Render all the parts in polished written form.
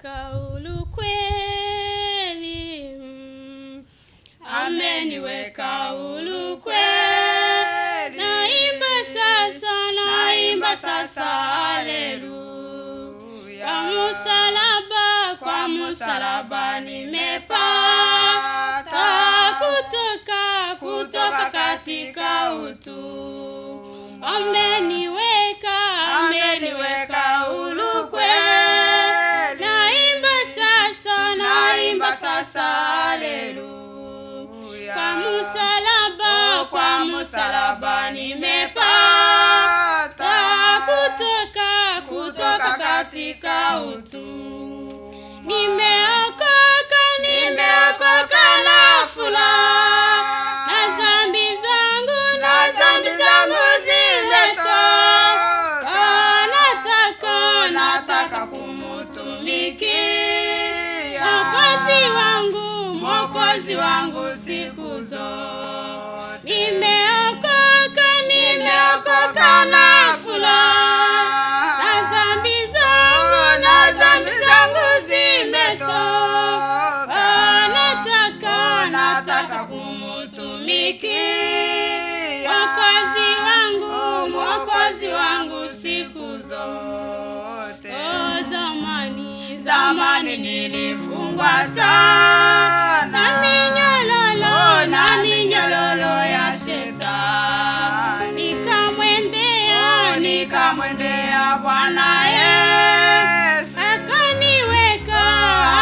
ameniweka huru kweli, ameniweka huru kweli. Naimba sasa haleluya. Kwa msalaba nimepata kutoka katika utumwa. Ameniweka huru kweli. Naimba sasa haleluya. Kwa msalaba nimepata kutoka katika utumwa. Nimeokoka na furaha, na dhambi zangu zimetoka. Nataka kumutumikia Mwokozi wangu siku zote. Nimeokoka na furaha, na dhambi zangu zimetoka. Nataka kumutumikia Mwokozi wangu siku zote. Zamani nilifungwa sana na minyororo ya shetani. Nikamwendea Bwana Yesu,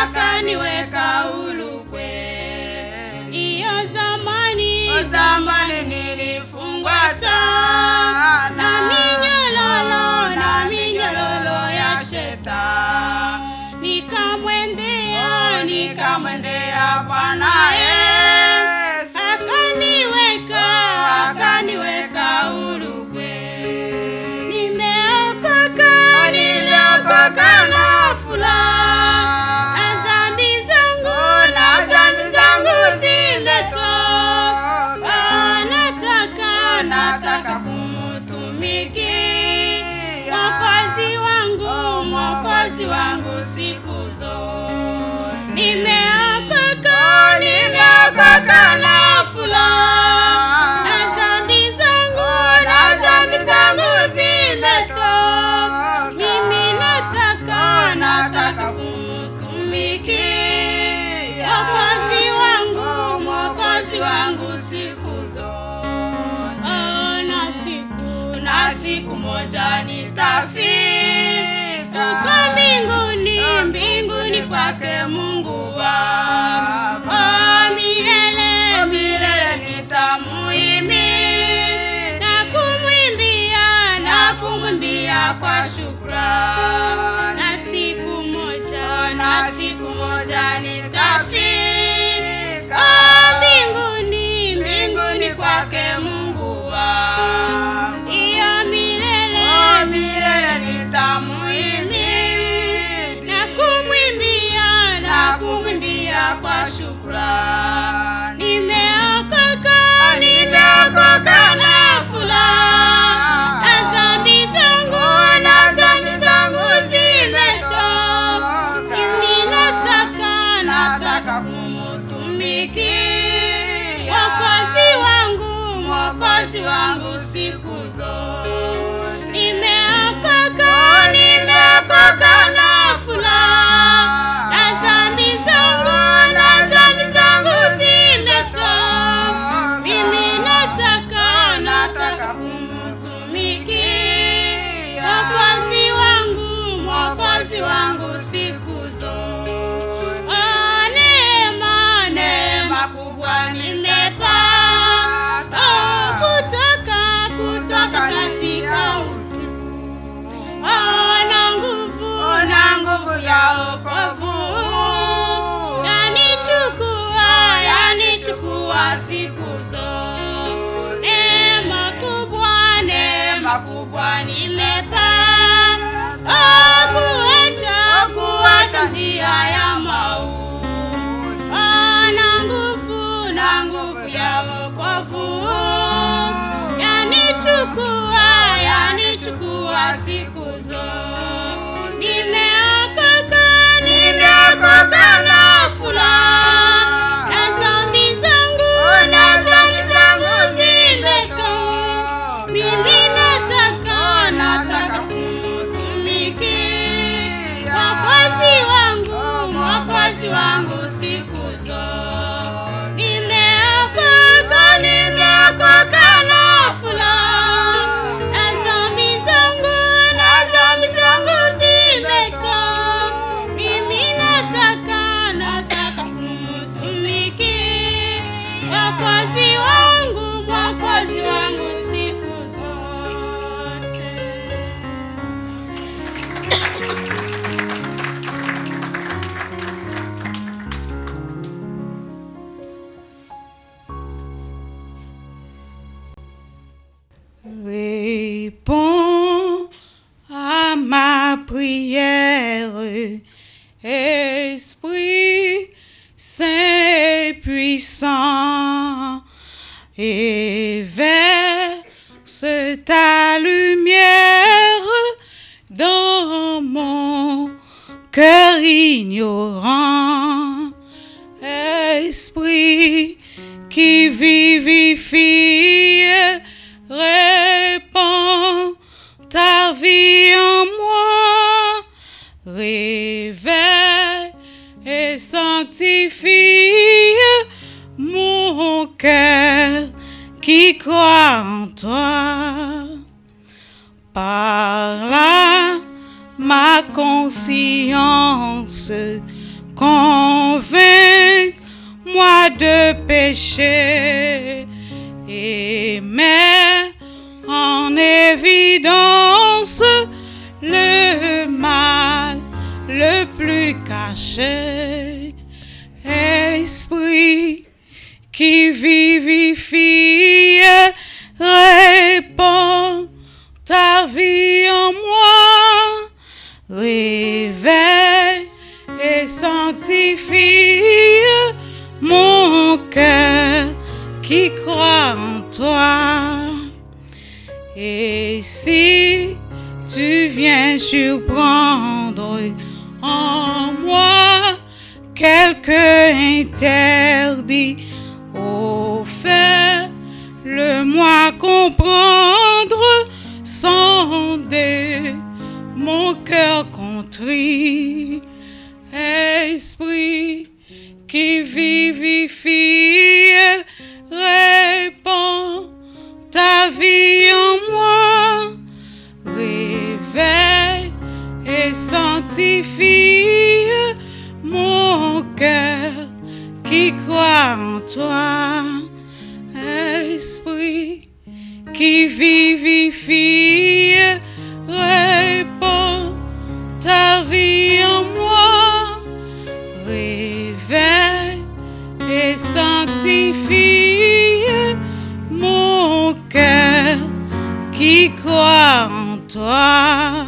akaniweka huru kweli. Iyo zamani nilifungwa sana na minyororo ya shetani. Nikamwendea Bwana Yesu, akaniweka huru kweli. Nimeokoka na furaha, na dhambi zangu zimetoka. Nataka kumutumikia Mwokozi wangu siku zote. Nimeokoka na furaha, na dhambi zangu zimetoka. Mimi nataka kumutumikia Mwokozi wangu siku zote. Na siku moja nitafika kwa mbinguni kwake Mungu Baba. Milele lumière. Esprit Saint puissant, verse ta lumière dans mon cœur ignorant. Esprit qui vivifie, répand ta vie en moi, réveille et sanctifie mon cœur qui croit en toi. Par là, ma conscience convainc-moi de péché et met en évidence le mal le plus caché. Esprit qui vivifie, répand ta vie en moi, réveille et sanctifie mon cœur qui croit en toi. Et si tu viens surprendre en moi quelque interdit, oh, fais-le-moi comprendre, sonder mon cœur contrit. Esprit qui vivifie, répand ta vie en moi, réveille et sanctifie mon cœur qui croit en toi. Esprit qui vivifie, répand ta vie en moi, réveille et sanctifie mon cœur qui croit en toi.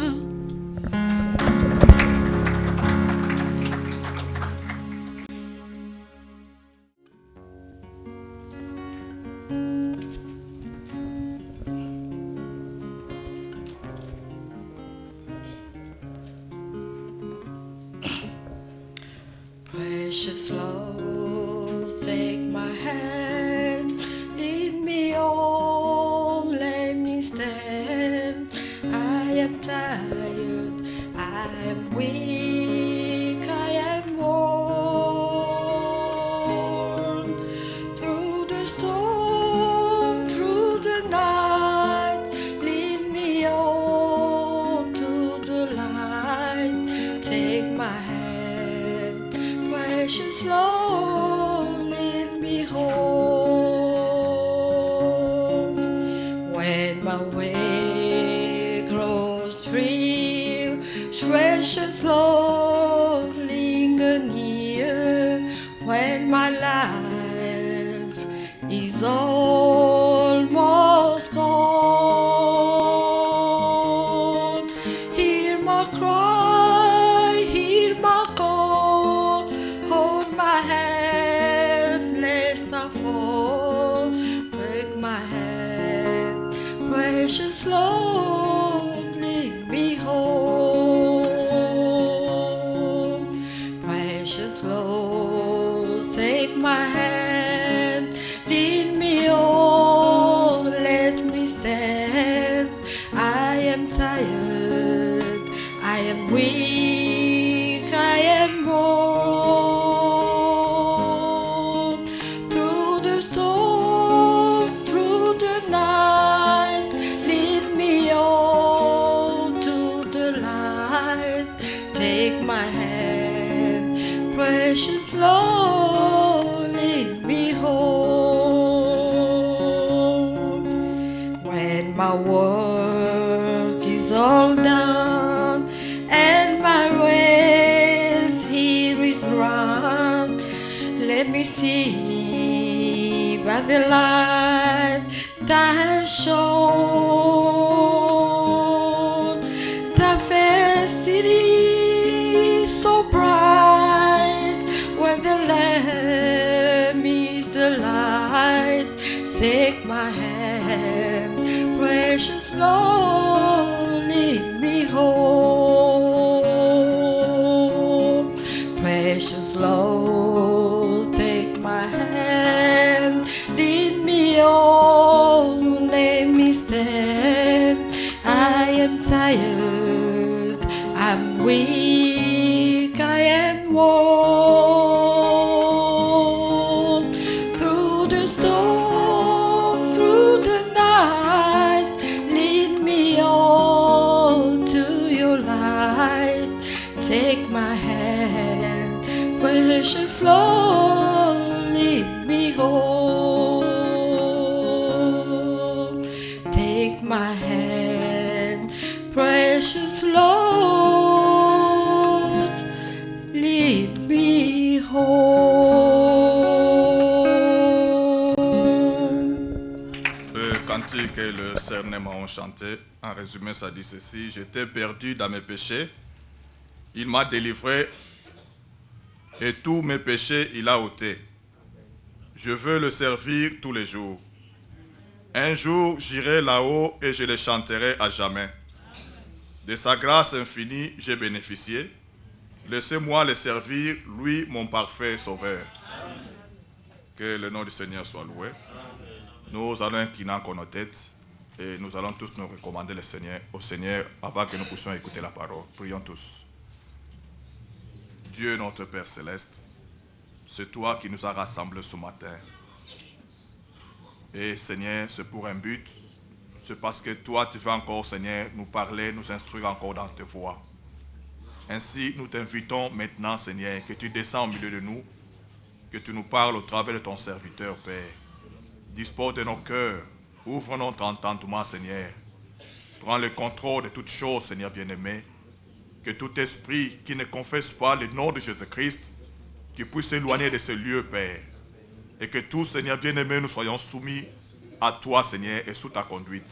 Precious Lord, take my hand, lead me on, let me stand. I am tired, I am weak, I am worn. Through the storm, through the night, lead me on to the light. Take my hand. Precious Lord, lead me home. When my way grows drear, precious Lord, linger near. When my life is almost gone, hear my cry, hear my call. Hold my hand, lest I fall. Take my hand, precious Lord, lead me home. Precious Lord, take my hand, lead me on, let me stand. I am tired, I am weak, I am worn. Through the storm, through the night, lead me on to the light. Take my hand, precious Lord, lead me home. When my work is all done and my race here is run, let me see by the light that has shone the fair city Lord, lead me home. Precious Lord, take my hand, lead me on, let me stand. I am tired, I'm weak, I am worn. Through the storm, through the night, lead me on to your light. Take my hand, precious Lord, lead me home. Take my hand, precious Lord, lead me home. Le cantique et le serment ont chanté. En résumé, ça dit ceci: j'étais perdu dans mes péchés, il m'a délivré, et tous mes péchés il a ôtés. Je veux le servir tous les jours. Un jour, j'irai là-haut et je le chanterai à jamais. De sa grâce infinie, j'ai bénéficié. Laissez-moi le servir, lui, mon parfait sauveur. Que le nom du Seigneur soit loué. Nous allons incliner encore nos têtes et nous allons tous nous recommander au Seigneur avant que nous puissions écouter la parole. Prions tous. Dieu notre Père Céleste, c'est toi qui nous as rassemblés ce matin. Et Seigneur, c'est pour un but. C'est parce que toi, tu veux encore, Seigneur, nous parler, nous instruire encore dans tes voies. Ainsi, nous t'invitons maintenant, Seigneur, que tu descends au milieu de nous, que tu nous parles au travers de ton serviteur, Père. Dispose de nos cœurs, ouvre notre entendement, Seigneur. Prends le contrôle de toutes choses, Seigneur bien-aimé. Que tout esprit qui ne confesse pas le nom de Jésus-Christ, qui puisse s'éloigner de ce lieu, Père. Et que tous, Seigneur bien-aimé, nous soyons soumis à toi, Seigneur, et sous ta conduite.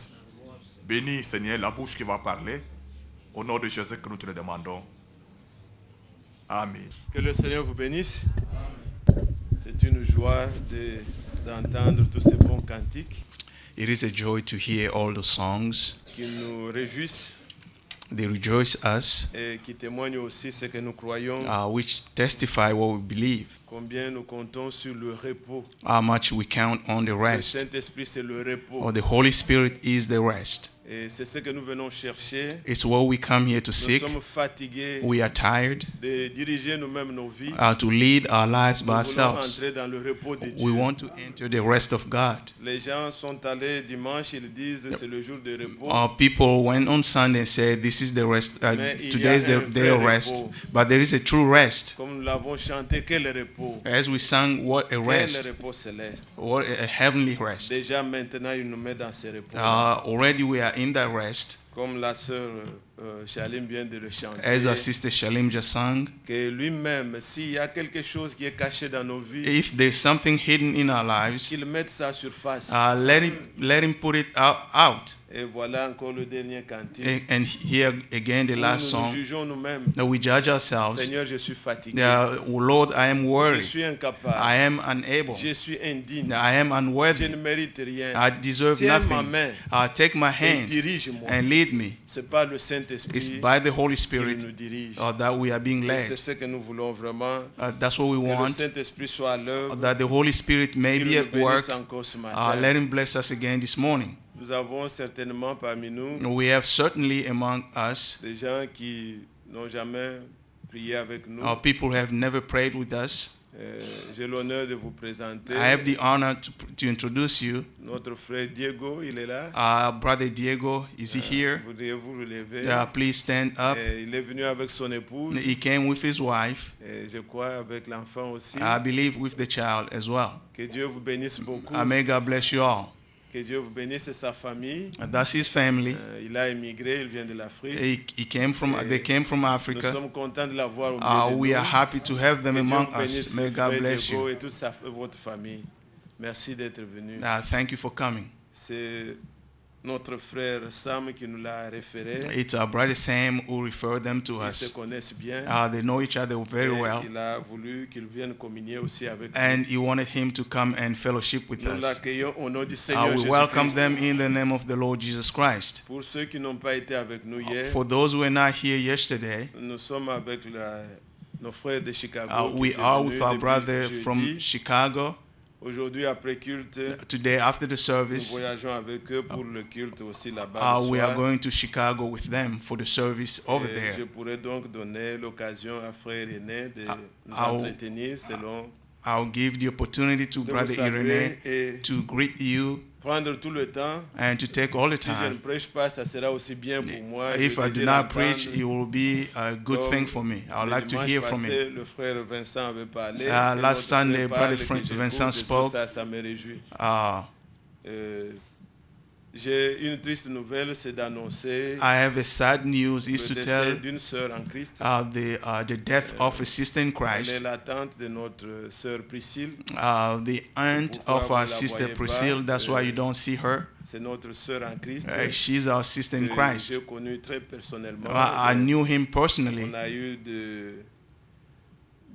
Bénis, Seigneur, la bouche qui va parler. Au nom de Jésus que nous te le demandons. Amen. Que le Seigneur vous bénisse. C'est une joie d'entendre tous ces bons cantiques It is a joy to hear all the songs. qui nous réjouissent They rejoice us, et qui témoignent aussi ce que nous croyons, which testify what we believe, combien nous comptons sur le repos. how much we count on the Le rest. Saint-Esprit, c'est le repos. Or the Holy Spirit is the rest. Et c'est ce que nous venons chercher. It's what we come here to Nous seek. sommes fatigués We are tired de diriger nous-mêmes nos vies. to lead our lives by Nous voulons ourselves. entrer dans le repos de We Dieu. want to enter the rest of God. Les gens sont allés dimanche, ils disent c'est le jour de repos. Our people went on Sunday and said, "This is the rest. Mais il y a Today is the un day vrai of rest." repos. But there is a true rest. Comme nous l'avons chanté, quel repos. As we sang, what a Quel rest! repos céleste. What a heavenly rest! Déjà maintenant, il nous met dans ce repos. Already we are in that rest. Comme la sœur Shalim vient de le chanter. As our sister Shalim just sang, Que lui-même, s'il y a quelque chose qui est caché dans nos vies, if there's something hidden in our lives, qu'il mette ça à surface. let him put it out. Et voilà encore le dernier cantique. And here again the last Nous nous song. jugeons nous-mêmes. That we judge ourselves. Seigneur, je suis fatigué. Oh Lord, I am Je worried. suis incapable. I am unable. Je suis indigne. I am Je unworthy. ne mérite rien. I deserve Tiens ma nothing. main Take my et hand dirige-moi. and lead me. C'est pas le It's Saint-Esprit by the Holy qui Spirit nous dirige. that we are being Et c'est led. ce que nous voulons vraiment. That's what we Que le want. Saint-Esprit soit à l'œuvre. That the Holy Spirit may Qu'il be nous at work. bénisse encore ce matin. Let him bless us again this morning. Nous avons certainement parmi nous We have certainly among us des gens qui n'ont jamais prié avec nous. people who have never prayed with us. J'ai l'honneur de vous présenter I have the honor to introduce you. notre frère Diego, il est là. Brother Diego, is he here? Voudriez-vous vous lever? Please stand up. Il est venu avec son épouse, He came with his wife. et je crois avec l'enfant aussi. I believe with the child as well. Que Dieu vous bénisse beaucoup. May God bless you all. Que Dieu vous bénisse et sa famille. That's his family. Il a émigré, il vient de l'Afrique. They came from Nous Africa. sommes contents de l'avoir au milieu de We nous. are happy to have them Que Dieu among vous bénisse, us. May frère God bless Diego you. et toute votre famille. Merci d'être venu. Thank you for coming. C'est notre frère Sam qui nous l'a référé. It's our brother Sam who referred them to Ils se us. connaissent bien. They know each other very Et well. il a voulu qu'il vienne communier aussi avec And nous. he wanted him to come and fellowship with Nous us. l'accueillons au nom du Seigneur We welcome Jésus-Christ. them in the name of the Lord Jesus Christ. Pour ceux qui n'ont pas été avec nous hier, For those who were not here yesterday, nous sommes avec nos frères de Chicago. qui we sont are venus with our depuis brother jeudi. from Chicago. Aujourd'hui, après culte, Today, after the nous service, voyageons avec eux pour le culte aussi là-bas. le we are soir. going to Chicago with them for the service over Et there. je pourrais donc donner l'occasion à frère René de nous I'll- entretenir selon I'll give the opportunity to de Brother vous saluer Irene et to greet you prendre tout le temps. and to take all the Si je ne time. prêche pas, ça sera aussi bien pour moi. If Je I do désire not preach, entendre. it will be a good Comme thing for me. I would le like to dimanche hear from passé, him. le frère Vincent avait parlé. et Last notre Sunday, frère Brother parle, que j'écoute, Vincent et tout spoke. Ça me réjouit. Uh, J'ai une triste nouvelle, c'est d'annoncer I have a sad news is le to décès tell d'une sœur en Christ. the death of a sister in Elle est Christ. la tante de notre sœur Priscille. The aunt Pourquoi of vous our la sister voyez Priscilla. pas? That's why you don't see her. C'est notre sœur en Christ. She's our sister in que Christ. J'ai connu très personnellement. I knew him personally. On a eu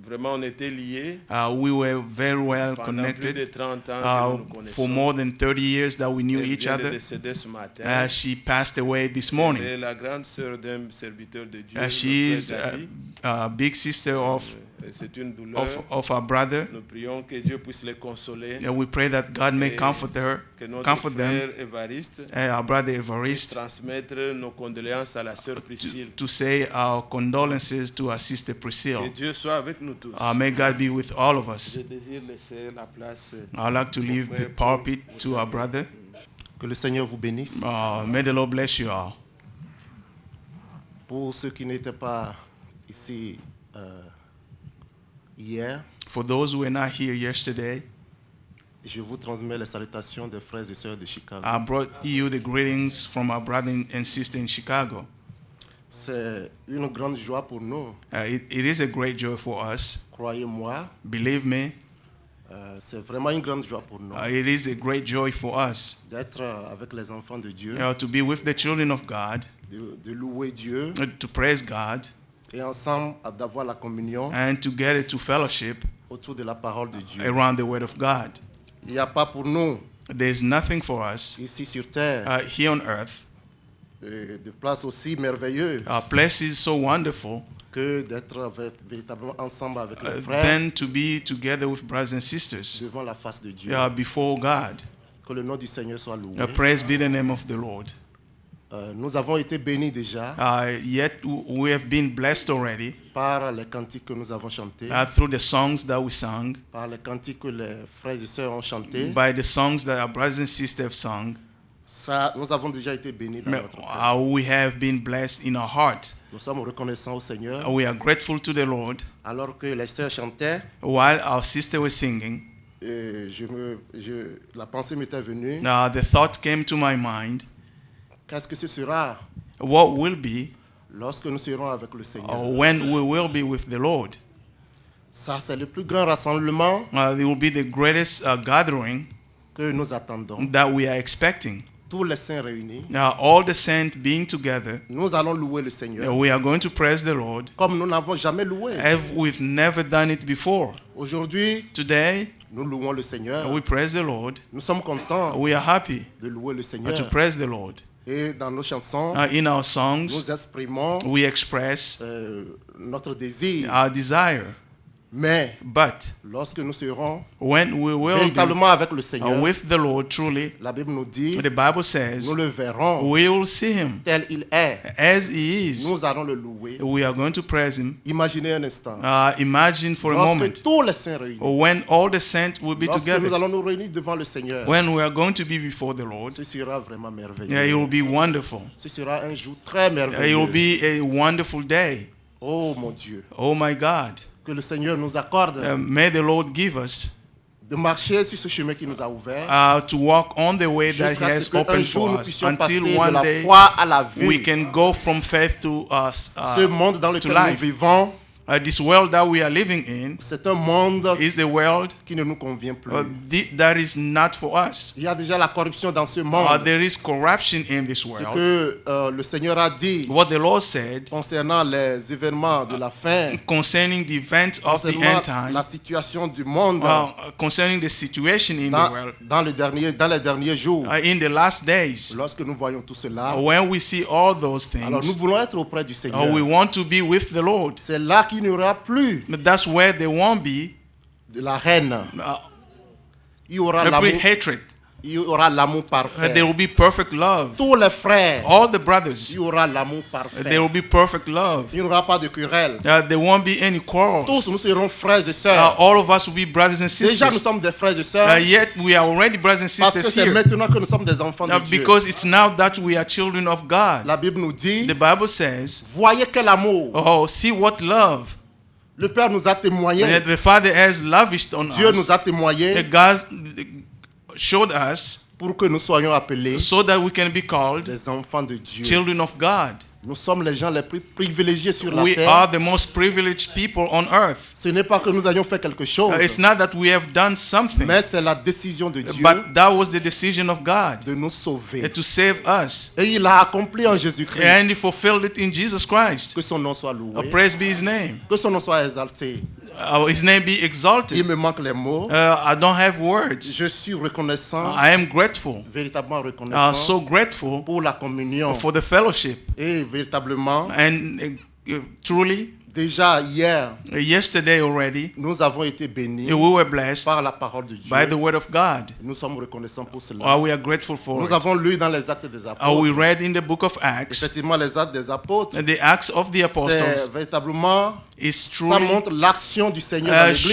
vraiment, on était liés. We were very well Pendant plus de connected. 30 ans que nous nous connaissons. For more than 30 years that we knew Elle each vient de other. décéder ce matin. She passed away this Elle morning. est la grande sœur d'un serviteur de Dieu. She notre is frère David. a big sister C'est une douleur. of our brother. Nous prions que Dieu puisse les consoler. We pray that God may Et comfort her, Que notre comfort them. frère Évariste Our brother puisse Evariste, transmettre nos condoléances à la sœur Priscille. to say our condolences to our sister Que Priscilla. Dieu soit avec nous tous. May God be with all of us. Je désire laisser la place. I'd like to leave the pulpit to our brother. Que le Seigneur vous bénisse. May the Lord bless you all. Pour ceux qui n'étaient pas ici hier, For those who were not here yesterday, je vous transmets les salutations des frères et sœurs de Chicago. I brought you the greetings from our brother and sister in Chicago. C'est une grande joie pour nous. It is a great joy for us. Croyez-moi, Believe me, c'est vraiment une grande joie pour nous it is a great joy for us d'être avec les enfants de Dieu, to be with the children of God, de louer Dieu to praise God, et ensemble d'avoir la communion and together to fellowship autour de la parole de Dieu. around the Word of God. Il n'y a pas pour nous There's nothing for us ici sur terre here on earth, de place aussi merveilleuse places so wonderful, que d'être véritablement ensemble avec les frères than to be together with brothers and sisters devant la face de Dieu. before God. Que le nom du Seigneur soit loué. Praise be the name of the Lord. Nous avons été bénis déjà Yet we have been blessed already par les cantiques que nous avons chantés, through the songs that we sang, par les cantiques que les frères et sœurs ont chantés. by the songs that our brothers and sisters have sung. Ça, nous avons déjà été bénis dans notre cœur. We have been blessed in our heart. Nous sommes reconnaissants au Seigneur. We are grateful to the Lord. Alors que les sœurs chantaient, While our sister was singing, la pensée m'était venue. the thought came to my mind, Qu'est-ce que ce sera what will be lorsque nous serons avec le Seigneur? when we will be with the Lord? Ça, c'est le plus grand rassemblement It will be the greatest gathering que nous attendons. that we are expecting. Tous les saints réunis, All the saints being together, nous allons louer le Seigneur we are going to praise the Lord comme nous n'avons jamais loué. as we've never done it before. Aujourd'hui, Today, nous louons le Seigneur. we praise the Lord. Nous sommes contents We are happy de louer le Seigneur. to praise the Lord. Et dans nos chansons, In our songs, nous exprimons we express notre désir. our desire. Mais But lorsque nous serons when we will be véritablement avec le Seigneur, with the Lord truly, la Bible nous dit, the Bible says, nous le verrons we will see him tel il est. as he is. Nous allons le louer. We are going to praise him. Imaginez un instant. Imagine for a Lorsque moment tous les saints réunis, when all the saints will be lorsque nous together, allons nous réunir devant le Seigneur, when we are going to be before the Lord. ce sera vraiment It merveilleux. will be wonderful. Ce sera un jour très It will merveilleux. be a wonderful day. Oh mon Dieu, Oh my God. que le Seigneur nous accorde May the Lord give us de marcher sur ce chemin qui nous a ouvert, to walk on the way that He jusqu'à has ce qu'un opened jour for nous us puissions passer until de one la day foi à la we vue. can go from faith to Ce monde dans lequel nous life. vivons This world that we are living in c'est un monde is a world qui ne nous convient plus. that is not for us. Il y a déjà la corruption dans ce monde. There is corruption in this Ce world. que le Seigneur a dit What the Lord said concernant les événements de la fin, concerning the events of the concernant end time, la situation du monde concerning the situation in the world dans les derniers jours. in the last days. Lorsque nous voyons tout cela, When we see all those alors nous things, voulons être auprès du Seigneur. we want to be with the Lord. C'est là qu'il n'y aura plus But that's where there won't be de la haine. Il y aura l'amour. every hatred. Il y aura l'amour parfait. There will be perfect love. Tous les frères, All the brothers, il y aura l'amour parfait. there will be perfect love. Il n'y aura pas de querelle. There won't be any Tous quarrels. nous serons frères et sœurs. All of us will be brothers and Déjà, nous sisters. sommes des frères et sœurs Yet we are already brothers and parce que sisters c'est here. maintenant que nous sommes des enfants de Dieu. Because it's now that we are children of God. La Bible nous dit, The Bible says, voyez quel amour. oh, see what love Le Père nous a témoigné. that the Father has lavished on Dieu nous us. a témoigné That God showed us pour que nous soyons appelés so that we can be called des enfants de Dieu. children of God. Nous sommes les gens les plus privilégiés sur la We terre. are the most privileged people on earth. Ce n'est pas que nous ayons fait quelque chose, It's not that we have done something, mais c'est la décision de Dieu but that was the decision of God de nous sauver. to save us. Et il l'a accompli en Jésus-Christ. And He fulfilled it in Jesus Christ. Que son nom soit loué. Praise be His name. Que son nom soit exalté. His name be Il exalted. me manque les mots. I don't have words. Je suis reconnaissant, I am grateful, véritablement reconnaissant so grateful pour la communion. for the fellowship. Et véritablement, And truly, déjà hier, yesterday already, nous avons été bénis we were blessed par la parole de Dieu. by the word of God. Nous sommes reconnaissants pour cela. We are grateful for Nous it. avons lu dans les actes des apôtres. We read in the book of Acts, Effectivement, les actes des apôtres, the Acts of the c'est Apostles véritablement, is ça truly montre l'action du Seigneur dans l'église.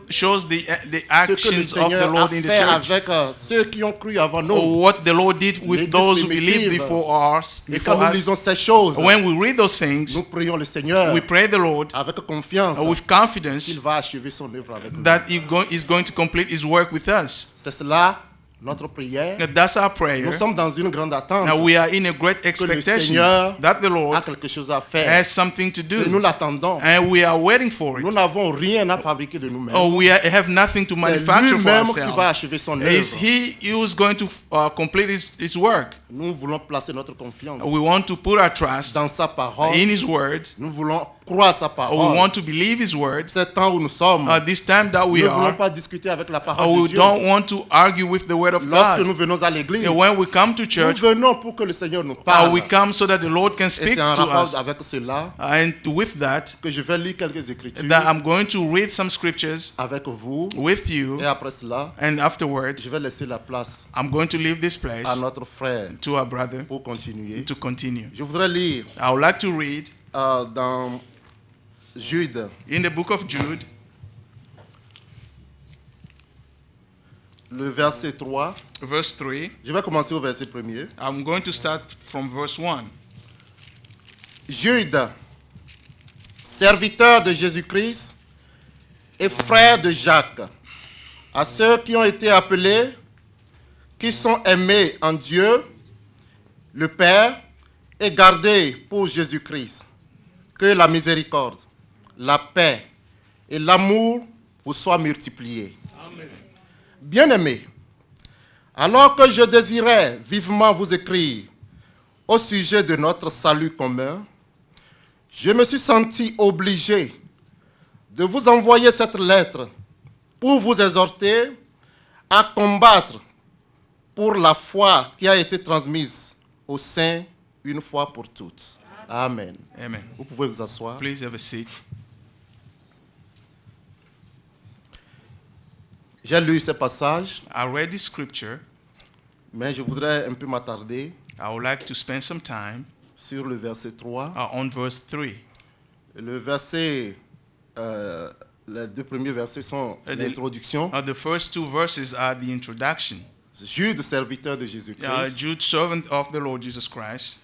shows the Ce que le actions of the Seigneur a Lord in the fait church. avec ceux qui ont cru avant nous. What the Lord did with L'église those who believed primitive. before us. Et quand nous lisons ces choses, When we read those things, nous prions le Seigneur we pray the Lord avec confiance with qu'il confidence va achever son œuvre avec nous. that is going to complete His work with us. C'est cela notre prière. That's our Nous prayer. sommes dans une grande attente. Now we are in a great expectation Seigneur that the a Lord quelque chose à faire. has something to Et nous do, l'attendons. and we are waiting for Nous it. n'avons rien à fabriquer de nous-mêmes. We have nothing to C'est manufacture for lui-même qui va ourselves. achever son It's œuvre. He who is going to complete his work. Nous voulons placer notre confiance We want to put our trust dans sa parole. in His word. Nous voulons croire sa We parole. want to believe His word. C'est temps où nous sommes. This time that we Nous ne voulons are, pas discuter avec la parole we de Dieu. don't want to argue with the word of Lorsque God. nous venons à l'église, When we come to nous church, venons pour que le Seigneur nous parle. we come so that the Lord can Et speak c'est en to rapport us. avec cela And with that, que je vais lire quelques écritures that I'm going to read some scriptures avec vous. with you, Et après cela, and afterward, je vais laisser la place I'm going to leave this place à notre frère to our brother pour continuer. to continue. Je voudrais lire I would like to read dans Jude, in the book of Jude, le verset 3. verse 3. Je vais commencer au verset 1er. I'm going to start from verse 1. Jude, serviteur de Jésus-Christ et frère de Jacques, à ceux qui ont été appelés, qui sont aimés en Dieu, le Père, et gardés pour Jésus-Christ, que la miséricorde, la paix et l'amour vous soient multipliés. Bien-aimés, alors que je désirais vivement vous écrire au sujet de notre salut commun, je me suis senti obligé de vous envoyer cette lettre pour vous exhorter à combattre pour la foi qui a été transmise aux saints une fois pour toutes. Amen. Amen. Vous pouvez vous asseoir. Please have a seat. J'ai lu ce passage, I read this scripture. mais je voudrais un peu m'attarder I would like to spend some time sur le verset 3. on verse 3. Le verset, les deux premiers versets sont l'introduction. The first two verses are the introduction. Jude, serviteur de Jésus-Christ, Jude, servant of the Lord Jesus Christ,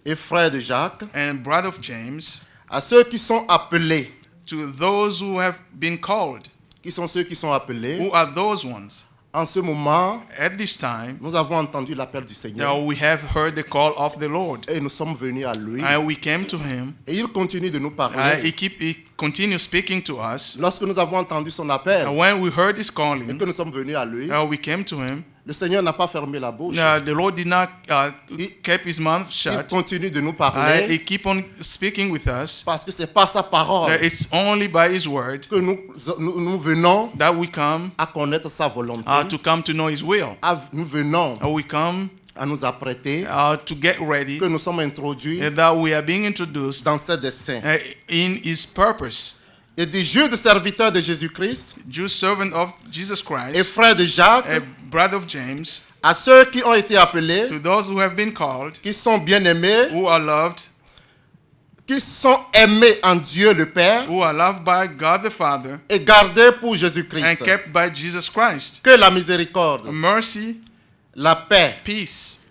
et frère de Jacques, and brother of James, à ceux qui sont appelés. to those who have been called. Qui sont ceux qui sont appelés? Who are those ones? En ce moment, At this time, nous avons entendu l'appel du Seigneur we have heard the call of the Lord. et nous sommes venus à lui. And we came to him. Et il continue de nous parler. He continues speaking to us. Lorsque nous avons entendu son appel When we heard his et calling, que nous sommes venus à lui, we came to him. le Seigneur n'a pas fermé la bouche. The Lord did not keep his mouth Il shut. continue de nous parler He keep on speaking with us. parce que c'est par sa parole It's only by his word que nous venons that we come à connaître sa volonté. to come to know his will. Nous venons We come à nous apprêter, to get ready, que nous sommes introduits that we are being introduced dans ses desseins. in his purpose. Et des Judes serviteurs de Jésus-Christ Jew servant of Jesus et Christ, frères de Jacques, a brother of James, à ceux qui ont été appelés, to those who have been called, qui sont bien-aimés, who are loved en Dieu le Père who are loved by God the Father, et gardés pour and Jésus-Christ. kept by Jesus Christ. Que la miséricorde, Mercy, la paix peace,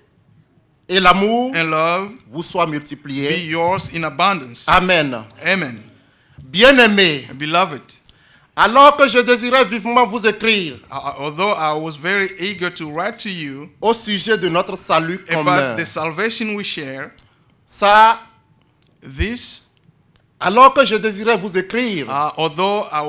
et l'amour and love vous soient be multipliés. yours in abundance. Amen. Amen. Bien-aimés, Beloved, alors que je désirais vivement vous écrire although I was very eager to write to you au sujet de notre salut commun, about the salvation we share, ça, alors que je désirais vous écrire although I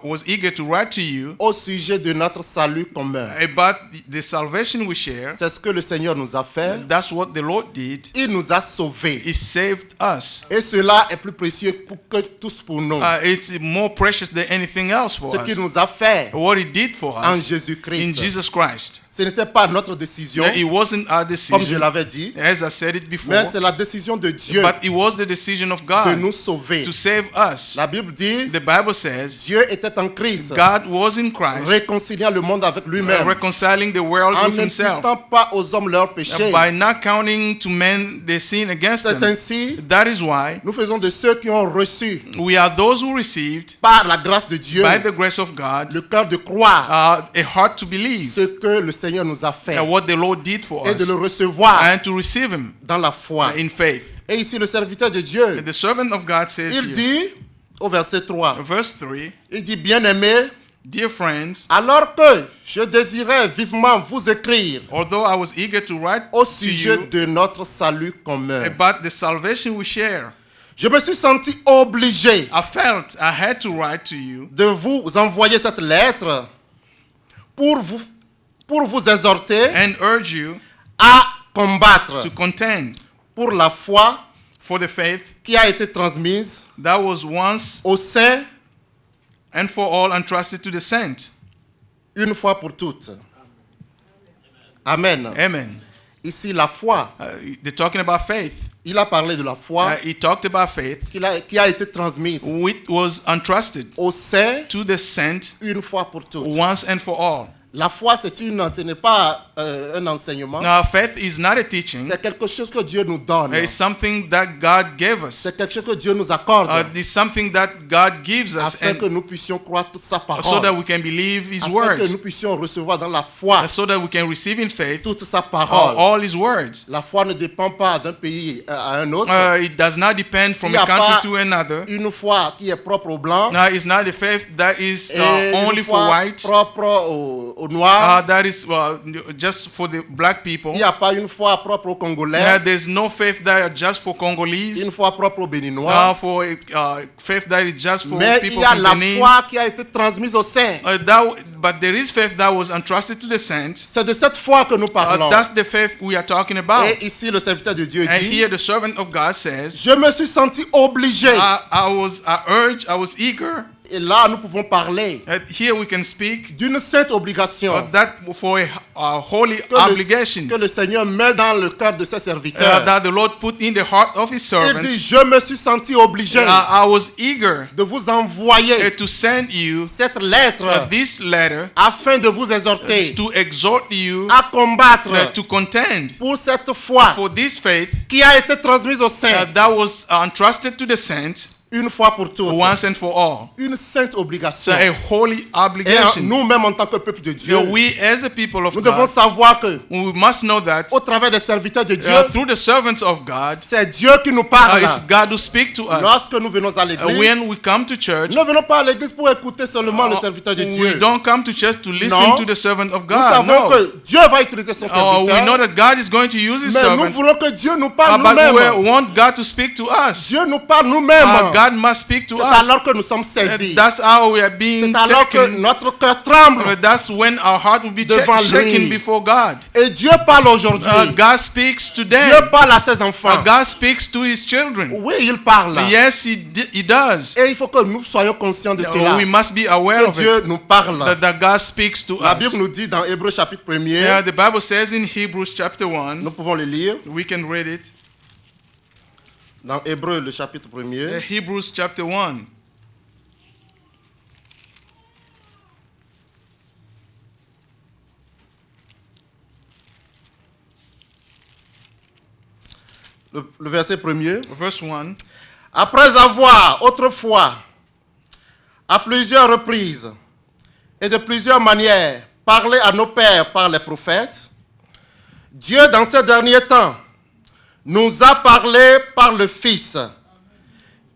was eager to write to you au sujet de notre salut commun, about the salvation we share, c'est ce que le Seigneur nous a fait. that's what the Lord did. Il nous a sauvés. He saved us. Et cela est plus précieux que tous pour nous. It's more precious than anything else for Ce us. qu'il nous a fait What he did for en us in Jésus-Christ. Jesus Christ. Ce n'était pas notre décision, It wasn't our comme je decision, l'avais dit, as I said it mais before, c'est la décision de Dieu but it was the decision of de God nous sauver. to save us. La Bible dit, The Bible says Dieu était en Christ, God was in Christ, réconciliant le monde avec lui-même, reconciling the world en with himself, n'imputant pas aux hommes leurs péchés. by not counting to men their sin against C'est them. ainsi, That is why nous faisons de ceux qui ont reçu we are those who received, par la grâce de Dieu by the grace of God, le cœur de croire a heart to believe ce que le Seigneur nous a fait what the Lord did for et de us, le recevoir and to receive him dans la foi. in faith. Et ici, le serviteur de Dieu, The servant of God says il here, dit, au verset 3, verse 3, il dit, bien-aimés, dear friends, alors que je désirais vivement vous écrire although I was eager to write au to sujet you de notre salut commun, about the salvation we share, je me suis senti obligé I felt I had to write to you de vous envoyer cette lettre pour vous exhorter and urge you à combattre to contend pour la foi for the faith qui a été transmise that was once aux saints and for all entrusted to the saints. une fois pour toutes. Amen. Amen. Ici, la foi. They're talking about faith. Il a parlé de la foi He talked about faith qui a été transmise which was entrusted aux saints to the saints une fois pour toutes. once and for all. La foi, ce n'est pas un enseignement. Now, faith is not a teaching. C'est quelque chose que Dieu nous donne. It's something that God gave us. C'est quelque chose que Dieu nous accorde It's something that God gives us, afin que and nous puissions croire toute sa parole. so that we can believe His afin que words, nous puissions recevoir dans la foi so that we can receive in faith toute sa parole. all His words. La foi ne dépend pas d'un pays à un autre. It does not depend from Il y a a country pas to another. Une foi qui est propre aux blancs It's not the faith that is et only une for foi whites. propre aux noirs. That is just for the black people. Il n'y a pas une foi propre aux Congolais, There's no faith that is just for une Congolese. foi propre aux Béninois. For faith that is just for Mais il people y a from la Benin. foi qui a été transmise aux saints. But there is faith that was entrusted to the saints. C'est de cette foi que nous parlons. That's the faith we are talking about. Et ici, le serviteur de Dieu And dit, here the servant of God says, je me suis senti obligé. I was eager. Et là, nous pouvons parler Here we can speak d'une sainte obligation that for a holy obligation que le Seigneur met dans le cœur de ses serviteurs. that the Lord put in the heart of His Il servants. dit, je me suis senti obligé I was eager de vous envoyer to send you cette lettre this letter afin de vous exhorter to exhort you à combattre to contend pour cette foi for this faith qui a été transmise aux saints that was entrusted to the saints une fois pour toutes. once and for all. Une sainte So obligation. a holy Et obligation. nous-mêmes, en tant que peuple de Dieu, We as a people of nous devons God, savoir que, we must know that au travers des serviteurs de Dieu, through the servants of God, c'est Dieu qui nous parle. it's God who speaks to us. Lorsque nous venons à l'église, When we come to church, nous ne venons pas à l'église pour écouter seulement le serviteur de we Dieu. don't come to church to listen Non. to the servant of Nous God. savons No. que Dieu va utiliser son We know serviteur, that God is going to use His mais nous servant, voulons que Dieu nous parle but we nous-mêmes. want God to speak to us. Dieu nous parle nous-mêmes. God must speak to C'est us. alors que nous sommes saisis. That's how we are being C'est alors que taken. notre cœur tremble. That's when our heart will be Devant lui. shaken before God. Et Dieu parle aujourd'hui. God speaks to Dieu them. parle à ses enfants. God speaks to His children. Oui, il parle. Yes, He does. Et il faut que nous soyons conscients de cela. We must be aware Que of Dieu it. nous parle. That God speaks to La us. Bible nous dit dans Hébreux chapitre 1er, Yeah, the Bible says in Hebrews chapter 1, nous pouvons le lire, we can read it. dans Hébreux le chapitre 1er, Hebrews chapter 1. le verset 1er. Verse 1. Après avoir autrefois, à plusieurs reprises et de plusieurs manières, parlé à nos pères par les prophètes, Dieu, dans ces derniers temps, nous a parlé par le Fils.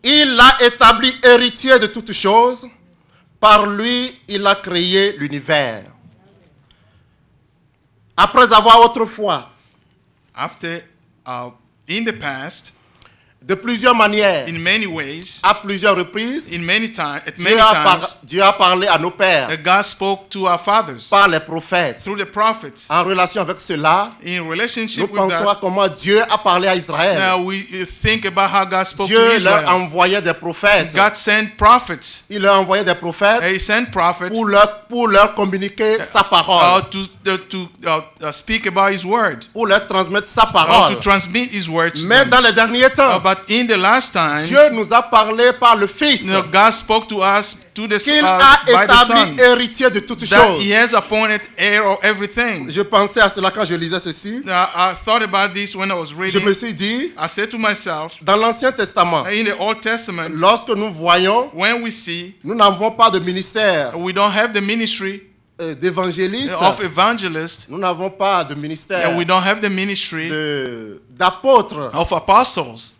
Il l'a établi héritier de toutes choses. Par lui, il a créé l'univers. Après avoir autrefois, After, in the past, de plusieurs manières, in many ways, à plusieurs reprises, in many times, at Dieu many a, times, Dieu a parlé à nos pères God spoke to our fathers par les prophètes. through the prophets. En relation avec cela, In nous relationship with pensons à that, comment Dieu a parlé à Israël. now we think about how God spoke Dieu to leur Israel. envoyait des prophètes. God sent prophets. Il leur envoyait des prophètes He sent prophets pour leur communiquer sa parole, to speak about His word, pour leur transmettre sa to parole. transmit His words to Mais them. dans les derniers temps, But in the last times, Dieu nous a parlé par le Fils God spoke to us to the, qu'il a by the Son, établi héritier de toutes that choses. He has appointed heir of everything. Je pensais à cela quand je lisais ceci. I thought about this when I was Je reading. me suis dit, I said to myself, dans l'Ancien Testament, in the Old Testament, lorsque nous voyons, when we see nous n'avons pas de ministère we don't have the ministry d'évangéliste, of evangelists, nous n'avons pas de ministère we don't have the ministry d'apôtres. of apostles.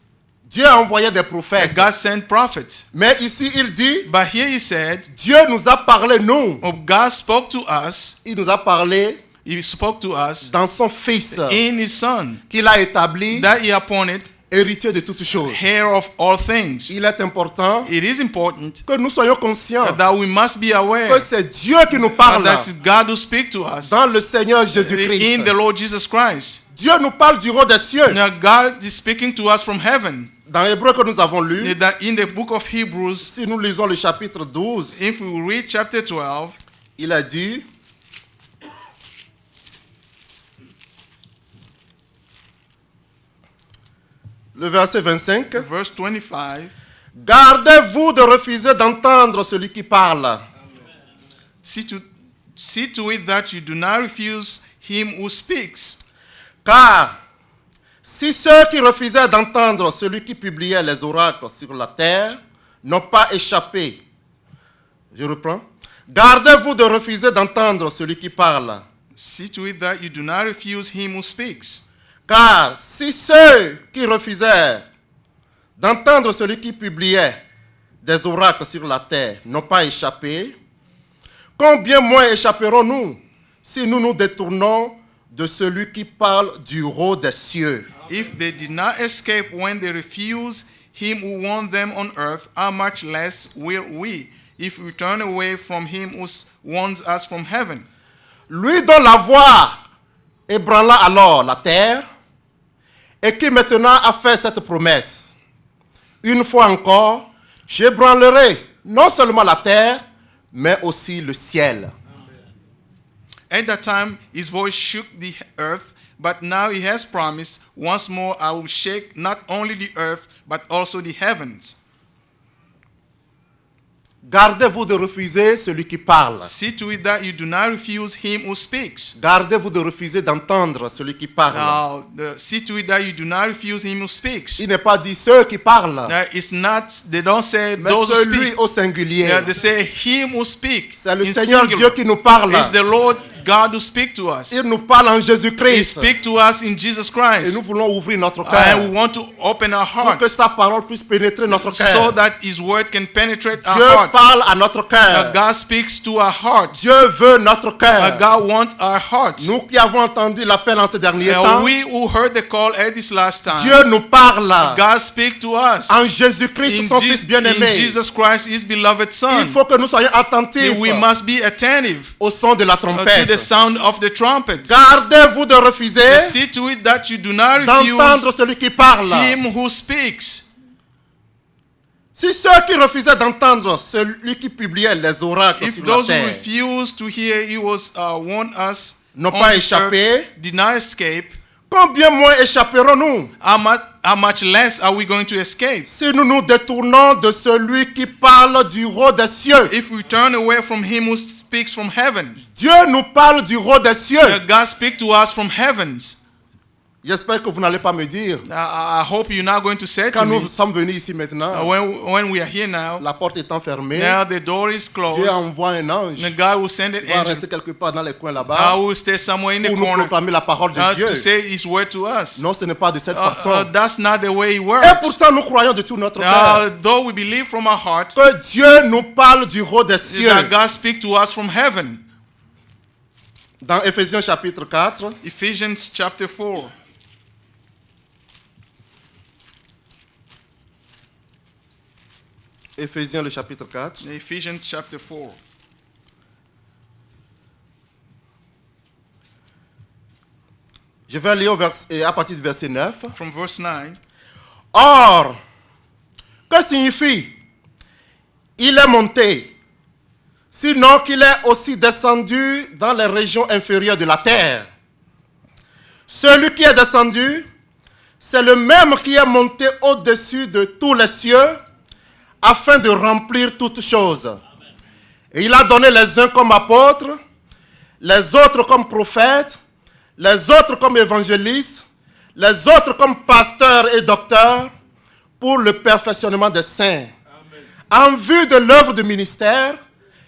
Dieu a envoyé des prophètes. God sent prophets. Mais ici, il dit, But here He said, Dieu nous a parlé, nous. God spoke to us. Il nous a parlé He spoke to us dans son Fils, in His Son, qu'il a établi that He appointed héritier de toutes choses. heir of all things. Il est important It is important que nous soyons conscients that we must be aware que c'est Dieu qui nous parle that's God who speaks to us dans le Seigneur in Jésus-Christ. the Lord Jesus Christ. Dieu nous parle du haut des cieux. Now God is speaking to us from heaven. Dans Hébreux que nous avons lu, That in the book of Hebrews, si nous lisons le chapitre 12, if we read chapter 12, il a dit, le verset 25, verse 25, gardez-vous de refuser d'entendre celui qui parle. see to it that you do not refuse him who speaks. Car si ceux qui refusaient d'entendre celui qui publiait les oracles sur la terre n'ont pas échappé, je reprends, gardez-vous de refuser d'entendre celui qui parle. See to it that you do not refuse him who speaks. Car si ceux qui refusaient d'entendre celui qui publiait des oracles sur la terre n'ont pas échappé, combien moins échapperons-nous si nous nous détournons de celui qui parle du haut des cieux? If they did not escape when they refuse him who warned them on earth, how much less will we, if we turn away from him who warns us from heaven? Lui dont la voix ébranla alors la terre, et qui maintenant a fait cette promesse. Une fois encore, j'ébranlerai non seulement la terre, mais aussi le ciel. At that time, his voice shook the earth, but now he has promised, once more I will shake not only the earth, but also the heavens. Gardez-vous de refuser celui qui parle. See to it that you do not refuse him who speaks. Gardez-vous de refuser d'entendre celui qui parle. See to it that you do not refuse him who speaks. Il n'est pas dit ceux qui parlent, It's not, they don't say mais those who celui speak. au singulier. They say him who speaks. C'est le In Seigneur singular. Dieu qui nous parle. It's the Lord God who speaks to us. Il nous parle en He Jésus-Christ. speaks to us in Jesus Et Christ. nous voulons ouvrir notre And cœur we want to open our pour que hearts sa parole puisse pénétrer notre so cœur. that his word can penetrate our Dieu heart. parle à notre cœur. God speaks to our hearts. Dieu veut notre cœur. God wants our hearts. Nous qui avons entendu l'appel en ces derniers temps, We who heard the call at this last time, Dieu nous parle God speaks to us en Jésus-Christ, son Fils in bien-aimé. Jesus Christ, his beloved Il Son. faut que nous soyons attentifs We must be attentive au son de la to trompette. the sound of the trumpet. Gardez-vous de refuser See to it that you do not refuse d'entendre celui qui parle. him who speaks. Si ceux qui refusaient d'entendre celui qui publiait les oracles If sur la those who terre refuse to hear he was warn us n'ont on pas this earth échappé, did not escape, combien moins échapperons-nous how much less are we going to escape? si nous nous détournons de celui qui parle du roi des cieux? If we turn away from him who speaks from heaven, Dieu nous parle du roi des cieux. God speaks to us from heavens. J'espère que vous n'allez pas me dire, I hope you're not going to say to quand nous me, sommes venus ici maintenant, when we are here now, la porte étant fermée, now the door is Dieu closed, envoie un ange and God will send an qui va angel. rester quelque part dans les coins I là-bas will stay somewhere in the pour nous corner proclamer la parole de Dieu. to say his word to us. Non, ce n'est pas de cette façon. That's not the way it Et works. pourtant, nous croyons de tout notre cœur Though we believe from our heart que Dieu nous parle du roi des cieux. that God speaks to us from heaven. Dans Éphésiens chapitre 4, Ephesians chapter 4. Éphésiens le chapitre 4, Ephesians chapter 4. je vais lire à partir du verset 9. From verse 9. Or, que signifie il est monté, sinon qu'il est aussi descendu dans les régions inférieures de la terre? Celui qui est descendu, c'est le même qui est monté au-dessus de tous les cieux, afin de remplir toutes choses. Et il a donné les uns comme apôtres, les autres comme prophètes, les autres comme évangélistes, les autres comme pasteurs et docteurs, pour le perfectionnement des saints, en vue de l'œuvre du ministère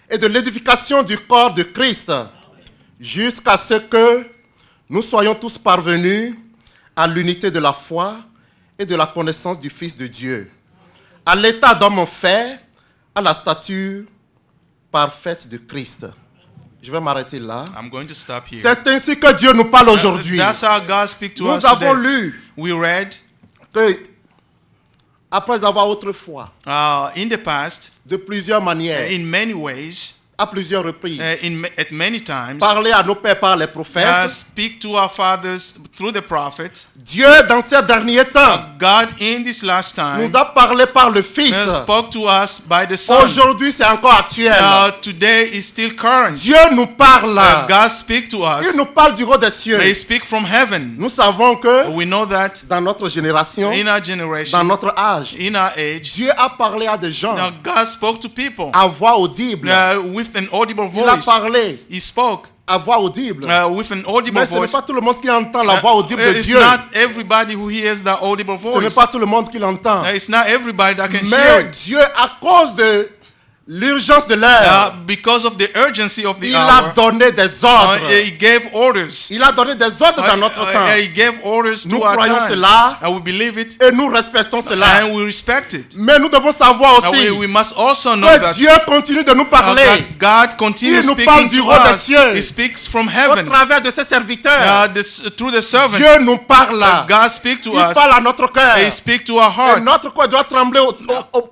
et de l'édification du corps de Christ, jusqu'à ce que nous soyons tous parvenus à l'unité de la foi et de la connaissance du Fils de Dieu, à l'état d'homme fait, à la stature parfaite de Christ. Je vais m'arrêter là. I'm going to stop here. C'est ainsi que Dieu nous parle aujourd'hui. That's how God speaks to us Nous avons today. lu We read que, après avoir autrefois, in the past, de plusieurs manières, in many ways, à plusieurs reprises, at many times, parler à nos pères par les prophètes, speak to our fathers through the prophets. Dieu, dans ces derniers temps, God, in this last time, nous a parlé par le Fils. spoke to us by the Son. Aujourd'hui, c'est encore actuel. Today is still current. Dieu nous parle. God speaks to us. Il nous parle du roi des cieux. He speaks from heaven. Nous savons que We know that dans notre génération, in our dans generation, notre âge, in our age, Dieu a parlé à des gens now God spoke to people à voix audible. with an audible Il a voice. parlé He spoke à voix audible. with an audible Mais ce n'est voice. pas tout le monde qui entend la voix audible de It's Dieu. not everybody who hears that audible Ce n'est voice. pas tout le monde qui l'entend. It's not everybody that can hear Mais it. Dieu, à cause de l'urgence de l'heure, Because of the urgency of the il a hour, donné des ordres. He gave orders. Il a donné des ordres dans notre temps. He gave orders Nous to our croyons time. cela And we believe it. et nous respectons cela. And we respect it. Mais nous devons savoir And aussi we must also know que that Dieu continue de nous parler God continues Il nous parle speaking du to roi des us. cieux. He speaks from au heaven. travers de ses serviteurs. Through the servant. Dieu nous parle. God speaks to Il us. parle à notre cœur. He speaks to our Et heart. notre cœur doit trembler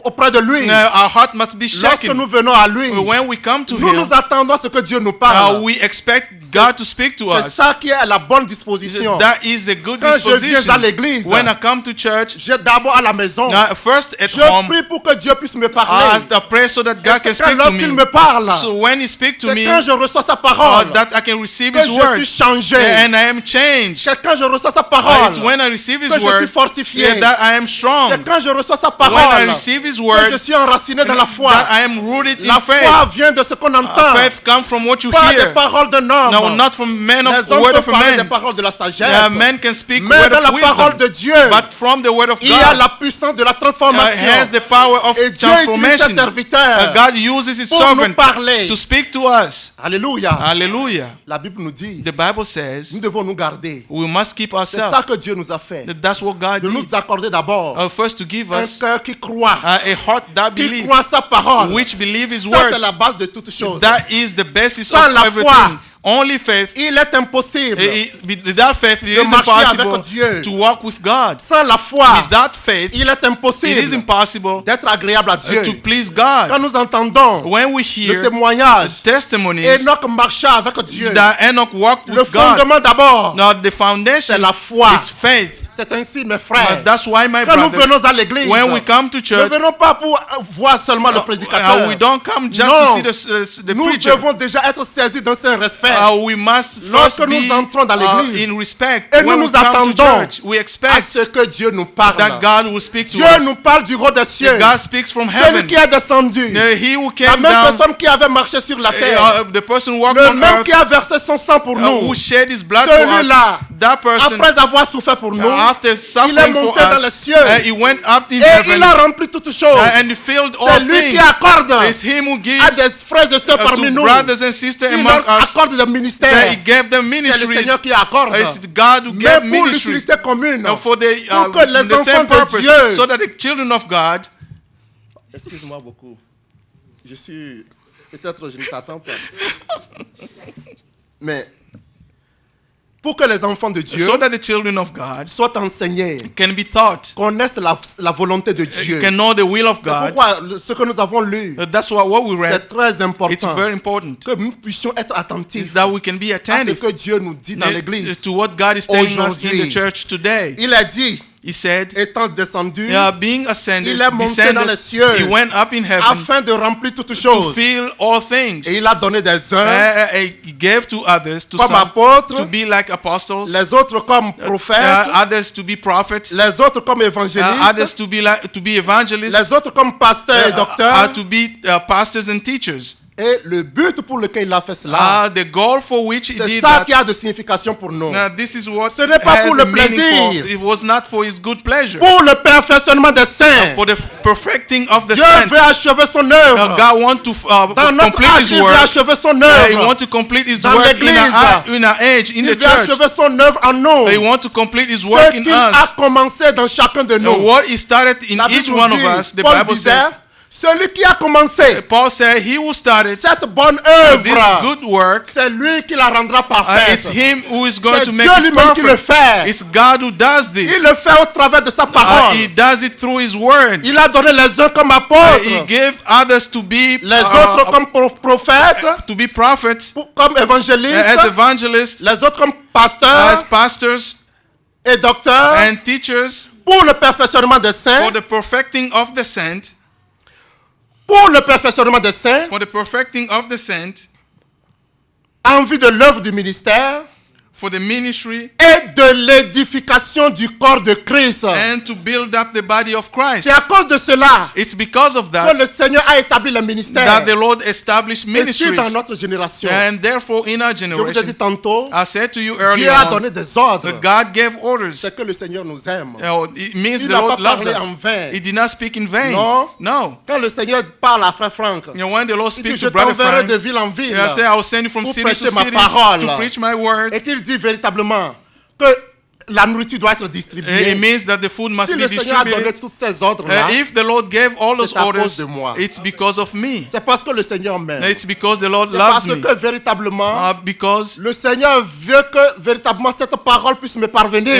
auprès de lui. Our heart must be Lorsque shaken. nous venons à lui, When we come to nous Him, nous attendons à ce que Dieu nous parle. we expect God to speak to C'est us. ça qui est la bonne disposition. That is a good Quand je viens disposition. à l'église, When I come to church, j'ai d'abord à la maison. first at Je home, prie pour que Dieu puisse me I parler. ask the prayer so that God can C'est speak to lorsqu'il me. me parle, So when He speaks to c'est me, quand je reçois sa parole that I can receive que His je word, suis changé. and I am changed. C'est quand je reçois sa parole It's when I receive His que je suis word fortifié. that I am strong. C'est quand je reçois sa When I parole receive His que word, je suis enraciné dans la foi. that I am I'm rooted in La faith. foi vient de ce qu'on entend. Faith comes from what you Pas des hear. paroles d'un homme. No, not from men Les of hommes word peuvent of a parler des man. paroles de la sagesse. Men can speak Mais word dans of la parole wisdom. de Dieu, But from the word of il y a God, la puissance de la it transformation. has the power of Et Dieu utilise ses transformation. serviteurs God uses his pour nous servant parler. to speak to us. Alléluia. Hallelujah. La Bible nous dit, The Bible nous says devons nous garder. we must keep C'est ça ourselves. que Dieu nous a fait. That's what God De nous did. accorder d'abord First to give un us cœur qui croit, a heart that qui believes, croit sa parole. which believe His Ça, word. c'est la base de toutes choses. That is the basis Sans of la everything. foi, Only faith. Il est impossible Without faith, it de is marcher avec impossible Dieu. to walk with God. Sans la foi, Without faith, il est it is impossible impossible d'être agréable à Dieu. to please Quand God. nous entendons When we le hear témoignage, testimonies Enoch marcha avec Dieu. that Enoch walked Le with God, fondement d'abord, now the c'est foundation, la foi. it's faith. C'est ainsi, mes frères. But that's why, my Quand nous brothers, venons à l'église, when we come to ne church, venons pas pour voir seulement le prédicateur. we don't come just Non. to see the Nous preacher. devons déjà être saisis d'un certain respect. We must Lorsque first nous be entrons dans l'église, in respect. et When nous we nous come to attendons church, we à expect ce que Dieu nous parle. that God will speak to Dieu us. nous parle du roi des cieux. God speaks from Celui heaven. qui est descendu. He who La came même down, personne qui avait marché sur la terre. the person walking Le on même earth, qui a versé son sang pour nous. who shed his blood for us, Celui-là, that person, après avoir souffert pour nous, after il est suffering for monté dans les us, cieux. he went up in Et il heaven, a rempli toutes choses. and he filled all C'est lui things. qui accorde It's him who à gives des frères et sœurs parmi to nous. brothers and sisters Il among leur us, accorde des ministères. that he gave them C'est le ministries. Seigneur qui accorde. It's God who Mais gave pour ministry l'utilité commune. for Pour que les the enfants same de purpose, Dieu. so that the children of God. Excuse-moi beaucoup. Je suis... Peut-être je ne t'attends pas. Mais pour que les enfants de Dieu So that the children of God soient enseignés, can be taught, connaissent la volonté de Dieu. can know the will of C'est God. pourquoi ce que nous avons lu, That's what we c'est read. très It's important. very important. Que nous puissions être attentifs Is that we can be à ce attentive que Dieu nous dit dans l'église. to what God is telling us in Aujourd'hui. the church today. Il a dit, He said, étant descendu, being ascended, il est monté dans les cieux he went up in heaven afin de remplir toutes to choses. fill all things. Et il a donné des uns He gave to others, to comme some, apôtres, to be like apostles, les autres comme prophètes, others to be prophets, les autres comme évangélistes, others to be evangelists, les autres comme pasteurs et docteurs. to be pastors and teachers. Et le but pour lequel il a fait cela, The goal for which he c'est did ça that. qui a de signification pour nous. This is what Ce n'est pas has pour a le meaning plaisir. for. It was not for his good pleasure. Pour le perfectionnement des saints. For the perfecting of the Dieu saints. veut achever son œuvre. God wants to Dans notre complete âge, his il veut work. achever son He œuvre. wants to complete his Dans work l'église. in our age, in Il the veut church. achever son œuvre en nous. He wants to complete his Ce work in qu'il a us. commencé dans chacun de nous. What he started in La each Bible one nous of dit, us, the Paul Bible disait, says, celui qui a commencé Paul said, he who started cette bonne this œuvre, good work, c'est lui qui la rendra it's parfaite. him who is going C'est to Dieu make it lui-même qui le perfect. fait. It's God who does this. Il le fait au travers de sa parole. He does it through his word. Il a donné les uns comme He apôtres, gave others to be les autres comme prophètes, prophets, comme évangélistes, as evangelists, les autres comme as pasteurs pastors et docteurs, and teachers, pour le perfectionnement des for saints, the perfecting of the saint, pour le perfectionnement des saints, for the perfecting of the saint, en vue de l'œuvre du ministère for the ministry, et de l'édification du corps de Christ. and to build up the body of Christ. C'est à cause de cela It's because of que that le Seigneur a établi le ministère. that the Lord established Et si ministries. dans notre génération, And therefore, in our je vous ai dit generation, tantôt, I said to you earlier Dieu a on, donné des ordres. that God gave orders. C'est que le Seigneur nous aime. It means Il the n'a Lord pas loves parlé us. en vain. He did not speak in vain. Non. No. Quand le Seigneur parle à Frère Franck, When the Lord il dit, speaks je to Brother t'enverrai Frank, de ville en ville. I say, I will send you from pour city to prêcher ma city parole. to preach my word. Et qu'il dit véritablement que la nourriture doit être distribuée. It means that the food must Si be le Seigneur a donné distributed. tous ces ordres-là, If the Lord gave all those c'est à cause orders, de moi. it's because of me. c'est parce que le Seigneur m'aime. It's because the Lord C'est parce loves me. que véritablement, Because le Seigneur veut que véritablement cette parole puisse me parvenir.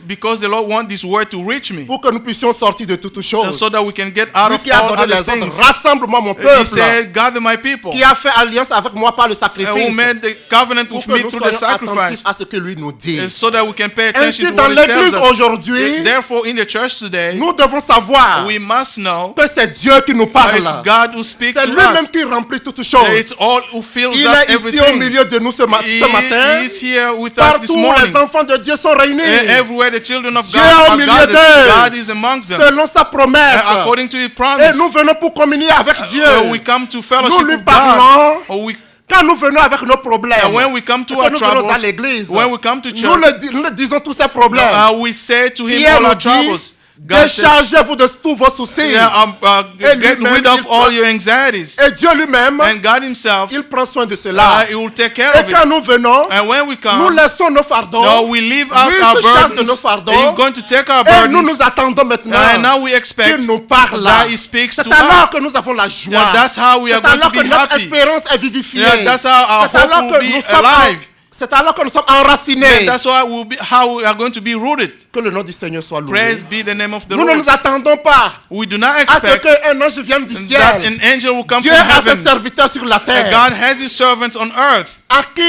because the Lord wants this word to reach me, Pour que nous puissions sortir de toutes choses. so that we can get out Lui of qui a all donné other les ordres, things. rassemble-moi mon He peuple, said, gather my people, qui a fait alliance avec moi par le sacrifice. who made the covenant Pour with que me nous through the soyons attentifs sacrifice, à ce que lui nous dit. so that we can pay Et attention Ainsi, to dans what it tells l'église us. aujourd'hui, Therefore, in the church today, nous devons savoir we must know que c'est Dieu qui nous that parle. it's God who speaks C'est to lui-même us. qui remplit toutes choses. It's all who fills Il up est ici au everything. milieu de nous ce matin. He is here with us this Partout où morning. les enfants de Dieu sont réunis, Everywhere the children of Dieu God au are milieu gathered, d'eux. God is among them. selon sa promesse. According to His Et promise, nous venons pour communier avec Dieu. we come to Nous fellowship lui with God. parlons. Or Quand nous venons avec nos problèmes, when we come to que our nous venons troubles, à l'église, when we come to nous church, le disons tous ces problèmes. we say to Him Pierre all nous our dit, troubles. God said, déchargez-vous de tous vos soucis. Et get lui-même, rid of il all prend- your anxieties. Et Dieu lui-même, And God Himself, il prend soin de cela. He will take care Et of quand it. nous venons, And when we nous come, laissons nos fardeaux. we leave out Lui our se charge de burdens. nos fardeaux. He's going to take our Et nous burdens. nous attendons maintenant And now we expect qu'il nous parle. that He speaks C'est to alors us. que nous avons la joie. Yeah, that's how we are C'est going to alors que be notre happy. espérance est vivifiée. Yeah, that's how our C'est hope alors will que be nous sommes alive. C'est alors que nous sommes enracinés. That's why how we are going to be rooted. Que le nom du Seigneur soit loué. Praise be the name of the Nous ne Lord. nous attendons pas We do not à ce expect qu'un ange vienne du that ciel. an angel will come Dieu from a ses heaven. serviteurs sur la terre, God has His servants on earth à qui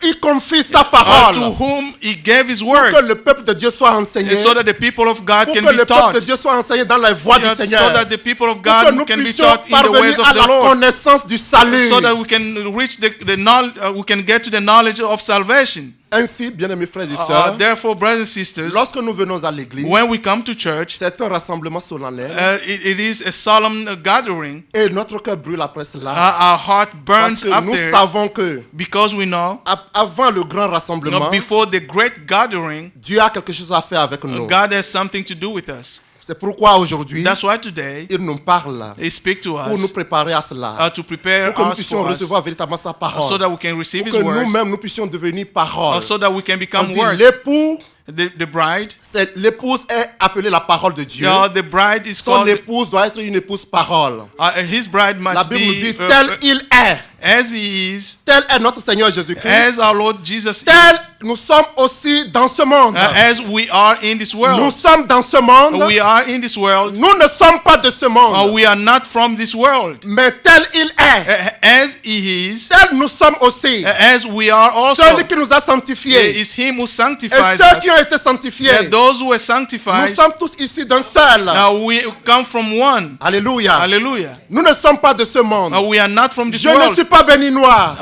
il confie sa parole, to whom He gave His pour que word, le peuple de Dieu soit enseigné, and so that the people of God pour can que be le peuple de taught, Dieu soit enseigné dans les voies du so Seigneur, that the people of pour que God nous can be puissions taught in the ways parvenir of à the la Lord, connaissance du salut. so that we can reach the knowledge, we can get to the knowledge of salvation. Ainsi, bien-aimés frères et sœurs, Therefore, brothers and sisters, lorsque nous venons à l'église, when we come to church, c'est un rassemblement solennel it is a solemn gathering. et notre cœur brûle après cela. Our heart Parce burns que nous after it, savons que because we know avant le grand rassemblement, before the great gathering, Dieu a quelque chose à faire avec nous. God has something to do with us. C'est pourquoi aujourd'hui, That's why today il nous parle He speaks to pour nous us préparer à cela, to prepare pour que nous us puissions for us, recevoir véritablement sa parole, so that we can receive pour His que words, nous-mêmes nous puissions devenir parole. so that we can On become dit, words. l'époux, The bride, l'épouse est appelée la parole de Dieu. the bride is Son called. épouse doit être une épouse parole. His bride La must Bible nous dit, be tel il est, as He is, tel est notre Seigneur Jésus-Christ, as our Lord Jesus tel is, nous sommes aussi dans ce monde. as we are in this Nous world. sommes dans ce monde. We are in this world. Nous ne sommes pas de ce monde. We are not from this world. Mais tel il est, As He is, tel nous sommes aussi. as we are also. Celui qui nous a sanctifiés. Is Him who Et sanctifies ceux qui us. ont été sanctifiés. And those who are Nous sanctified, sommes tous ici d'un seul. we come from one. Alléluia. Hallelujah. Nous ne sommes pas de ce monde. We are not from this Je ne world. suis pas béninois.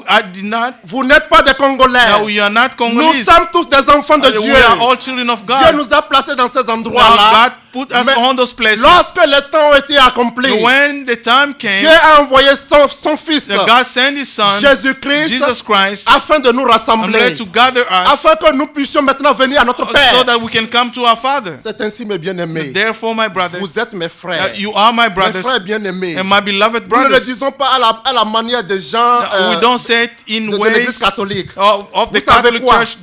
I did not. Vous n'êtes pas des Congolais. We are not Nous Congolese. sommes tous des enfants de We Dieu. are all children of Dieu God. nous a placés dans ces endroits-là. God put us Mais on those places. lorsque le temps a été accompli, When the time Dieu came, a envoyé son Fils, God sent His Son, Jésus-Christ, Jesus Christ, afin de nous rassembler, to gather us, afin que nous puissions maintenant venir à notre so Père. that we can come to our Father. C'est ainsi, mes bien-aimés. Therefore, my brothers, Vous êtes mes frères. you are my Mes brothers frères bien-aimés. and my beloved Nous ne le brothers. disons pas à la manière des gens We don't say it in de l'église ways catholique. of the Vous savez Catholic quoi? Church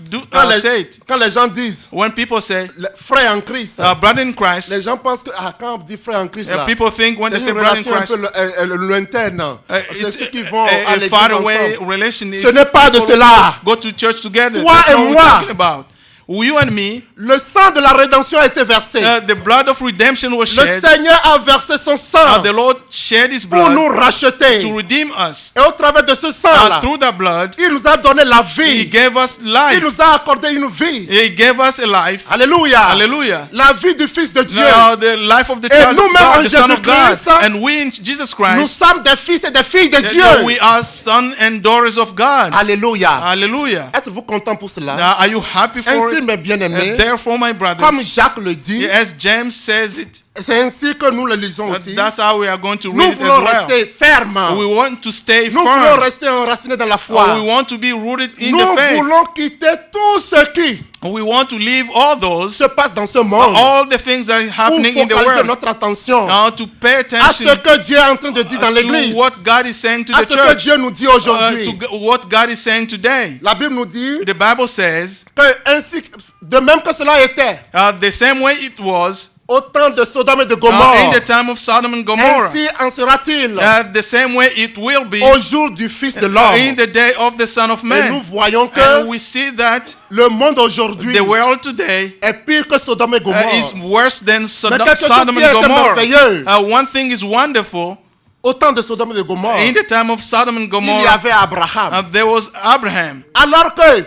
say it. Quand les gens disent When people say frère en Christ, brother in Christ, les gens pensent que quand on dit frère en Christ, là, people think when they c'est say une brother in relation un Christ, peu lointaine. C'est it's ceux qui vont à a l'église far away ensemble. relation. Ce n'est pas de cela. Go to church together. Toi That's et what we're moi. talking about. You and me, Le sang de la rédemption a été versé. the blood of redemption was Le shed. Seigneur a versé son sang The Lord shed His pour nous blood racheter. to redeem us. Et au travers de ce sang-là, Through that blood, il nous a donné la He vie. gave us Il life. nous a accordé une vie. He gave us a life. Alléluia. Hallelujah. La vie du Fils de Dieu. The life of the Et child of nous-mêmes en God, the Son of God. Jésus-Christ, And we in Jesus Nous Christ, sommes des fils et des filles de Dieu. we are sons and daughters of God. Alléluia. Hallelujah. Êtes-vous content pour cela? Are you happy for Ainsi, it? mes bien-aimés, Therefore, my brothers, comme Jacques le dit, as James says it, c'est ainsi que nous le lisons aussi. that's how we are going to Nous read it as voulons well. rester fermes. We want to stay Nous voulons firm. rester enracinés dans la foi. We want to be rooted in Nous the faith. voulons quitter tout ce qui We want to leave all those, se passe dans ce monde all the things that is pour happening in the focaliser world. notre attention Now to pay à attention ce que Dieu est en train de dire dans to l'église, what God is saying to à the ce que church, Dieu nous dit aujourd'hui. to what God is saying today. La Bible nous dit The Bible says, que ainsi, de même que cela était the same way it was au temps de Sodome et de in Gomorrhe, the time of Sodom and Gomorrah, ainsi en sera-t-il the same way it will be au jour du Fils de l'homme. in the day of the Son of Et nous Man. voyons que And we see that le monde aujourd'hui the world today est pire que Sodome et Gomorrhe. is worse than Mais quelque chose Sodom qui and était Gomorrah. merveilleux, One thing is wonderful. au temps de Sodome et de Gomorrhe, In the time of Sodom and il y Gomorrah, avait Abraham. there was Abraham. Alors que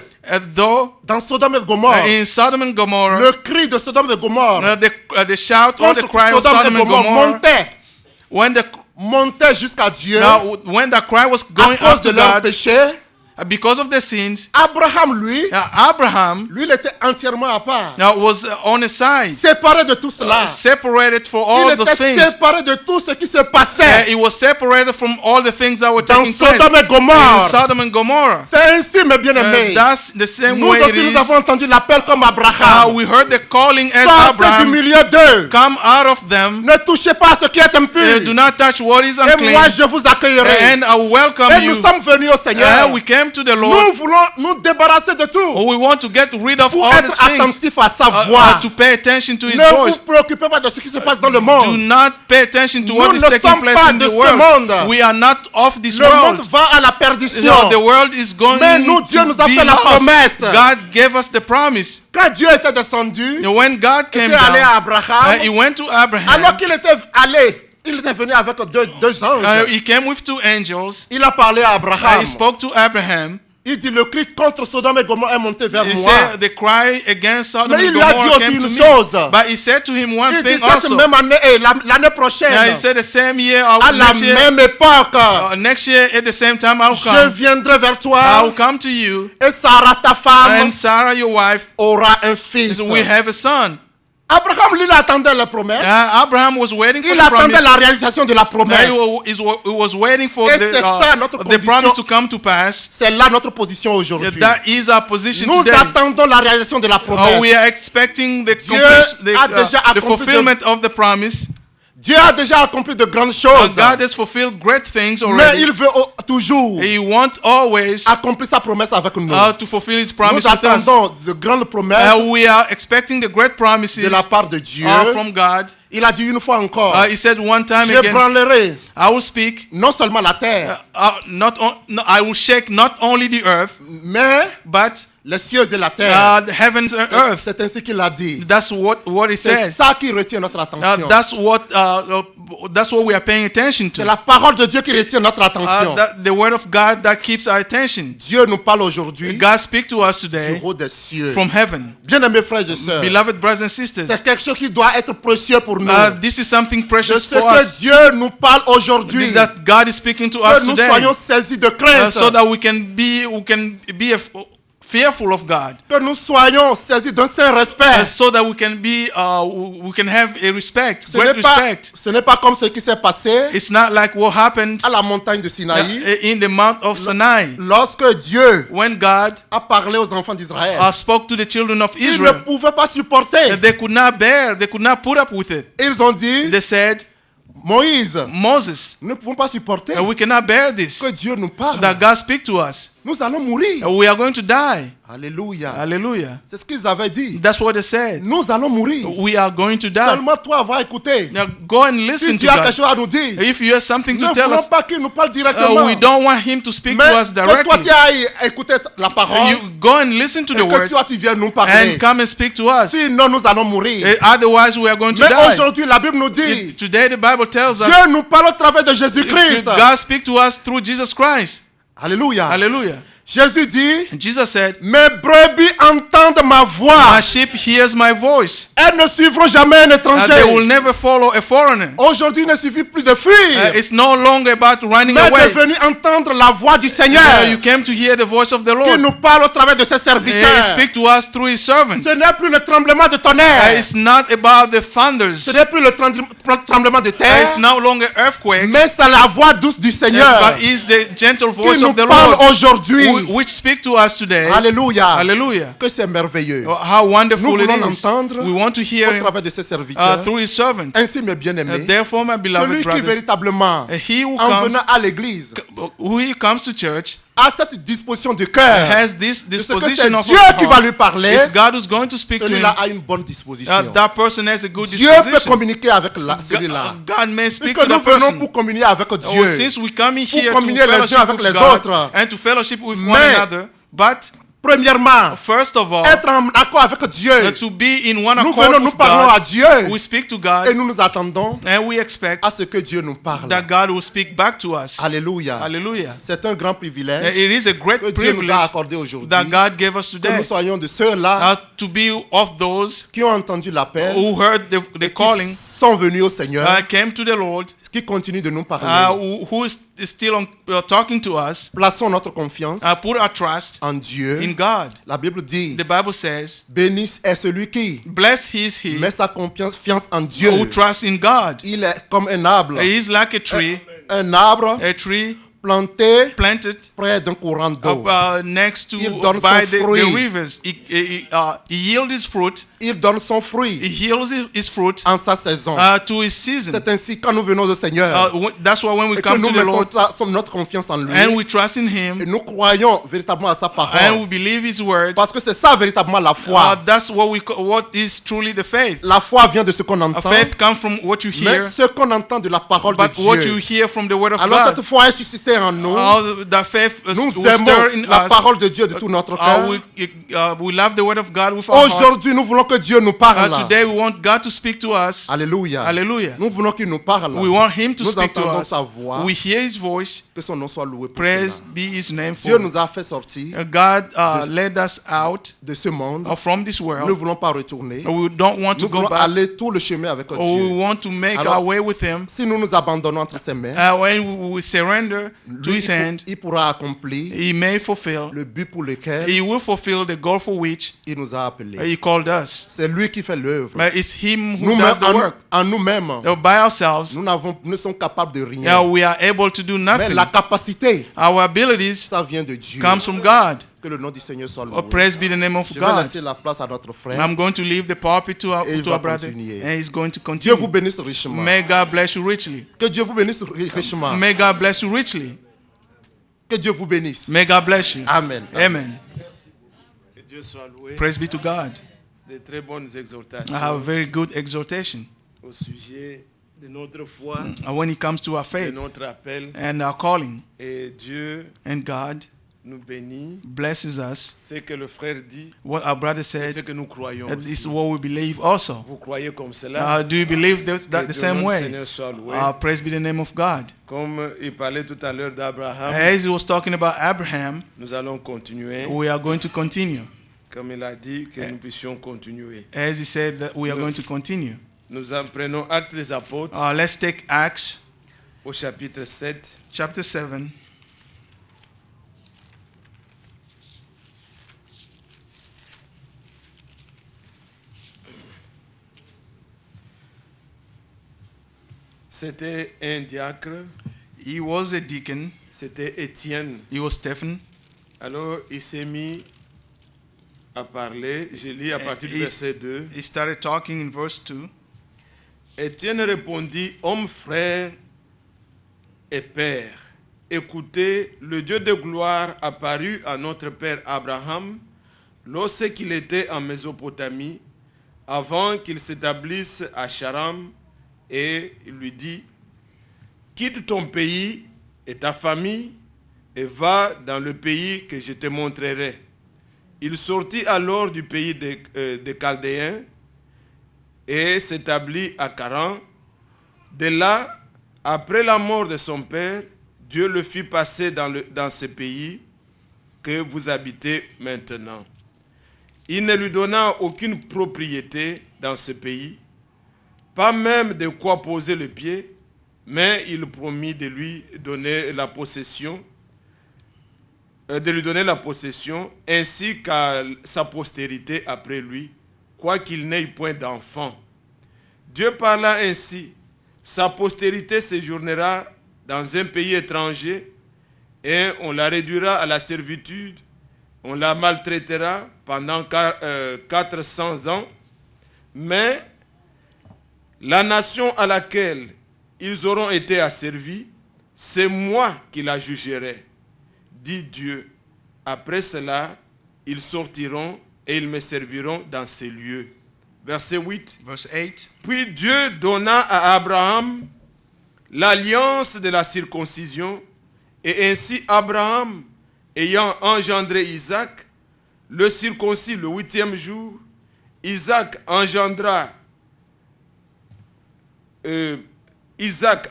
though dans Sodome et Gomorrhe, in Sodom and Gomorrah, le cri de Sodome et Gomorrhe the shout or the contre cry of Sodome Sodom et and Gomorrhe Gomorrah, montait jusqu'à Dieu when the cry was à going cause up de to leur God péché. because of their sins, Abraham, lui, Abraham il était entièrement à part, was on his side, séparé de tout cela. separated for Il all the était things. séparé de tout ce qui se passait He was separated from all the things that were dans taking place Sodome et in Gomorre. Sodom and Gomorrah. C'est ainsi, mes bien-aimés. That's the same Nous way it aussi, nous is. avons entendu l'appel comme Abraham. We heard the calling as Sortez du Abraham. milieu d'eux. Come out of them. Ne touchez pas à ce qui est impur. Do not touch what is Et unclean. moi, je vous accueillerai. And I will welcome Et nous you. sommes venus au Seigneur. We came to the Nous Lord. voulons nous débarrasser de tout We want to get rid of pour all être these things. attentifs à sa voix. To pay attention to His Ne vous voice. préoccupez pas de ce qui se passe dans le Do monde. not pay attention to what Nous is ne taking sommes place pas in de the ce world. monde. We are not of this Le monde world. va à la perdition. The world is going Mais nous, Dieu to nous a be fait la lost. promesse. God gave us the promise. Quand Dieu était descendu, When God il came était allé à down, Abraham. He went to Abraham. Alors qu'il était allé, il était venu avec deux anges. He came with 2 angels. Il a parlé à Abraham. He spoke to Abraham. Il dit, le cri contre Sodome et Gomorrhe est monté vers He moi. said the cry against Sodom Mais and il lui a dit Gomorrah aussi came to une me. chose. But he said to him one Il dit, thing cette also. même année, et l'année prochaine, He said the same year, à la next year, même époque, next year at the same time I'll je come. viendrai vers I toi, will come to you, et Sarah, ta femme, and Sarah, your wife, aura un fils. we have a son. Abraham, lui, il attendait la promesse. Abraham was waiting for Il the attendait promise. la réalisation de la promesse. He was waiting for Et c'est ça, notre the condition. promise to come to pass. C'est là notre position aujourd'hui. That is our position Nous today. attendons la réalisation de la promesse. We are expecting the, a déjà the accompli fulfillment of the promise. Dieu a déjà accompli de grandes choses. God has fulfilled great things Mais already. il veut toujours He wants always accomplir sa promesse avec nous. to fulfill His Nous promise with us. attendons de grandes promesses We are expecting the great promises de la part de Dieu. from God. Il a dit une fois encore, He said one time again, j'ébranlerai I will speak, non seulement la terre, I will shake not only the earth, mais but les cieux et la terre. the heavens and earth. C'est ainsi qu'il a dit. That's what He C'est said. ça qui retient notre attention. That's what we are paying attention C'est to. la parole de Dieu qui retient notre attention. The word of God that keeps our attention. Dieu nous parle aujourd'hui God speak to us du today haut des cieux. from heaven. Bien-aimés frères et sœurs, Beloved brothers and sisters, c'est quelque chose qui doit être précieux pour nous. this is something De precious ce for que us. Dieu nous parle aujourd'hui, That God is speaking to que us nous today, soyons saisis de crainte, so that we can be fearful of God, que nous soyons saisis d'un saint respect. so that we can have a respect, great respect. Ce n'est pas comme ce qui s'est passé It's not like what happened à la montagne de Sinaï, in the Mount of Sinai lorsque Dieu when God a parlé aux enfants d'Israël. spoke to the children of Ils ne Israel. pouvaient pas supporter. They could not bear, they could not put up with it. Ils ont dit, They said, Moïse, Moses, nous ne pouvons pas supporter we cannot bear this. que Dieu nous parle. That God speak to us. Nous allons mourir. We are going to die. Alléluia. Hallelujah. C'est ce qu'ils avaient dit. That's what they said. Nous allons mourir. We are going to die. Seulement toi va écouter. Now go and Si listen tu to as quelque God. chose à nous dire, If you have something ne to tell voulons us, pas qu'il nous parle directement. we don't want Him to speak to Mais us que toi directly. tu ailles écouter la parole You go and listen to et the que word toi tu viennes nous parler. and come and speak to us. Sinon nous allons mourir. Otherwise, we are going to Mais die. aujourd'hui la Bible nous dit, Today, the Bible tells us Dieu nous parle au travers de Jésus-Christ. God speak to us through Jesus Christ. Alléluia. Hallelujah. Jésus dit, Jesus said, mes brebis entendent ma voix. my sheep hears my voice. Elles ne suivront jamais un étranger. They will never follow a foreigner. Aujourd'hui, il ne suffit plus de fuir, It's no longer about running mais de away. venir entendre la voix du Seigneur You came to hear the voice of the qui Lord. nous parle au travers de ses He serviteurs. speak to us through His servants. Ce n'est plus le tremblement de tonnerre. It's not about the thunders. Ce n'est plus le tremblement de terre. It's no longer earthquakes. Mais c'est la voix douce du Seigneur But it's the gentle qui voice nous of the parle Lord aujourd'hui. which speak to us today. Alléluia. Hallelujah. Que c'est merveilleux. How wonderful Nous it voulons is. l'entendre We want to hear au Him travers de ses serviteurs. through His servants. Ainsi, mes bien-aimés, Therefore, my beloved celui qui brothers, véritablement, he who en comes, venant à l'église, who comes to church, a cette disposition du cœur, has this de ce que disposition c'est of Dieu qui va heart. lui parler, It's God who's going to speak to him. celui-là a une bonne disposition. That person has a good Dieu peut disposition. communiquer avec celui-là. God may speak Puisque to nous that venons person. pour communier avec Oh, Dieu. since we come in here to communier les uns fellowship avec with les God autres. and to fellowship with one Mais- another, but Premièrement, First of all, être en accord avec Dieu. to be in one Nous accord venons, nous with parlons à God. Dieu. We speak to Et God, nous nous attendons and we expect à ce que Dieu nous parle. that God will speak back to us. Alléluia. Hallelujah. C'est un grand privilège It is a great que Dieu nous privilege a accordé aujourd'hui. that God gave us Que nous today soyons de ceux-là to be of those qui ont entendu l'appel, who heard the qui calling, sont venus au Seigneur, came to the Lord, qui continuent de nous parler. who is still talking to us. Plaçons notre confiance Put our trust en Dieu. in God. La Bible dit, The Bible says, béni est celui qui blessed is he met sa confiance en Dieu. who trusts in God. Il est comme un arbre. He is like a tree Un tree planté planted près d'un courant d'eau. next to Il donne by son the fruit. rivers. He yields his fruit. Il donne son fruit He yields his fruit en sa saison. to his season. C'est ainsi quand nous venons au Seigneur That's why when we et que come nous to the Lord mettons notre confiance en lui and we trust in et Him nous croyons véritablement à sa and parole. we believe His word, Parce que c'est ça véritablement la foi. that's what is truly the faith. La foi vient de ce qu'on entend, Faith comes from what you mais hear, ce qu'on entend de la parole de but what you Dieu. hear from the word of Alors God. cette foi est suscitée en nous. That faith Nous will stir in aimons la us. parole de Dieu de tout notre cœur. We love the word of God with our heart. Aujourd'hui, nous voulons que Dieu nous parle. Today we want God to speak to us. Alléluia. Hallelujah. Nous voulons qu'il nous parle. We want Him to Nous speak to entendons us. sa voix. We hear His voice. Que son nom soit loué pour Praise cela. be His name Dieu for nous a fait sortir God led us out de ce monde. from this Nous ne world. voulons pas retourner. We don't want to Nous go voulons back. aller tout le chemin avec We Dieu. want to make Alors, our way with Him. Si nous nous abandonnons entre ses mains, When we surrender to lui, His hand, il pourra accomplir He may fulfill. le but pour lequel He will fulfill the goal for which il nous a appelés. He called us. C'est lui qui fait l'œuvre. But it's Him who Nous-mêmes, does the work. en nous-mêmes, By ourselves, nous ne sommes capables de rien. we are able to do Mais nothing. la capacité, Our abilities ça vient de Dieu. comes from God. Que le nom du Seigneur soit loué. Praise be the name of Je vais God. laisser la place à notre frère. I'm going to leave the pulpit to Et il our va brother, continuer. and he's going to Dieu vous continue. bénisse richement. May God bless you richly. Que Dieu vous bénisse richement. May God bless you richly. Que Dieu vous bénisse. May God bless you. Amen. Amen. Que Dieu soit loué. Praise be to God. De très bonnes exhortations I have a very good exhortation au sujet de notre foi, when it comes to our de faith notre appel. and our calling. Et Dieu And God nous bénit. blesses us. Ce que le frère dit, What our brother c'est ce said, que nous croyons that is aussi. what we believe also. Vous croyez comme cela? Do you believe that Que the le same nom du way? Seigneur soit loué. Praise be the name of God. Comme il parlait tout à l'heure d'Abraham, As he was talking about Abraham, nous allons continuer. we are going to continue. Comme il a dit, que nous puissions continuer. As he said that we are going to continue. Nous en prenons Actes des Apôtres Let's take Acts au chapitre 7. chapter 7. C'était un diacre, He was a deacon. c'était Étienne. He was Stephen. Alors il s'est mis à parler. Je lis à partir du il- verset 2. He started talking in verse 2. Étienne répondit, homme frère et père, écoutez, le Dieu de gloire apparut à notre père Abraham lorsqu'il était en Mésopotamie, avant qu'il s'établisse à Charam, et il lui dit, quitte ton pays et ta famille et va dans le pays que je te montrerai. Il sortit alors du pays des Chaldéens et s'établit à Charan. De là, après la mort de son père, Dieu le fit passer dans ce pays que vous habitez maintenant. Il ne lui donna aucune propriété dans ce pays, pas même de quoi poser le pied, mais il promit de lui donner la possession, ainsi qu'à sa postérité après lui, quoiqu'il n'ait point d'enfant. Dieu parla ainsi, sa postérité séjournera dans un pays étranger, et on la réduira à la servitude, on la maltraitera pendant 400 ans, mais la nation à laquelle ils auront été asservis, c'est moi qui la jugerai, dit Dieu. Après cela, ils sortiront et ils me serviront dans ces lieux. Verset 8. Verse 8. Puis Dieu donna à Abraham l'alliance de la circoncision, et ainsi Abraham, ayant engendré Isaac, le circoncis le 8e jour, Isaac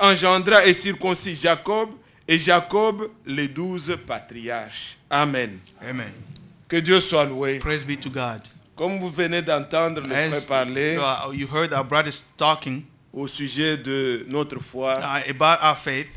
engendra et circoncis Jacob, et Jacob les 12 patriarches. Amen. Amen. Que Dieu soit loué. Praise be to God. Comme vous venez d'entendre le frère As parler you heard our brothers talking au sujet de notre foi, about our faith,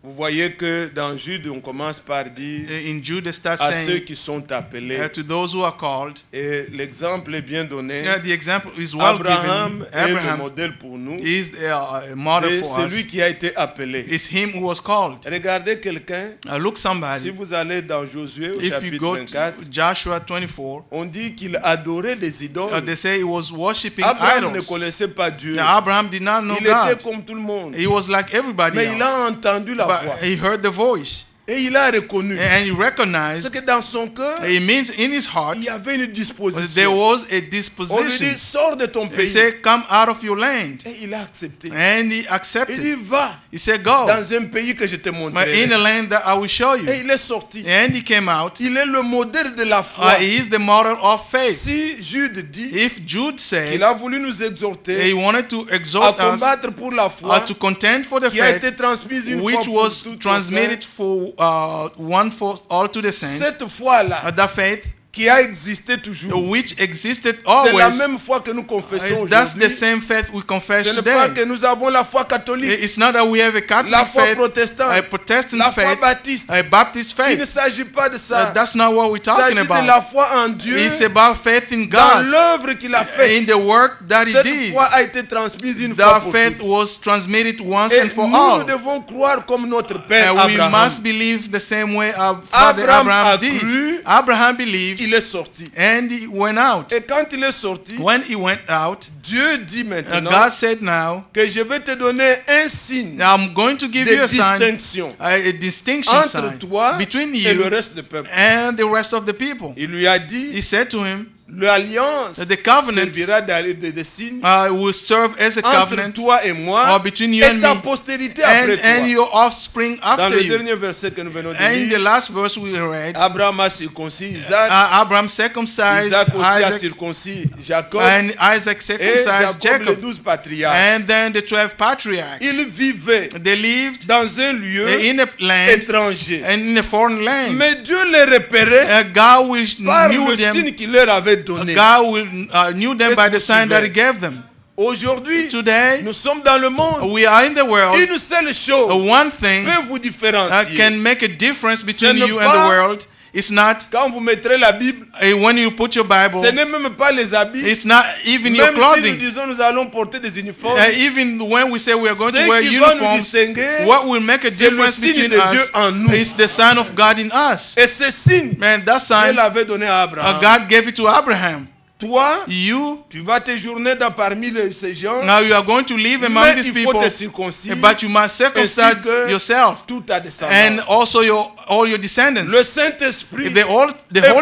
vous voyez que dans Jude, on commence par dire in Jude starts à ceux saying qui sont appelés. to those who are called. Et l'exemple est bien donné. The example is well Abraham given. est le Abraham modèle pour nous. is a model Et for c'est us. lui qui a été appelé. It's him who was called. Regardez quelqu'un. Look Si somebody. vous allez dans Josué au If you chapitre go 24, to Joshua 24, on dit qu'il adorait des idoles. they say he was worshiping Abraham ne idols. connaissait pas Dieu. Abraham did not know Il était God. comme tout le monde. He was like everybody Mais il else. a entendu la voix. But he heard the voice. Et il a reconnu. And he Parce recognized, que dans son cœur, it means in his heart, il y avait une there disposition. was a On lui dit, disposition. sors de ton He pays. said, come out of your land. Et il a accepté. And he Il dit, accepted. va He said, go. dans un pays que je te But montrerai. in a land that I will show Et you. il est sorti. And he came out. Il est le modèle de la foi. He is the model of faith. Si Jude dit If Jude said qu'il a voulu nous exhorter he wanted to à exhort us combattre pour la foi to contend for the qui a faith, été transmise une fois which pour was toutes transmitted for one for all to the saints, cette foi-là that faith qui a existé toujours. which existed C'est la always, même foi que nous confessons that's the aujourd'hui. same faith we confess Ce n'est pas today. que nous avons la foi catholique, It's not that we have a la Catholic foi faith, protestante, a Protestant la foi faith, baptiste. a Baptist Il ne faith. s'agit pas de ça. That's not what we're Il talking s'agit de about. la foi en Dieu, It's about faith in dans God, l'œuvre qu'il a faite. in the work that He Cette did. foi a été transmise une fois That pour faith toutes. was transmitted once Et and for nous all. devons croire comme notre père And we Abraham. must believe the same way our father Abraham Abraham a did. cru, Abraham believed Il est sorti. and he went out. Et quand il est sorti, When he went out, Dieu dit maintenant God said, now que je vais te donner un signe I'm going to give de you a sign, distinction a distinction entre sign toi between et le you reste du peuple. and the rest of the people. Il lui a He dit, said to him, l'alliance the covenant servira de signe will serve as a entre covenant toi et moi between you et and ta me postérité après and toi. your offspring Dans after le you. dernier verset que nous venons de And in the lire, last verse we read, Abraham a circoncis Isaac, Abraham circumcised Isaac aussi a Isaac, circoncis Jacob and Isaac et circumcised Jacob les Jacob. 12 patriarches. And then the 12 patriarchs. Ils vivaient They lived dans un lieu in a land étranger. and in a foreign land. Mais Dieu les repérait God will par knew le them. signe qu'il leur avait donné. God will knew them by the sign that He gave them. Aujourd'hui, Today, nous sommes dans le monde. we are in the world. Une seule chose One thing peut vous différencier. can make a difference between Ce n'est you and the pas- world. It's not Quand vous mettrez la Bible, when you put your Bible. ce n'est même pas les habits. It's not even your Même si nous clothing. disons nous allons porter des uniformes, Even when we say we are going ce to wear qui va nous uniforms, distinguer, what will make a c'est le difference signe between de Dieu us en nous. is the sign of God in us. Et ce signe, Man, that Dieu sign, l'avait donné à Abraham. God gave it to Abraham. Toi, You, tu vas te journer dans parmi ces gens, now you are going to live among mais these il faut people, te circoncire, but you must circumcise ainsi que yourself toute ta descendance. and also all your Le descendants. Saint-Esprit, The est Holy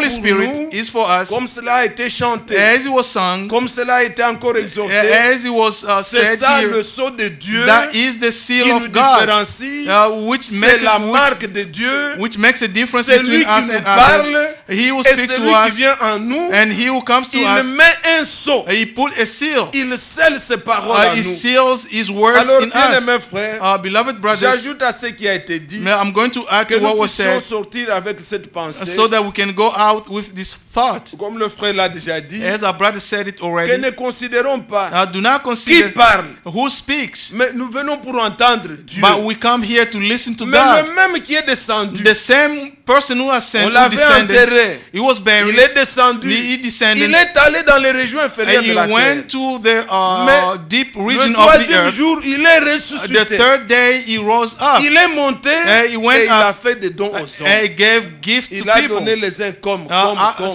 pour Spirit nous, is for us, comme cela a été chanté, as it was sung, comme cela a été encore exhorté, as it was c'est said ça le here. sceau de Dieu That is the qui seal nous of God, différencie. which C'est makes la marque de Dieu. which makes a difference C'est between lui qui us nous and others. parle He will et speak celui to qui us, vient en nous, and he who comes to il us, met un sceau. he put a seal. Il scelle ses paroles en He nous. seals his words Alors, in us. bien-aimés frères, Beloved brothers, j'ajoute à ce qui a été dit I'm going to add que to what nous was puissions said sortir avec cette pensée. so that we can go out with this thought. Comme le frère l'a déjà dit, As our brother said it que already, ne considérons pas do not qui consider parle, who speaks, mais nous venons pour entendre Dieu. but we come here to listen to Mais God. le même qui est descendu, The same person who has on sent, who l'avait descended, enterré, he was il buried, est descendu, he descended, il est allé dans les régions inférieures and de he la terre. went to the Mais deep Le region of the troisième earth. jour, il est The ressuscité. third day he rose up Il est monté he went et il a up fait des dons aux hommes. and he gave gifts to Il a people. donné les uns comme.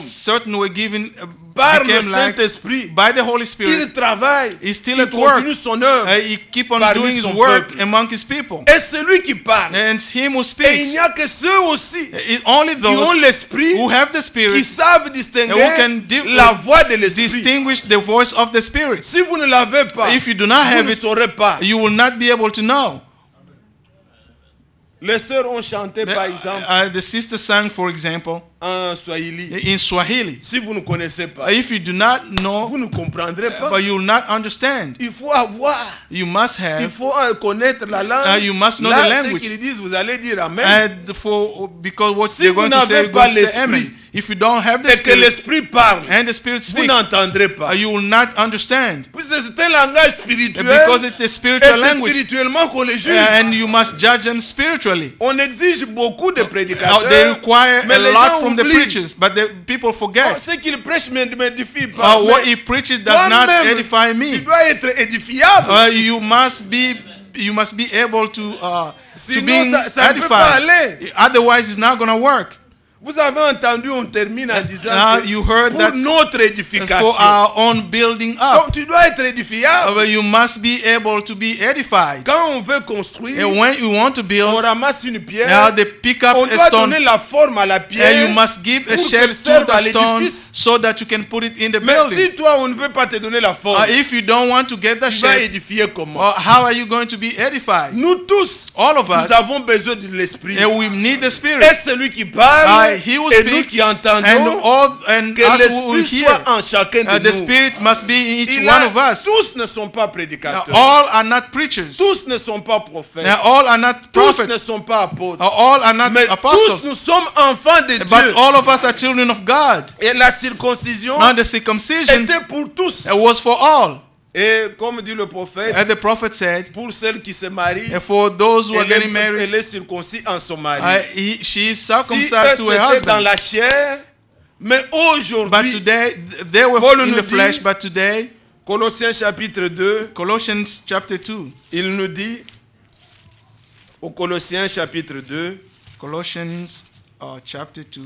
Certain were given, Par le became like, Saint-Esprit, by the Holy Spirit. il travaille, He's still il at work. continue son œuvre. He keep on parmi doing his son work peuple. among his people. Et celui qui parle. And him who Et il speaks, n'y a que ceux aussi only qui ont those l'esprit, who have the qui Spirit savent distinguer who can la voix de l'esprit. distinguish the voice of the Spirit. Si vous ne l'avez pas, If you do not vous have ne it, saurez pas. you will not be able to know. Les sœurs ont chanté par exemple The sister sang, for example, en Swahili. in Swahili. Si vous ne connaissez pas, If you do not vous know, ne comprendrez pas. but you will not understand. Il faut avoir, You must il have, faut connaître la langue. you must know Là, the ce language. qu'ils disent, vous allez dire Amen. Because what Si they're vous going to say, n'avez you're pas going to say l'esprit, amen. If you don't have the Et que Spirit l'Esprit parle, and the Spirit vous speak, n'entendrez pas. you will not understand. Puisque c'est un langage spirituel. Because it's a Et spiritual c'est language. spirituellement qu'on les juge. And you must judge them spiritually. On exige beaucoup de They prédicateurs. require mais a les lot gens from the oublient. preachers, but the people forget. Ce qu'il prêche ne m'édifie pas. What Mais he preaches does not toi-même, edify tu me. dois être édifiable. You must be able to Sinon, be ça ne peut pas edified. aller. Otherwise, it's not going to work. Vous avez entendu, on termine en disant que You heard pour that notre it's édification. for our own building up. Donc tu dois être édifiable. You must be able to be edified. Quand on veut construire, And when you want to on build, ramasse une pierre. they pick up On a doit stone. donner la forme à la pierre. And you must give a pour shape qu'elle to serve à the stone l'édifice. so that you can put it in the Mais building. si toi, on ne veut pas te donner la forme, If you don't want to get the tu vas shape, édifier comment? how are you going to be edified? Nous tous, All of us, nous avons besoin de l'esprit. and we need the Spirit. Et celui qui parle, He who et nous speaks, qui entendons, and que us who l'esprit hear. soit en chacun de The nous. Spirit must be in each Il one a- of us. Tous ne sont pas prédicateurs. All are not preachers. Tous ne sont pas prophètes. All are not Tous ne prophets. sont pas apôtres. All are not Mais tous apostles. nous sommes enfants de But Dieu. all of us are children of God. Et la circoncision Now the circumcision était pour tous. was for all. Et comme dit le prophète, And the prophet said, pour celles qui se marient, and for those who are getting elle married, est circoncis en son mari. she is Si circumcised to her c'était dans husband. la chair, mais But aujourd'hui, today, they were Paul in nous the dit- flesh, but today, Colossiens chapitre 2, Colossians chapter 2, il nous dit, au Colossiens chapitre 2, Colossians chapter 2,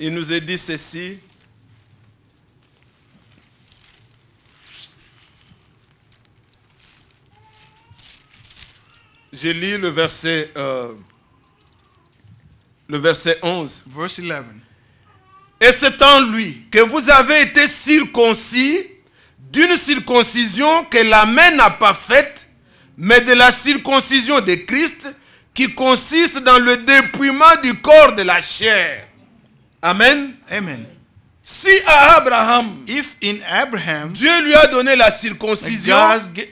il nous est dit ceci. Je lis le verset 11. verse 11. Et c'est en lui que vous avez été circoncis d'une circoncision que la main n'a pas faite, mais de la circoncision de Christ qui consiste dans le dépouillement du corps de la chair. Amen. Amen. Si à Abraham, If in Abraham, Dieu lui a donné la circoncision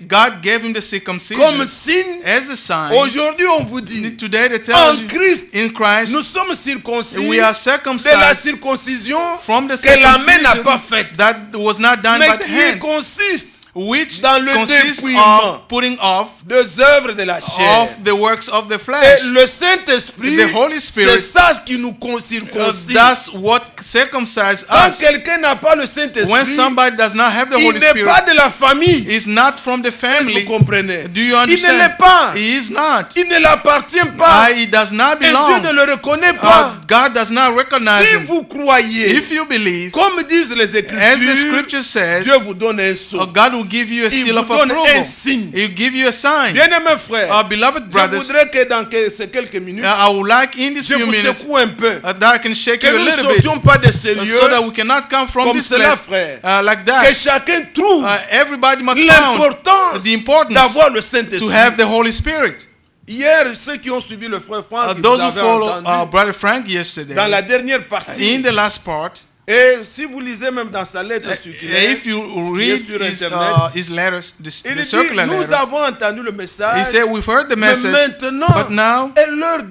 God gave him the circumcision comme signe, as a sign, aujourd'hui on vous dit, today they tell en you, Christ, in Christ, nous sommes circoncis we are de la circumcised circoncision from the que la main n'a pas circumcision faite, that was not done mais by the qui hand, consiste which dans le consists dépouillement of putting off des œuvres de la chair. of the works of the Et flesh. le Saint-Esprit, The Holy Spirit, c'est ça qui nous circoncise. That's what circumcises Quand us. quelqu'un n'a pas le When Saint-Esprit, somebody does not have the il Holy n'est Spirit, pas de la famille. is not from the Vous family. comprenez? Do you Il ne understand? l'est pas. He is not. Il ne l'appartient pas. He does not Et Dieu belong. ne le reconnaît pas. God does not recognize Si him. vous croyez, If you believe, comme disent les as the Écritures, scripture says, Dieu vous donne un sceau. God will give you a Il seal vous of donne un approval. signe. He'll give you a sign. Bien-aimés frères, Beloved je brothers, voudrais que dans ces quelques minutes, I would like in these je few vous minutes secoue un peu. that I can shake Que you a nous ne little bit sortions pas de ces lieux so that we cannot come from comme this cela, place frère. like Que that. chacun trouve Everybody must find l'importance the importance d'avoir le to Saint-Esprit. have the Holy Spirit. Hier, ceux qui ont suivi le frère Franck, Those vous who avez follow entendu Brother Frank yesterday, dans la dernière partie. in the last part, Et si vous lisez même dans sa lettre circulaire, if you read sur his Internet, letters, il the dit, circular nous letter, avons entendu le message, he said, we've heard the mais message, maintenant but now est l'heure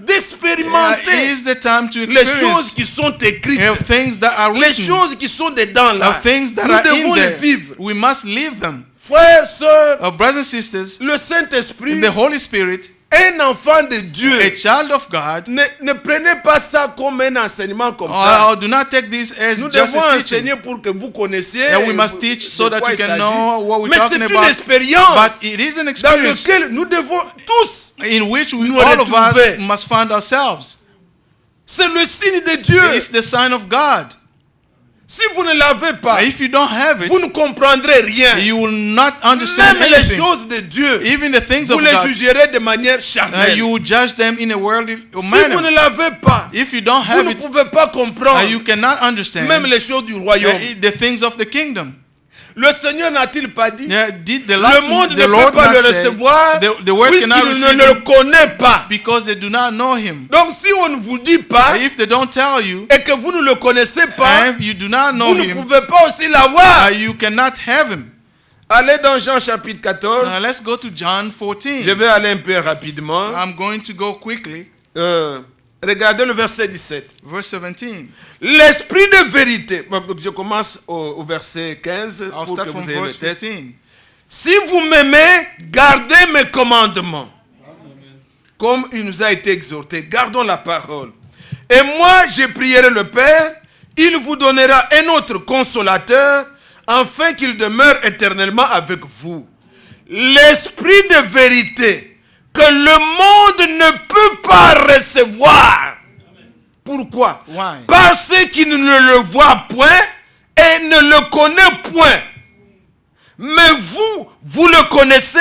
d'expérimenter is the time to les choses experience qui sont écrites, things that are les written, choses qui sont dedans là. things that Nous are devons in les there. vivre. We must live them. Frères, sœurs, Brothers and sisters, le Saint-Esprit, the Holy Spirit, un enfant de Dieu, a child of God, ne prenez pas ça comme un enseignement comme ça. do not take this as Nous just devons a teaching. enseigner pour que vous connaissiez. Yeah, we must teach so de that quoi you il can s'agit. know what we're Mais talking c'est une about. expérience But it is an dans experience laquelle nous devons tous. in which nous all of us retrouver. must find ourselves. C'est le signe de Dieu. It's the sign of God. Si vous ne l'avez pas, If you don't have vous it, ne comprendrez rien. you will not understand Même les anything. choses de Dieu, Even the things vous of les God, jugerez de manière charnelle. you will judge them in a worldly Si vous ne manner. l'avez pas, If you don't vous have ne it, pouvez pas comprendre you cannot understand même les choses du royaume. the things of the kingdom. Le Seigneur n'a-t-il pas dit? Yeah, did the Le monde ne peut Lord pas not le say, recevoir the word cannot puisqu'il receive ne le him connaît pas. because they do not know him. Donc si on ne vous dit pas If they don't tell you, et que vous ne le connaissez pas, and if you do not know vous ne him, pouvez pas aussi l'avoir. you cannot have him. Allez dans Jean chapitre 14. Now let's go to John 14. Je vais aller un peu rapidement. I'm going to go quickly. Regardez le verset 17. Verse 17. L'esprit de vérité. Je commence au verset 15 I'll pour start que from vous ayez verse le texte. 15. Si vous m'aimez, gardez mes commandements. Comme il nous a été exhorté, gardons la parole. Et moi, je prierai le Père, il vous donnera un autre consolateur, afin qu'il demeure éternellement avec vous. L'esprit de vérité que le monde ne peut pas recevoir. Pourquoi? Why? Parce qu'il ne le voit point et ne le connaît point. Mais vous, vous le connaissez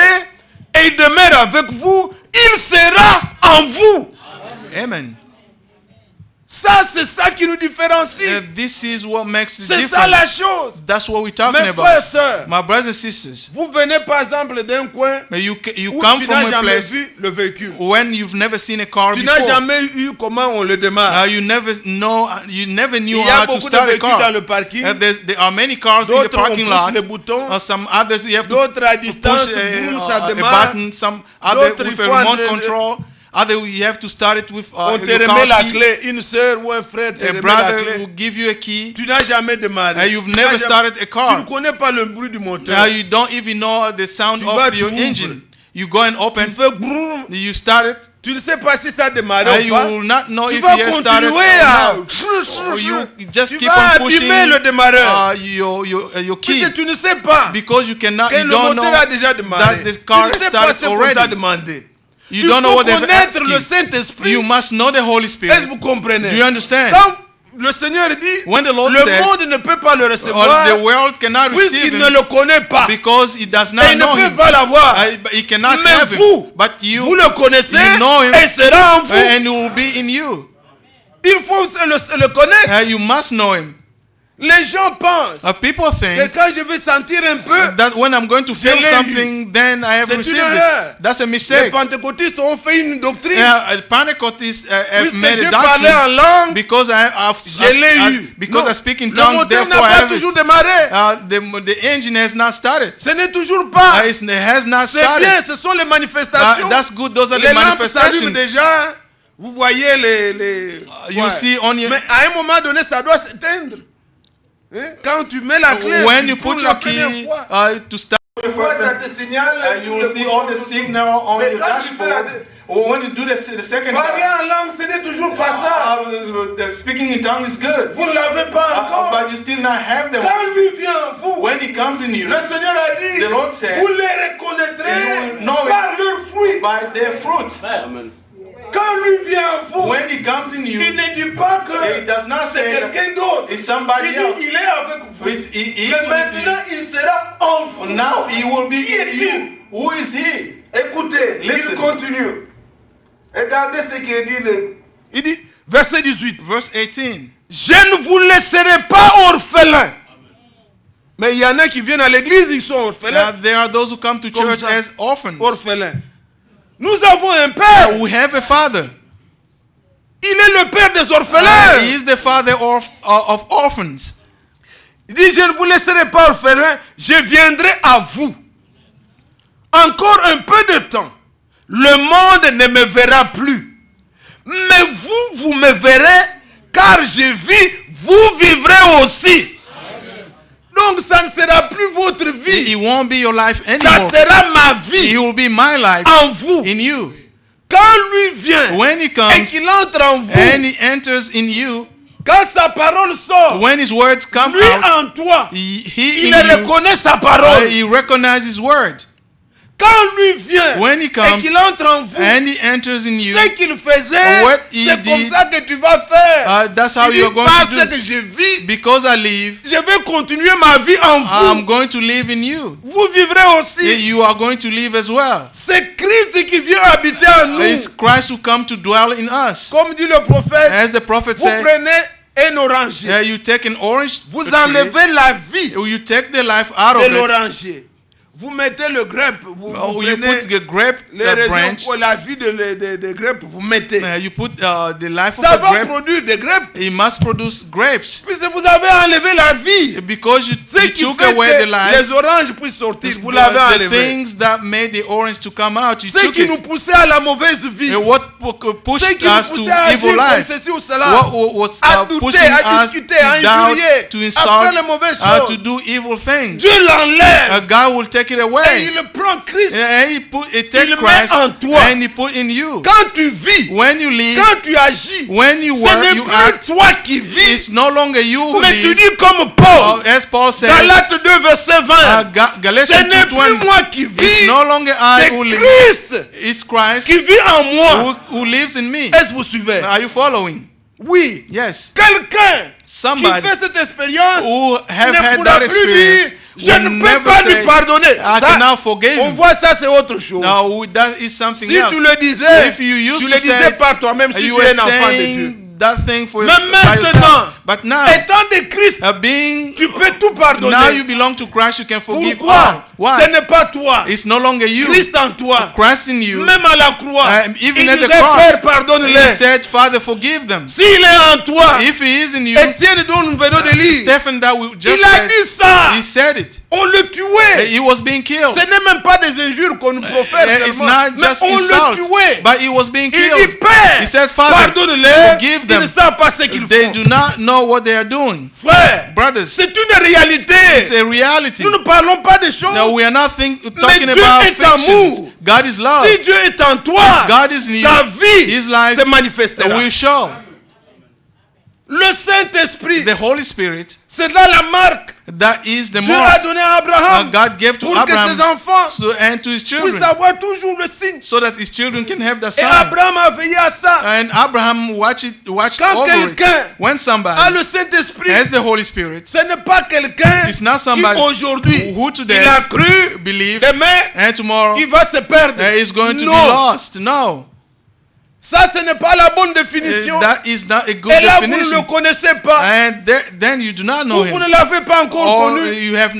et il demeure avec vous, il sera en vous. Amen. Ça, c'est ça qui nous différencie. This is what makes the C'est ça la difference. chose. That's what we're talking Mes frères et about. sœurs, My brothers and sisters, vous venez par exemple d'un coin you où come tu from n'as a jamais place vu le véhicule. when you've never seen a car Tu n'as before. jamais eu comment on le démarre. You never knew Il y a how to beaucoup de start a véhicules dans car. le parking. There are many cars in the D'autres, on parking pousse lot. les boutons. Some others you have to D'autres à push distance, boum, ça a démarre. button. Some other D'autres, with il a faut remote un- control. Other you have to start it with On te your remet car la key. clé. Une sœur ou un frère te A remet la brother clé. will give you a key. Tu n'as jamais démarré. You've Tu never n'as started a Tu car. ne connais pas le bruit du moteur. You don't even know the sound Tu vas, of your tu ouvres. engine. You go and Tu open. fais broum. You start it. Tu ne sais pas si ça a démarré You ou pas. will not know Tu if vas you have started or continuer à... not. You just Tu keep vas on pushing abîmer le démarreur. your key Puisque tu ne sais pas because you que don't le know moteur a déjà démarré. that the car Tu ne sais pas started ce qu'on t'a already. demandé. You Il don't know faut what they've connaître asked le you. Saint-Esprit. You must know the Holy Est-ce que Spirit. vous comprenez? Do you understand? Quand le Seigneur dit, When the Lord le said, monde ne peut pas le recevoir the world cannot receive puisqu'il him ne le connaît pas. because he does Et not il ne know peut him. pas l'avoir. He cannot Mais have him. vous, But you vous le connaissez you know him, et il sera en vous. and he will be in you. Il faut le connaître. You must know him. Les gens pensent People que think quand je vais sentir un peu, that when I'm going to feel l'ai eu. something, then I have C'est une received erreur. it. That's a les mistake. pentecôtistes ont fait une doctrine. Pentecostists have Puisque made j'ai a parlé en doctrine langue, because je l'ai eu. because Non. I speak in Le tongues, moteur n'a therefore I pas have toujours it. démarré. The engine has not started. Ce n'est toujours pas. It has not C'est bien, started. ce sont les manifestations. That's good. Those are Les the lampes s'allument manifestations. déjà. Vous voyez les You see on your Mais à un moment donné, ça doit s'éteindre. Hein? Quand tu mets la clé, when tu you prends put la your première key fois. to start. Tu vois, ça te signale. You will see all the signal on Mais your quand tu fais la dashboard. Or when you do the second Parler en langue, ce n'est toujours pas ça. the speaking in tongue is good. Vous ne l'avez pas encore. But you still not have the Quand lui vient en vous, when he comes in you, le Seigneur a dit, the Lord said, vous les reconnaîtrez you will know par it leurs fruits. by their fruits. Quand lui vient en vous, When he comes in il you, ne dit pas que he does not c'est say that quelqu'un d'autre. it's somebody Il else. dit qu'il est avec vous. He Mais is maintenant, with il sera en vous. you. Now he will be Qui in est-il? you. Who is he? Écoutez, Listen. il continue. Regardez ce qu'il dit. Il dit, verset 18. Verse 18. Je ne vous laisserai pas orphelins. Mais il y en a qui viennent à l'église, ils sont Now, orphelins. there are those who come to Comme church ça. as orphans. Orphelins. Nous avons un père. We have a father. Il est le père des orphelins. He is the father of orphans. Il dit, je ne vous laisserai pas orphelins, je viendrai à vous. Encore un peu de temps, le monde ne me verra plus. Mais vous, vous me verrez, car je vis, vous vivrez aussi. Donc ça ne sera plus votre It vie. won't be your life Ça anymore. sera ma It vie will be my life en vous. in you. Quand lui vient When he et comes qu'il entre en vous, and he enters in you, quand sa parole sort, when his words come lui out, en toi, he il in you, reconnaît sa parole. he recognizes his word. Quand lui vient When he et comes qu'il entre en vous, and he enters in you, ce qu'il faisait, what he c'est comme did, ça que tu vas faire. that's how Il you're dit, going parce to do. que je vis, Because I live, je vais continuer ma vie en vous. I'm going to live in you. Vous vivrez aussi. You are going to live as well. C'est Christ qui vient habiter en nous. It's Christ who come to dwell in us. Comme dit le prophète, As the prophet vous said, prenez un oranger. You take an orange Vous tree, enlevez la vie you take the life out de of it. l'oranger. Vous mettez le grappe, vous You prenez put the grape les raisins branch. pour la vie de grappe, vous mettez. You put the life of Ça the va grape. produire des grappes. It must produce grapes. Puisque vous avez enlevé la vie. Because you Ce qui took fait away the que life. les oranges puissent sortir, The vous l'avez enlevé. things that made the orange to come out, you Ce took qui nous it. poussait à la mauvaise vie. And what Ce pushed qui nous us to poussait à evil agir comme life? ceci ou cela. What was À pushing douter, à us to discuter, à doubt, injurier, to à insult, faire les mauvaises to choses. do evil things? Dieu l'enlève. God will take it Et away. il prend Christ. And he take Il met Christ en toi. and he put in you. Quand tu vis, When you live, quand tu agis, when you ce work, n'est you plus act. toi qui vis, It's no longer you who mais tu lives. dis comme Paul, As Paul said, Galates 2 verset 20, ce Galatians n'est plus 2:20. moi qui It's vis, no longer I c'est who live. Christ It's Christ qui vit en moi. who lives in me. Est-ce que vous suivez? Are you following? Oui. Yes. Quelqu'un qui Somebody fait cette expérience who have ne had pourra that plus dire experience je will ne peux never pas lui say, pardonner. I Ça, cannot forgive on him. voit ça, c'est autre chose. Now that is something Si else. tu le disais, If you used tu to le say disais it, par toi-même si you tu were es un enfant de Dieu. saying that thing for Mais by yourself. maintenant, But now, étant de Christ, being tu peux tout pardonner. now you belong to Christ, you can forgive all. Pourquoi? Ce Why? n'est pas toi. It's no longer you. Christ en toi. Christ in you. Même à la croix, Even il at the disait, cross, Père, he pardonne-les. said, Father, forgive them. S'il est en toi, If he is in you, Étienne dont nous venons de lire, Stephen that we just il a read, dit ça. he said it. On le tuait. He was being killed. Ce n'est même pas des injures qu'on nous profère It's seulement, not mais just on insult, le tuait. but he was being Il killed. dit, Père, He said, Father, pardonne-les, forgive ils them. ne savent pas ce qu'ils They font. do not know what they are doing. Frère, Brothers, c'est une réalité. it's a reality. Nous ne parlons pas de choses. Now we are not talking Dieu about est fictions. amour. God is love. Si Dieu est en toi, God is in you. ta vie His life se manifestera. will show. Le Saint-Esprit, The Holy Spirit, c'est là la marque. that is the Dieu a mark donné à Abraham God gave to pour que Abraham ses enfants and to his puissent children, avoir toujours le signe. so that his children can have the Et sign. Abraham a veillé à ça. And Abraham watched Quand over it. quelqu'un When a somebody le Saint-Esprit, has the Holy Spirit, ce n'est pas quelqu'un it's not qui somebody aujourd'hui who today il a cru, believe demain and tomorrow il va se perdre. is going to be Non, lost. No, ça ce n'est pas la bonne définition. that is not a good Et là vous ne definition. le connaissez pas. And then you do not know Vous ne him, l'avez pas encore or connu. you have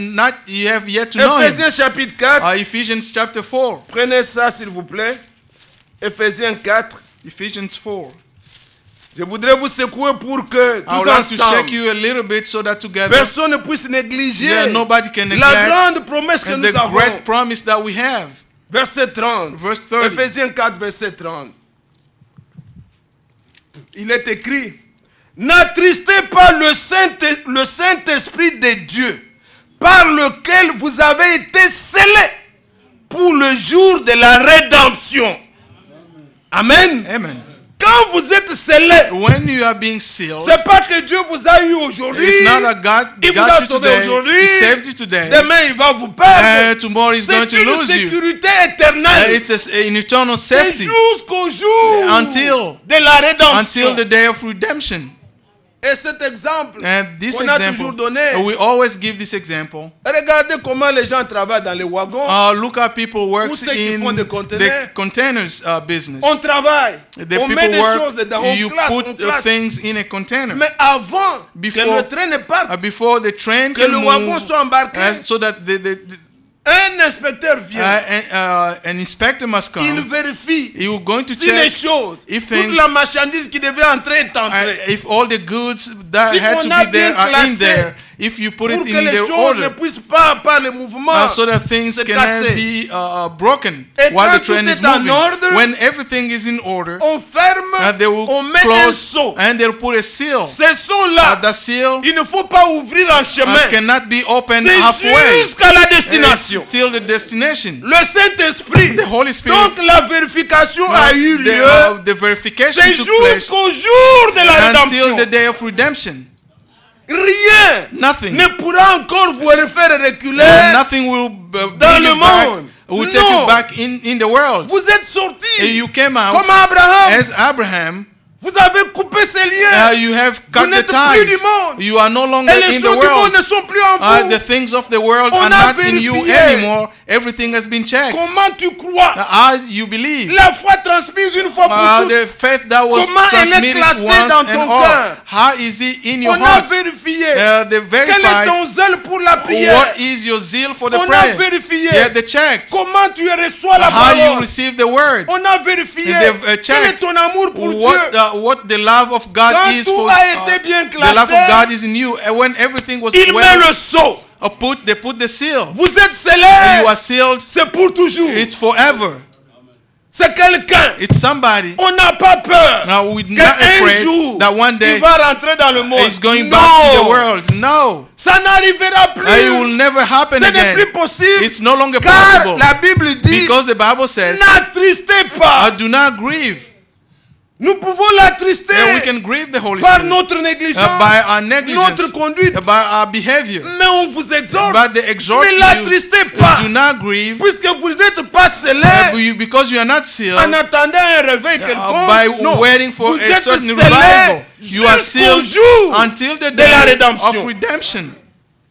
yet to know him. Éphésiens chapitre 4. Ephesians chapter 4. Prenez ça s'il vous plaît. Ephésiens 4. Ephesians 4. Je voudrais vous secouer pour que I would tous like to shake ensemble, you a little bit so that together, personne ne puisse négliger nobody can la neglect grande promesse que and nous the avons. great promise that we have. Verset 30. Verse 30. Ephésiens 4, verset 30. Il est écrit, n'attristez pas le Saint-Esprit de Dieu, par lequel vous avez été scellés pour le jour de la rédemption. Amen. Amen. Quand vous êtes scellés, When you are being sealed, c'est pas que Dieu vous a eu aujourd'hui. it's not that God Il vous got a you sauvé today, aujourd'hui. He saved you today, Demain, il va vous perdre. and tomorrow He's going C'est to une lose you. sécurité éternelle. It's an eternal C'est safety jusqu'au jour Until- de la rédemption. until the day of redemption. Et cet exemple And this qu'on a example, toujours donné, we always give this example. regardez comment les gens travaillent dans les wagons. Look at people works ceux qui in font des the containers. containers business. On travaille, The on met people des work, choses dedans, on you classe, on put classe. things in a container. Mais avant que Before- le train ne parte, Before the train que can le move, wagon soit embarqué, so that un inspecteur vient. an inspector must Il come. vérifie He will going to si les check choses, if toute things, la marchandise qui devait entrer est entrée. if all the goods that Si had on to a be there bien are in classé, there. If you put Pour it que in les their choses ne order, puissent pas, par les mouvements, so that things se cannot casser. be broken Et while quand the train tout is est en moving. ordre, When everything is in order, on ferme, they will on met un close sceau. and they'll put a seal. Ces sceaux-là, The seal il ne faut pas ouvrir un chemin. cannot be opened C'est halfway. jusqu'à la It's destination. till the destination. Le Saint-Esprit, The Holy Spirit. donc la vérification a eu lieu, The verification c'est took place jusqu'au jour de la until rédemption. the day of redemption. Rien Nothing. ne pourra encore vous faire reculer. Nothing will dans bring le you back. monde. Will take Non. you back in the world. Vous êtes And sortis you came out comme Abraham. as Abraham. Vous avez coupé ses les liens. You have Vous cut the n'êtes plus du ties. monde. You are no longer Et les in choses the du monde world. ne sont plus en vous. The things of the world On are a not in you vérifié. anymore. Everything has been checked. Comment tu crois? How you believe. La foi transmise une fois pour toutes. The faith that was Comment elle est transmitted classée once dans and ton all. cœur? How is it in your On a heart? vérifié. They Quel est verified. ton zèle pour la prière? What is your zeal for the On a prayer? vérifié. They checked. Comment tu reçois la How you parole? receive the word. On a vérifié. They've, Quel est checked ton amour pour What Dieu? what the love of God Quand is tout for. a été bien The love of classé, God is in you. And when everything was il met well, le sceau. they put the seal. Vous êtes And scellés. you are sealed. C'est pour toujours. It's forever. C'est quelqu'un. It's somebody. On n'a pas peur Now we're not qu'un afraid jour that one il day va rentrer dans le monde. he's going Non. back to the world. No. Ça n'arrivera plus. It will never happen Ce n'est again. plus possible. It's no longer Car possible. la Bible dit, Because the Bible says, n'attristez pas. do not grieve. Nous pouvons l'attrister Yeah, we can grieve the Holy par Spirit notre négligence, by our negligence, notre conduite. by our behavior. Mais on vous exhorte. But they exhort Ne you, l'attristez pas. do not grieve, Puisque vous n'êtes pas scellés because you are not sealed en attendant un réveil quelconque. by Non. waiting for Vous a êtes certain scellés revival. You are jusqu'au sealed jour until the de la day rédemption. of redemption.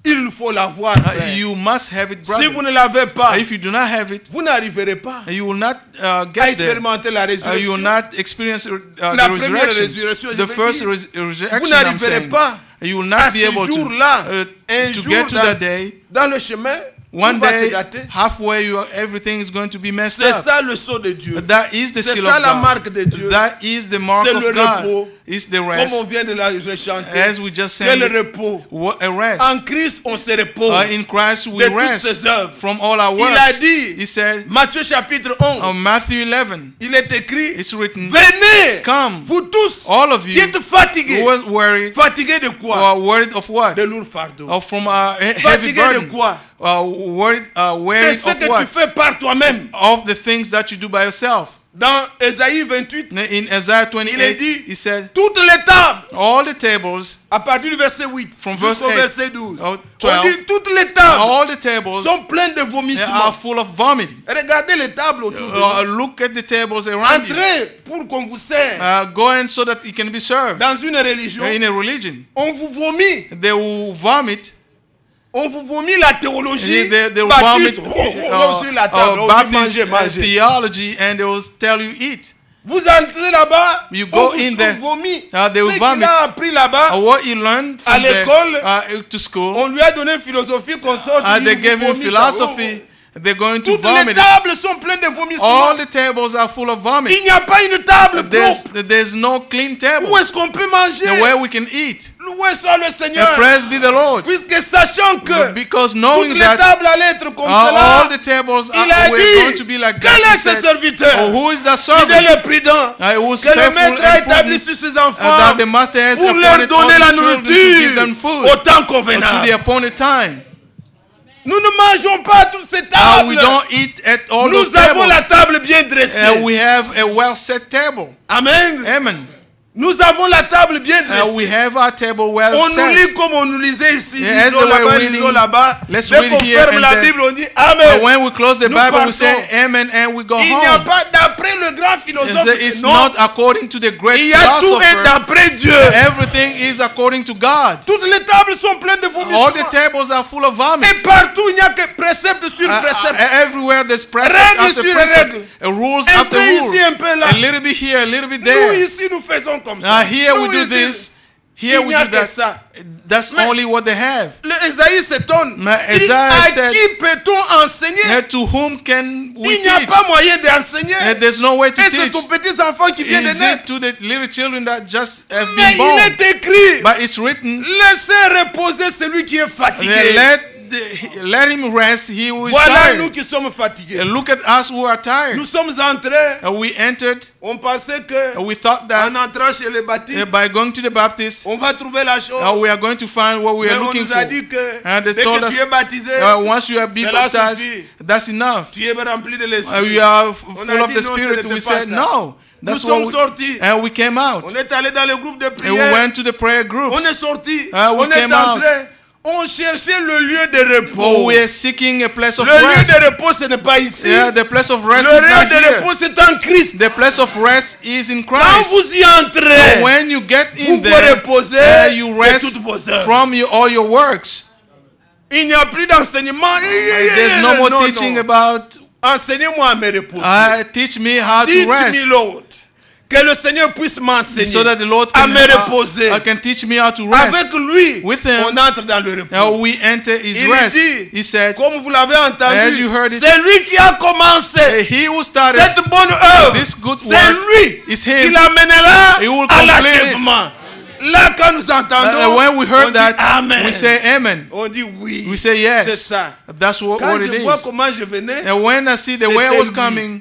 Il faut l'avoir. frère. You must have it, Si brother. vous ne l'avez pas, If you do not have it, vous n'arriverez pas you will not à get there. expérimenter la You résurrection. will not experience La the première resurrection. résurrection, je The veux first dire. Vous resurrection, I'm n'arriverez saying. pas You will à not be ce able jour-là, un to jour get to dans- that day. Dans le chemin, One tout va se day, gâter. halfway, everything is going to be messed C'est up. ça le sceau de Dieu. That is the C'est seal ça of la God. marque de Dieu. That is the mark C'est of le God. repos. It's the Comme rest. on vient de la rechanter. As we just C'est sang le it, repos. a rest. En Christ, on se repose. In Christ we de toutes rest ses œuvres. from all our Il a works. dit, He said, Matthieu chapitre 11, on Matthew 11, il est écrit, it's written, venez, come, vous tous, all of qui you êtes fatigués. who was worried, Fatigués de quoi? or worried of what? De lourds fardeaux. Or from a heavy Fatigués de burden. quoi? Worried, De weary ce of que tu what? fais par toi-même. Of the things that you do by yourself. Dans Ésaïe 28, In Isaiah il est 28, dit, he said, toutes les tables, all the tables, à partir du verset 8 From verse jusqu'au 8, verset 12, oh, on 12, dit toutes les tables all the tables sont pleines de are vomissements. full of vomiting. Regardez les tables autour de vous. Look at the tables around you. Entrez pour qu'on vous sert. Go in so that it can be served. Dans une religion, In a religion, on vous vomit. they will vomit. On vous vomit la théologie. They will baptiste. vomit Sur la table. On dit Baptist mangez, mangez. theology, and they will tell you eat. Vous entrez là-bas, You go in on there. vous vomit. They will Ce qu'il vomit. a appris là-bas, What he learned À from l'école, to school, on lui a donné philosophie qu'on sorte. they gave him philosophy. They're going to Toutes les vomit it. tables sont pleines de vomissements. All the tables are full of vomit. Il n'y a pas une table propre. There's no clean table Où est-ce qu'on peut manger? where we can eat. Loué soit le Seigneur. And praise be the Lord. Puisque sachant que Because toutes knowing les that tables allaient être comme all cela, the tables il a were going to be dit, like quel that. He est ce said, serviteur? who is that Fidèle servant? et prudent. Who's Que le faithful maître a and établi prudent, sur ses that enfants the master has pour leur appointed all donner la his children to give them nourriture food au temps to convenable. the appointed time. Nous ne mangeons pas à toutes ces We tables. don't eat at all Nous those avons tables. la table bien dressée. We have a well set table. Amen. Amen. Nous avons la table bien dressée. We have our table well On nous set. lit comme on nous lisait ici. Yeah, as Lisons the way là-bas, reading, lisons là-bas. let's Dès read qu'on here ferme and la there. Bible, on dit Amen. But when we close the Nous Bible, we partons. say amen and we go Il n'y a home. pas d'après le grand philosophe. It's Non. not according to the great Il y a tout est philosopher. d'après Dieu. Everything is according to God. Toutes les tables sont pleines de vomissements. All the tables are full of vomit. Et partout, il n'y a que précepte sur précepte. Everywhere there's precept Règle after sur precept, règle. rules Un after peu rule, ici, un peu là. a little bit here, a little bit Nous there. ici, nous faisons comme ça. Here we Nous, do ici, this, here il we n'y a do que that. ça. That's Mais- only what they have. Le Esaïe s'étonne. Mais Il dit, Esaïe à said- qui peut-on enseigner? And to whom can we Il n'y a teach? pas moyen d'enseigner. And there's no way to Et c'est teach. aux petits enfants qui viennent de Is naître. it to the little children that just have Mais been born? il est écrit, But it's written, laissez reposer celui qui est fatigué. let him rest, he who is Voilà nous tired. qui sommes fatigués. And look at us who are tired. Nous sommes entrés. And we entered, On pensait que and we thought that en entrant chez les baptistes, by going to the Baptist, on va trouver la chose. we are going to find what we Mais are on looking nous a for. dit que And they dès told que us, tu es baptisé, once you have been cela baptized, suffit. that's enough. tu es rempli de l'esprit. You are On full a of dit the non, Spirit. ce n'était We pas said, ça. no. Nous That's sommes what we, sortis. and we came On out. est allé dans le groupe de And we prière. went to the prayer On groups. est sorti. We On est came out. entré. On cherchait le lieu de repos. Oh, we are seeking a place of Le lieu rest. de repos, ce n'est pas ici. Yeah, the place of rest Le is lieu not de here. repos, c'est en Christ. The place of rest is in Quand Christ. vous y entrez, When you get vous in pouvez there, reposer you de rest toutes vos œuvres. from all your works. Il n'y a plus d'enseignement. There's no more teaching about Enseignez-moi à me reposer. teach me how to Dites-moi, rest, Lord, que le Seigneur puisse m'enseigner so that the Lord à can, me reposer. can teach me how to rest. Avec lui, With him, on entre dans le repos. Now we enter his Il rest. dit, He said, comme vous l'avez As entendu, you heard it, c'est lui qui a commencé he who started cette bonne œuvre. this good C'est work lui is qui him. l'amènera He will à complete l'achèvement. Là, quand nous entendons, When we on heard dit that, Amen. we say amen. On dit oui. We say C'est yes. ça. That's what Quand it je vois is. comment je venais, And when I see the way I C'était was lui. coming,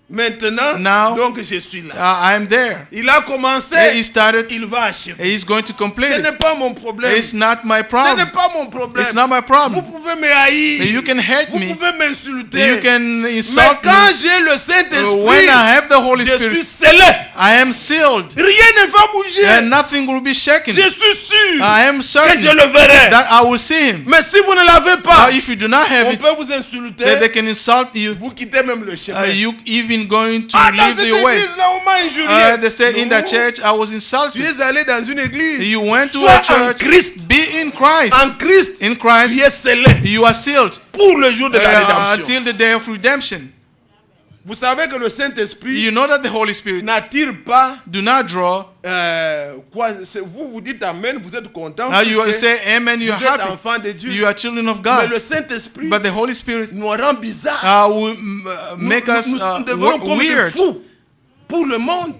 maintenant, Now, donc je suis là. I am there. Il a commencé, And he started, il va achever. and he's going to complete Ce n'est it. pas mon problème. It's not my Ce n'est problem. pas mon problème. It's not my Vous problem. pouvez me haïr. You can hate Vous me. pouvez m'insulter. You can Mais insult quand me. j'ai le Saint-Esprit, When I have the Holy je Spirit, suis scellé. I am sealed. Rien ne va bouger. And nothing will be shaken. Je suis sûr I am que certain je le verrai. that I will see him. Mais si vous ne l'avez pas, Now, if you do not have on it, peut vous insulter. then they can insult you. Vous quittez même le chemin. You even going to Ah, dans leave cette the way. église-là, on m'a injurié. They say in Non. the church, I was Tu insulted. es allé dans une église. You went to Sois a en church. Christ. Be in Christ. En Christ, In Christ, tu es scellé you are sealed pour le jour de la rédemption. until the day of redemption. Vous savez que le Saint-Esprit You know that the Holy Spirit n'attire pas do not draw. quoi. Vous dites Amen, vous êtes content. You puisque say amen, you are vous êtes happy. enfant de Dieu. You are children of Mais God. le Saint-Esprit But the Holy Spirit nous rend bizarre. will make us nous devenons comme des weird. fous pour le monde.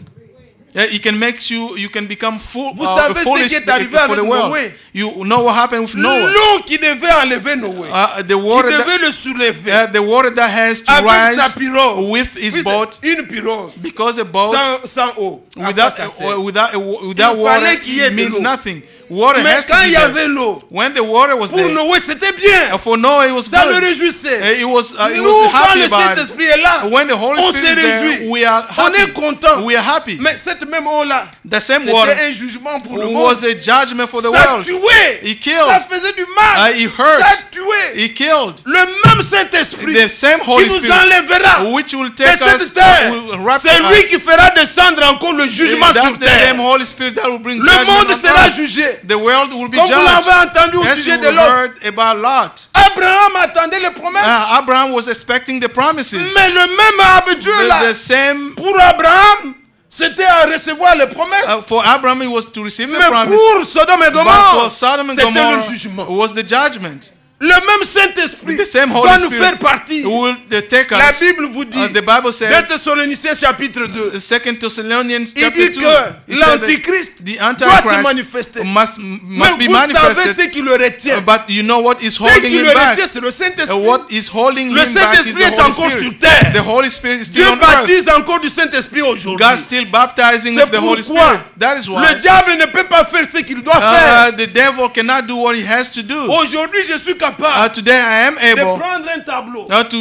It can make you can become Vous savez ce foolish qui est arrivé for the avec world. Noé? You know what happened with Noah. L'eau qui devait enlever Noé, The qui water devait that, le soulever the water that has to avec sa rise pirogue. with his Puis boat, une pirogue because a boat sans eau. À without quoi ça sert? without Il water fallait qu'il y ait it de means l'eau. nothing. Water Mais has to quand be il y there. avait l'eau, When the water was pour there, Noé c'était bien. for Noah it was Ça le good. réjouissait. He was Nous, quand happy le about it. Saint-Esprit est là, When the Holy on Spirit se is there, réjouit. we are On est happy. content. We are happy. Mais cette même eau-là, The same water c'était un jugement pour le monde. was a judgment for the Ça world. tuait. He Ça killed. faisait du mal. He Ça hurt. tuait. He killed. Le même Saint-Esprit The same qui Holy nous Spirit enlèvera which will de take us, cette terre. will wrap C'est lui us. qui fera descendre encore le jugement That's sur the same terre. Holy Spirit that will bring Le judgment monde on sera earth. jugé. The world will be Comme vous judged. l'avez entendu au As sujet you de Lot. heard about Lot. Abraham attendait les promesses. Abraham was expecting the promises. Mais le même Dieu là, The same pour Abraham, c'était à recevoir les promesses. for Abraham it was to receive the Mais promise. pour Sodome et But Gomorrhe, for Sodom and c'était Gomorrah le jugement. was the judgment. Le même Saint-Esprit The same va Holy nous Spirit faire partie. will take La us. Bible vous dit, The Bible 2 says, Thessaloniciens chapitre 2, 2 Thessalonians il chapter dit 2, que he said that l'Antichrist the doit se Antichrist manifester. must Mais be vous savez manifested. ce qui le retient. But you know what is Ce holding qui him le back? retient, c'est le Saint-Esprit. What is holding Le him back is Saint-Esprit the est Holy encore sur Spirit. terre. The Holy Spirit is Dieu still on earth. baptise encore du Saint-Esprit aujourd'hui. God's still baptizing C'est with the Holy pourquoi Spirit. That is why le diable ne peut pas faire ce qu'il doit faire. the devil cannot do what he has to do. Aujourd'hui, je suis capable Today I am de able prendre un tableau, to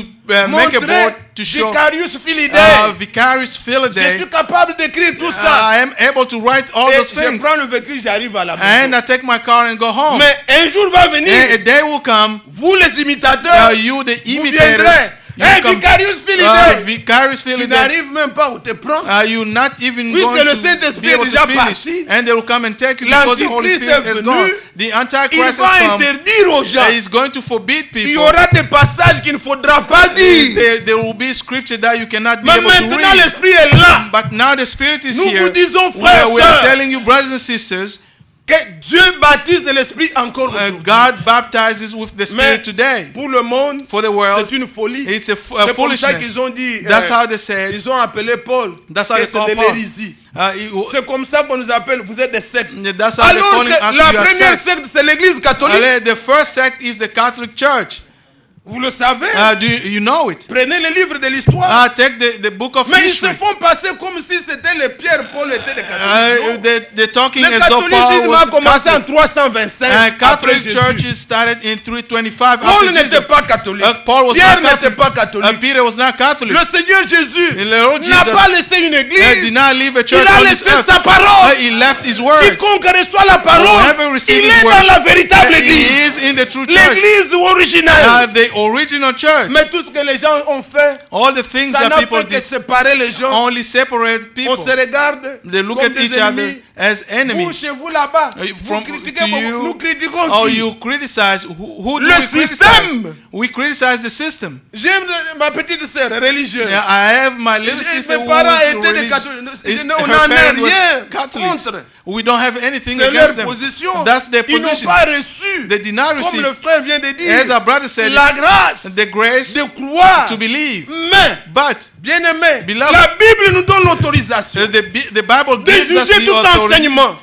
make a board montrer to show Vicarius Philidae. Vicarious Je Philadelphia. suis capable d'écrire tout ça. I am able to write all Et those je things. prends le véhicule, j'arrive à la And maison. I take my car and go home. Mais un jour va venir, And a day will come, vous les imitateurs, you the vous imitators, viendrez. you Hey, come, Vicarius Philidae, Vicarious tu Philadelphia. n'arrives même pas où te prendre. You're not even Puisque going le to Saint-Esprit be est able déjà to finish. parti. And they will come and take you because the Holy L'Antichrist Spirit est is venu. gone. The Il Antichrist va has come. interdire aux gens. And he's going to forbid Il y people. aura des passages qu'il ne faudra pas dire. There will be scripture that you cannot be Mais able to maintenant, read. l'Esprit est là. But now the Spirit is Nous here. vous disons, Where frères, we are sœurs, telling you, brothers and sisters, que Dieu baptise de l'Esprit encore aujourd'hui. God baptizes with the Mais Spirit today. pour le monde, For the world, c'est une folie. it's a C'est comme ça foolishness. qu'ils ont dit. That's how they said. Ils ont appelé Paul. That's how que they call c'est de Paul. l'hérésie. It- C'est comme ça qu'on nous appelle. Vous êtes des sectes. That's how they're Alors calling que us la to be a première sect. secte, c'est l'Église catholique. The first sect is the Catholic Church. Vous le savez. Do you know it? Prenez le livre de l'histoire. Take the book of Mais ils se history. font passer comme si c'était les Pierre, Paul étaient les catholiques. They're talking Le as though Paul catholicisme a was commencé en Catholic. 325 après Catholic Jésus. churches started in 325 Paul after n'était Jesus. pas catholique. Paul was Pierre not n'était Catholic. pas catholique. Peter was not Catholic. Le Seigneur Jésus And the Lord n'a Jesus, pas laissé une did église. not leave a Il church a on this laissé earth. sa parole. He left his word. Quiconque reçoit la parole, Whoever receives il his est word, dans la véritable He église. is in the true church. L'église originale. The original church. Mais tout ce que les gens ont fait, All the things ça that n'a people fait que did séparer les gens. only separate On people. se regarde They look comme at des each other ennemis. as Vous, enemies. chez vous là-bas, From vous to critiquez beaucoup. you, Nous critiquons or qui? you criticize. Who do Le we criticize? système. We criticize the system. J'aime ma petite sœur religieuse. Yeah, I have my little Mes sister who parents is étaient des religious. catholiques. On Her n'en a parent was rien Catholics. contre. We don't have anything C'est against leur them. position. That's their Ils n'ont position. pas reçu, They did not comme receive, le frère vient de dire, as our brother said, la grâce the grace de croire. to believe. Mais, But bien aimé, Beloved, la Bible nous donne l'autorisation the Bible de gives us juger the tout authority. enseignement.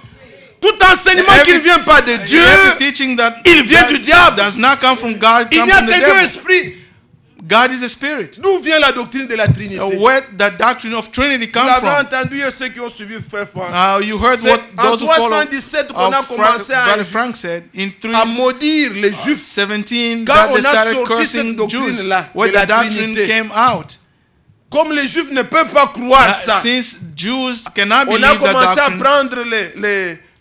Tout enseignement qui ne vient pas de Dieu, Every teaching that, il vient du diable. does not come from God, Il comes n'y a from the que deux devil. esprits. God is a spirit. D'où vient la doctrine de la Trinité? Where the doctrine of Trinity Vous comes l'avez from. entendu, et ceux qui ont suivi Frère Franck. You heard C'est what en those who follow 317 qu'on a commencé Brother Frank said in à maudire les Juifs. 3:17 Quand that on they a started sorti cursing cette doctrine-là Jews, where de la the doctrine Trinité. came out. Comme les Juifs ne peuvent pas croire ça, Since Jews cannot on a believe that commencé à doctrine, prendre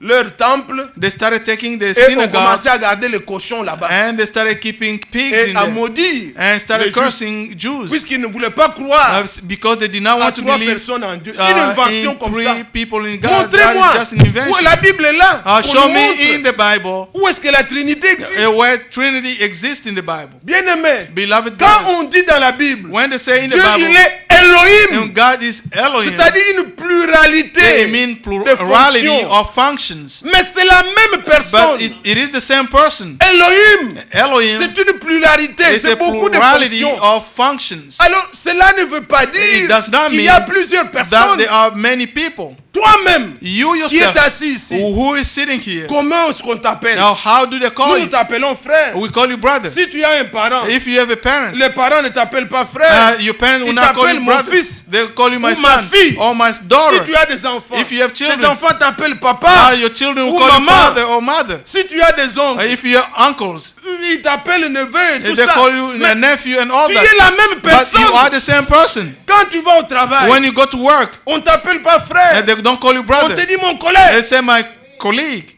leur temple they started taking the et on synagogue commençait à garder les cochons là-bas and they started keeping pigs et in à there maudire and started les Juifs, cursing Jews puisqu'ils ne voulaient pas croire because they did not à want to trois believe personnes en Dieu. Une invention in comme three ça. people in God. Montrez-moi That is just an où invention. la Bible est là. On Show nous me montre in the Bible où est-ce que la Trinité existe. where Trinity exists in the Bible. Bien aimé, Beloved quand brothers, on dit dans la Bible, when they say in the Dieu il Bible, est Elohim, and God is Elohim, c'est-à-dire une pluralité they mean de plurality fonctions. of functions. Mais c'est la même personne. But it is the same person. Elohim, Elohim c'est une pluralité, is c'est a beaucoup de plurality fonctions. of functions. Alors, cela ne veut pas dire It does not qu'il y a mean plusieurs that personnes. there are many people. Toi-même, You qui yourself, est assis ici, who is sitting here. comment est-ce qu'on t'appelle? Now, how do they call Nous you? t'appellons frère. We call you brother. Si tu as un parent, If you have a parent, les parents ne t'appellent pas frère. your parents will Ils not call t'appellent you mon brother. fils They'll call you my ou ma son fille. or my Si daughter. tu as des enfants, If you have tes children, enfants t'appellent papa. your children will ou call you maman. father or mother. Si tu as des oncles, If you have uncles, ils t'appellent neveu et tout they ça. call you Mais a nephew and all tu that. es la même But you are personne. the same person. Quand tu vas au travail, When you go to work, on t'appelle pas frère. they don't call you On brother. te dit mon They collègue. say my colleague,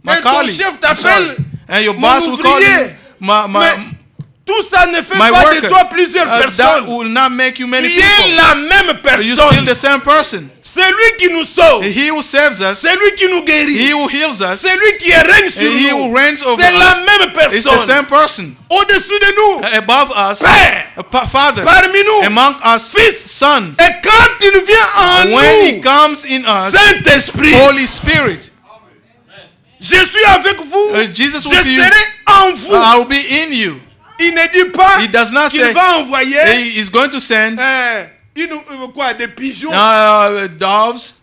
my Et ton colleague. chef I'm sorry. t'appelle And your mon boss will call you ouvrier. my Mais tout ça ne fait my pas worker. de toi plusieurs That personnes. will not make you many Tu es people. la même You're still personne. the same person. C'est lui qui nous sauve. He who saves us, C'est lui qui nous guérit. he who heals us, C'est lui qui règne sur and he who nous. reigns over C'est la us même is the personne. same person. Au-dessus de nous. Above us, Père. Father, Parmi nous. among us, Fils. Son. Et quand il vient en When he nous, comes in us, Saint-Esprit, Holy Spirit, je suis avec vous. Jesus Je with you, serai en vous. I will be in you. Il ne dit pas He does not qu'il say va envoyer he is going to send des pigeons. doves.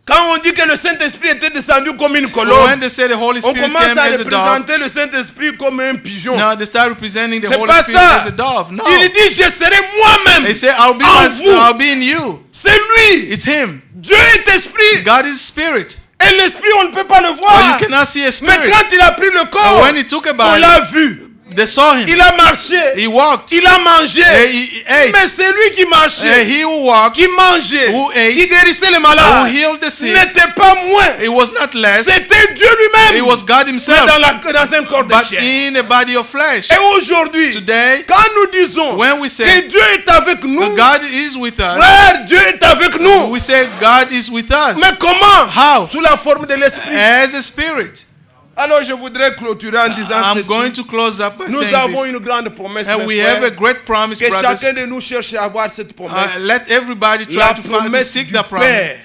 Quand on dit que le Saint-Esprit était descendu comme une colombe, When they say the Holy on Spirit commence came à as a dove, représenter le Saint-Esprit comme un pigeon. now they start representing the C'est Holy pas Spirit ça. as a dove. No. Il dit, je serai moi-même. They say, I'll be, En vous. I'll be in you. C'est lui. It's him. Dieu est esprit. God is spirit. Et l'esprit, on ne peut pas le Or voir. you cannot see a Mais spirit. quand il a pris le And corps, when he took a on body, l'a vu. they saw him. Il a marché. He walked. Il a mangé. He ate. Mais c'est lui qui marchait, He who walked, qui mangeait, who ate, qui guérissait les who malades, healed the sick, n'était pas moins. it was not less. C'était Dieu It lui-même. was God Mais himself. dans un corps de But chair. in a body of flesh. Et aujourd'hui, Today, quand nous disons when we que say Dieu est avec nous, God is with us, frère, Dieu est avec nous. we say God is with us Mais comment? How? Sous la forme de l'esprit. as a spirit. Alors je voudrais clôturer en disant I'm going ceci. to close up by Nous saying avons this. une grande promesse, And mes we frères, have a great promise, que brothers. chacun de nous cherche à avoir cette promesse. Let everybody La try to find to promesse seek du the promise. Père.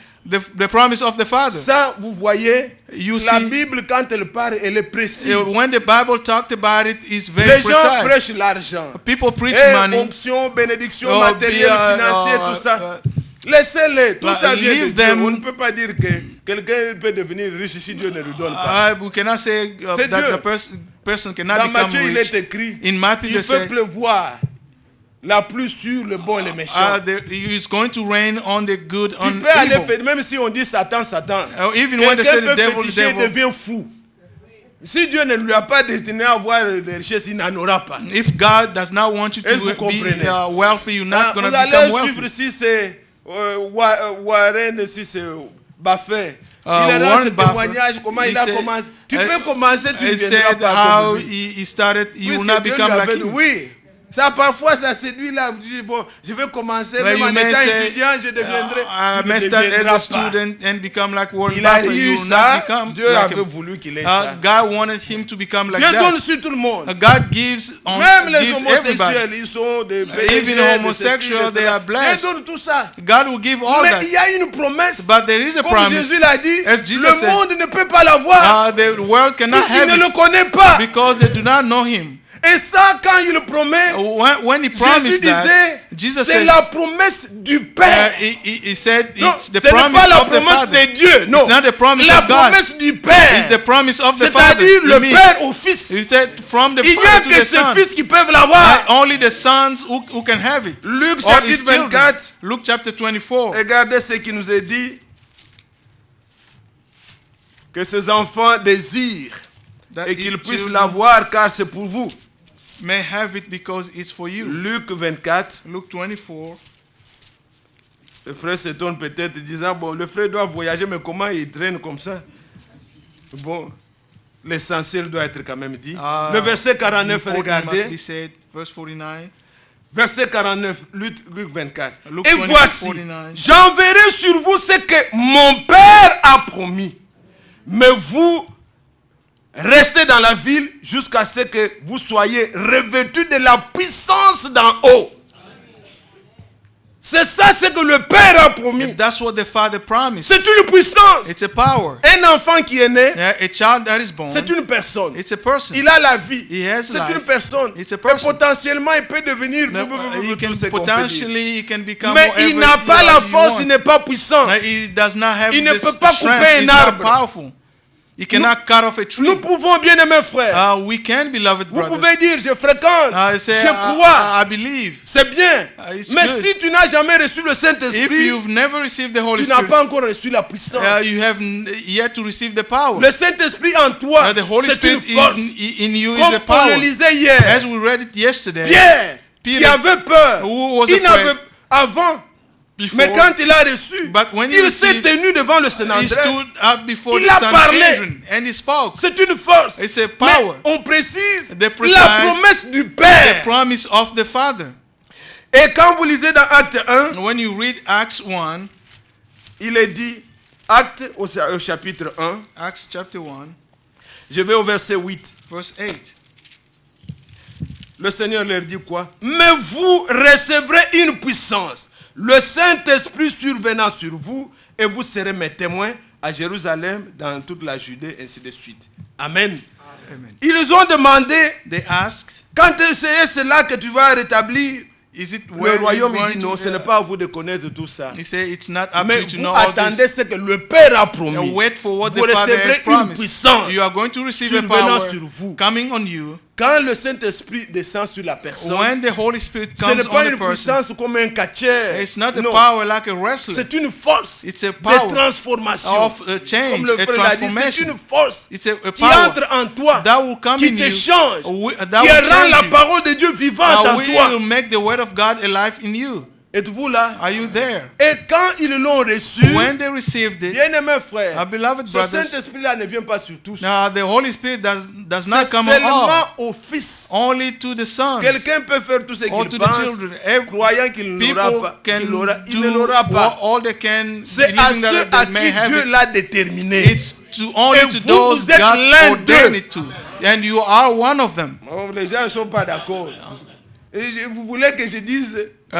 The promise of the Father. Ça, vous voyez, You la see, Bible, quand elle parle, elle est précise. when the Bible talked about it, it's very Les gens precise. prêchent l'argent. People preach Et money. onction, bénédiction Oh, matérielle, financière, tout ça. Laissez-les, tout Like, ça vient de leave Dieu. them. On ne peut pas dire que quelqu'un peut devenir riche si Dieu ne lui donne pas. We cannot say C'est that Dieu. the person cannot Dans become Matthieu, il rich. est écrit, In Matthew, il they peut say, pleuvoir la pluie sur le bon et le méchant. He's going to rain on the good, Tu on peux aller evil. faire, même si on dit Satan, Satan. Even when they say Quelqu'un the peut devil, the féticher, devil. devient fou. Si Dieu ne lui a pas destiné à avoir des richesses, il n'en aura pas. If God does not want you Est-ce que vous to be comprenez? wealthy, you're not going Vous to allez become suivre wealthy. si c'est Warren, si c'est Buffett. Il Warren a ce Buffett, témoignage, comment he il a said- commencé. Tu peux commencer, tu ne He viendras said pas how comme lui. he started, you will Puisque not Dieu become lui like avait dit, him. oui. Ça, parfois, ça séduit là. Tu dis, bon, je vais commencer, Well, même you en may étant say, étudiant, je deviendrai. I Tu ne may start as deviendras a pas. student and become like Warren Il a Buffett. eu You will ça, not become Dieu like avait him. voulu qu'il ait ça. God wanted him to become like Dieu donne that. sur tout le monde. God gives Même les gives everybody. homosexuels, ils sont des Even homosexuals, they are blessed. Dieu donne tout ça. God will give all Mais that. il y a une promesse. But there is a Comme promise. Jésus l'a dit, As Jesus le said, monde ne peut pas l'avoir. The world cannot Puisqu'il have ne le it connaît pas. because they do not know him. Et ça, quand il le promet, When he Jésus promised that, disait, Jesus c'est said, la promesse du Père. he said Non, it's ce the n'est promise pas la of the promesse Father. de Dieu. Non, It's not the promise la of God. promesse du Père. It's the promise of the Father. C'est-à-dire le in me. Père au Fils. He said from the Il n'y a Father to que the ces Son. fils qui peuvent l'avoir. Only the sons who can have it. Luc Or his chapitre children. 24. Luke chapter 24. Regardez ce qui nous est dit. Que ces enfants désirent That et his qu'ils puissent children l'avoir car c'est pour vous. may have it because it's for you. Luc 24. Luke 24. Le frère s'étonne peut-être disant, bon, le frère doit voyager, mais comment il traîne comme ça? Bon, l'essentiel doit être quand même dit. Le verset 49, The important must be regardez. said. Verse 49. Verset 49, Luc 24. Luke Et 24, voici, 49. j'enverrai sur vous ce que mon Père a promis. Mais vous restez dans la ville jusqu'à ce que vous soyez revêtus de la puissance d'en haut. C'est ça ce que le Père a promis. That's what the Father promised. C'est une puissance. It's a power. Un enfant qui est né, A child that is born. c'est une personne. It's a person. Il a la vie. He has C'est life. une personne. It's a Et person. potentiellement, il peut devenir No, he tout can ce qu'on peut dire. potentially he can become Mais whatever il n'a pas la you force, want. il n'est pas puissant. He does not have Il ne this peut pas strength. couper un He's not arbre. powerful. He cannot cut off a tree. Nous pouvons, bien aimés frères. We can, beloved Vous brothers. pouvez dire, je fréquente, I say, je crois, I believe. c'est bien. It's Mais good. si tu n'as jamais reçu le If Saint-Esprit, you've never received the Holy tu n'as Spirit, pas encore reçu la puissance. you have yet to receive the power. Le Saint-Esprit en toi, The Holy c'est Spirit une force. in you is Comme a on power. le lisait hier. As we read it yesterday, Pierre, Peter, qui avait peur, who was il afraid n'avait avant. before, Mais quand il a reçu, but when he il s'est received, tenu devant le he Sénat. stood up before Il the a Sanhedrin parlé. and he spoke. C'est une force. It's a Mais power. on précise They precise la promesse du The Père. promise of the Father. Et quand vous lisez dans Acte 1, When you read Acts 1, il est dit, Acte au chapitre 1, Acts chapter 1, je vais au verset 8. verse 8. Le Seigneur leur dit quoi? Mais vous recevrez une puissance. Le Saint-Esprit survenant sur vous, et vous serez mes témoins à Jérusalem, dans toute la Judée, ainsi de suite. Amen. Amen. Ils ont demandé, They asked, quand c'est là que tu vas rétablir is it le where you're royaume? going Il dit non, to? ce n'est pas à vous de connaître tout ça. He said, it's not up to Mais you to vous know all attendez this. ce que le Père a promis. And wait for what Vous the Father has recevrez une promised. puissance You are going to receive a survenant power sur vous. coming on you. Quand le Saint-Esprit descend sur la personne, When the Holy Spirit ce n'est comes pas on une the person, puissance comme un catcheur. it's not a Non. power like a wrestler. C'est une force It's a de power transformation. of a Comme change, le a frère l'a dit, c'est transformation. une force It's a qui power entre en toi, that will come qui in te you, change, that qui will rend change la you. parole de Dieu vivante en will toi. make the word of God alive in you. Êtes-vous là? Are you there? Et quand ils l'ont reçu, When they received it, bien-aimés frères, our beloved ce brothers, Saint-Esprit-là ne vient pas sur tous. now the Holy Spirit does not C'est come on seulement all, au Fils. only to the sons, Quelqu'un peut faire tout ce or to qu'il the pense, children. croyant qu'il n'aura People pas. can Il ne do l'aura pas. all they can, C'est à believing ceux that à they may qui have Dieu it. l'a déterminé. It's only Et to vous, those vous êtes God l'un ordained d'eux. it to. And you are one of them. Oh, les gens ne sont pas d'accord. Et vous voulez que je dise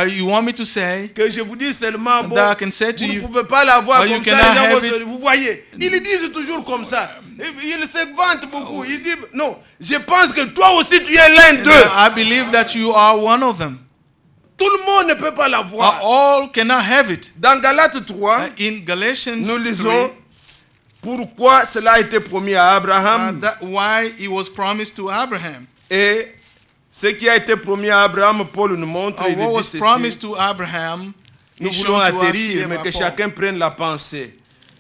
You want me to say que je vous dise seulement bon, that I can say to vous ne you, pouvez pas l'avoir you comme ça. cannot Les gens have vont se- vous voyez, ils disent toujours comme ça. Ils se vantent beaucoup. Ils disent non. Je pense que toi aussi tu es l'un d'eux. I believe that you are one of them. Tout le monde ne peut pas l'avoir. All cannot have it. Dans Galates 3, In Galatians nous 3, lisons pourquoi cela a été promis à Abraham. why it was promised to Abraham. Et ce qui a été promis à Abraham, Paul nous montre. Il What dit was ceci. promised to Abraham Nous is voulons shown to us atterrir, here mais by que Paul. chacun prenne la pensée.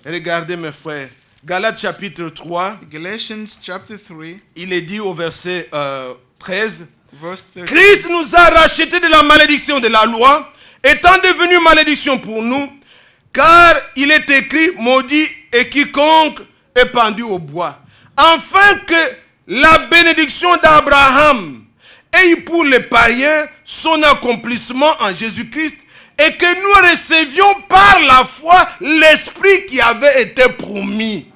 Regardez mes frères. Galates chapitre 3, Galatians chapter 3, il est dit au verset 13. verse 13. Christ nous a rachetés de la malédiction de la loi, étant devenu malédiction pour nous, car il est écrit, maudit est quiconque est pendu au bois, afin que la bénédiction d'Abraham ait eu pour les païens son accomplissement en Jésus-Christ, et que nous recevions par la foi l'Esprit qui avait été promis.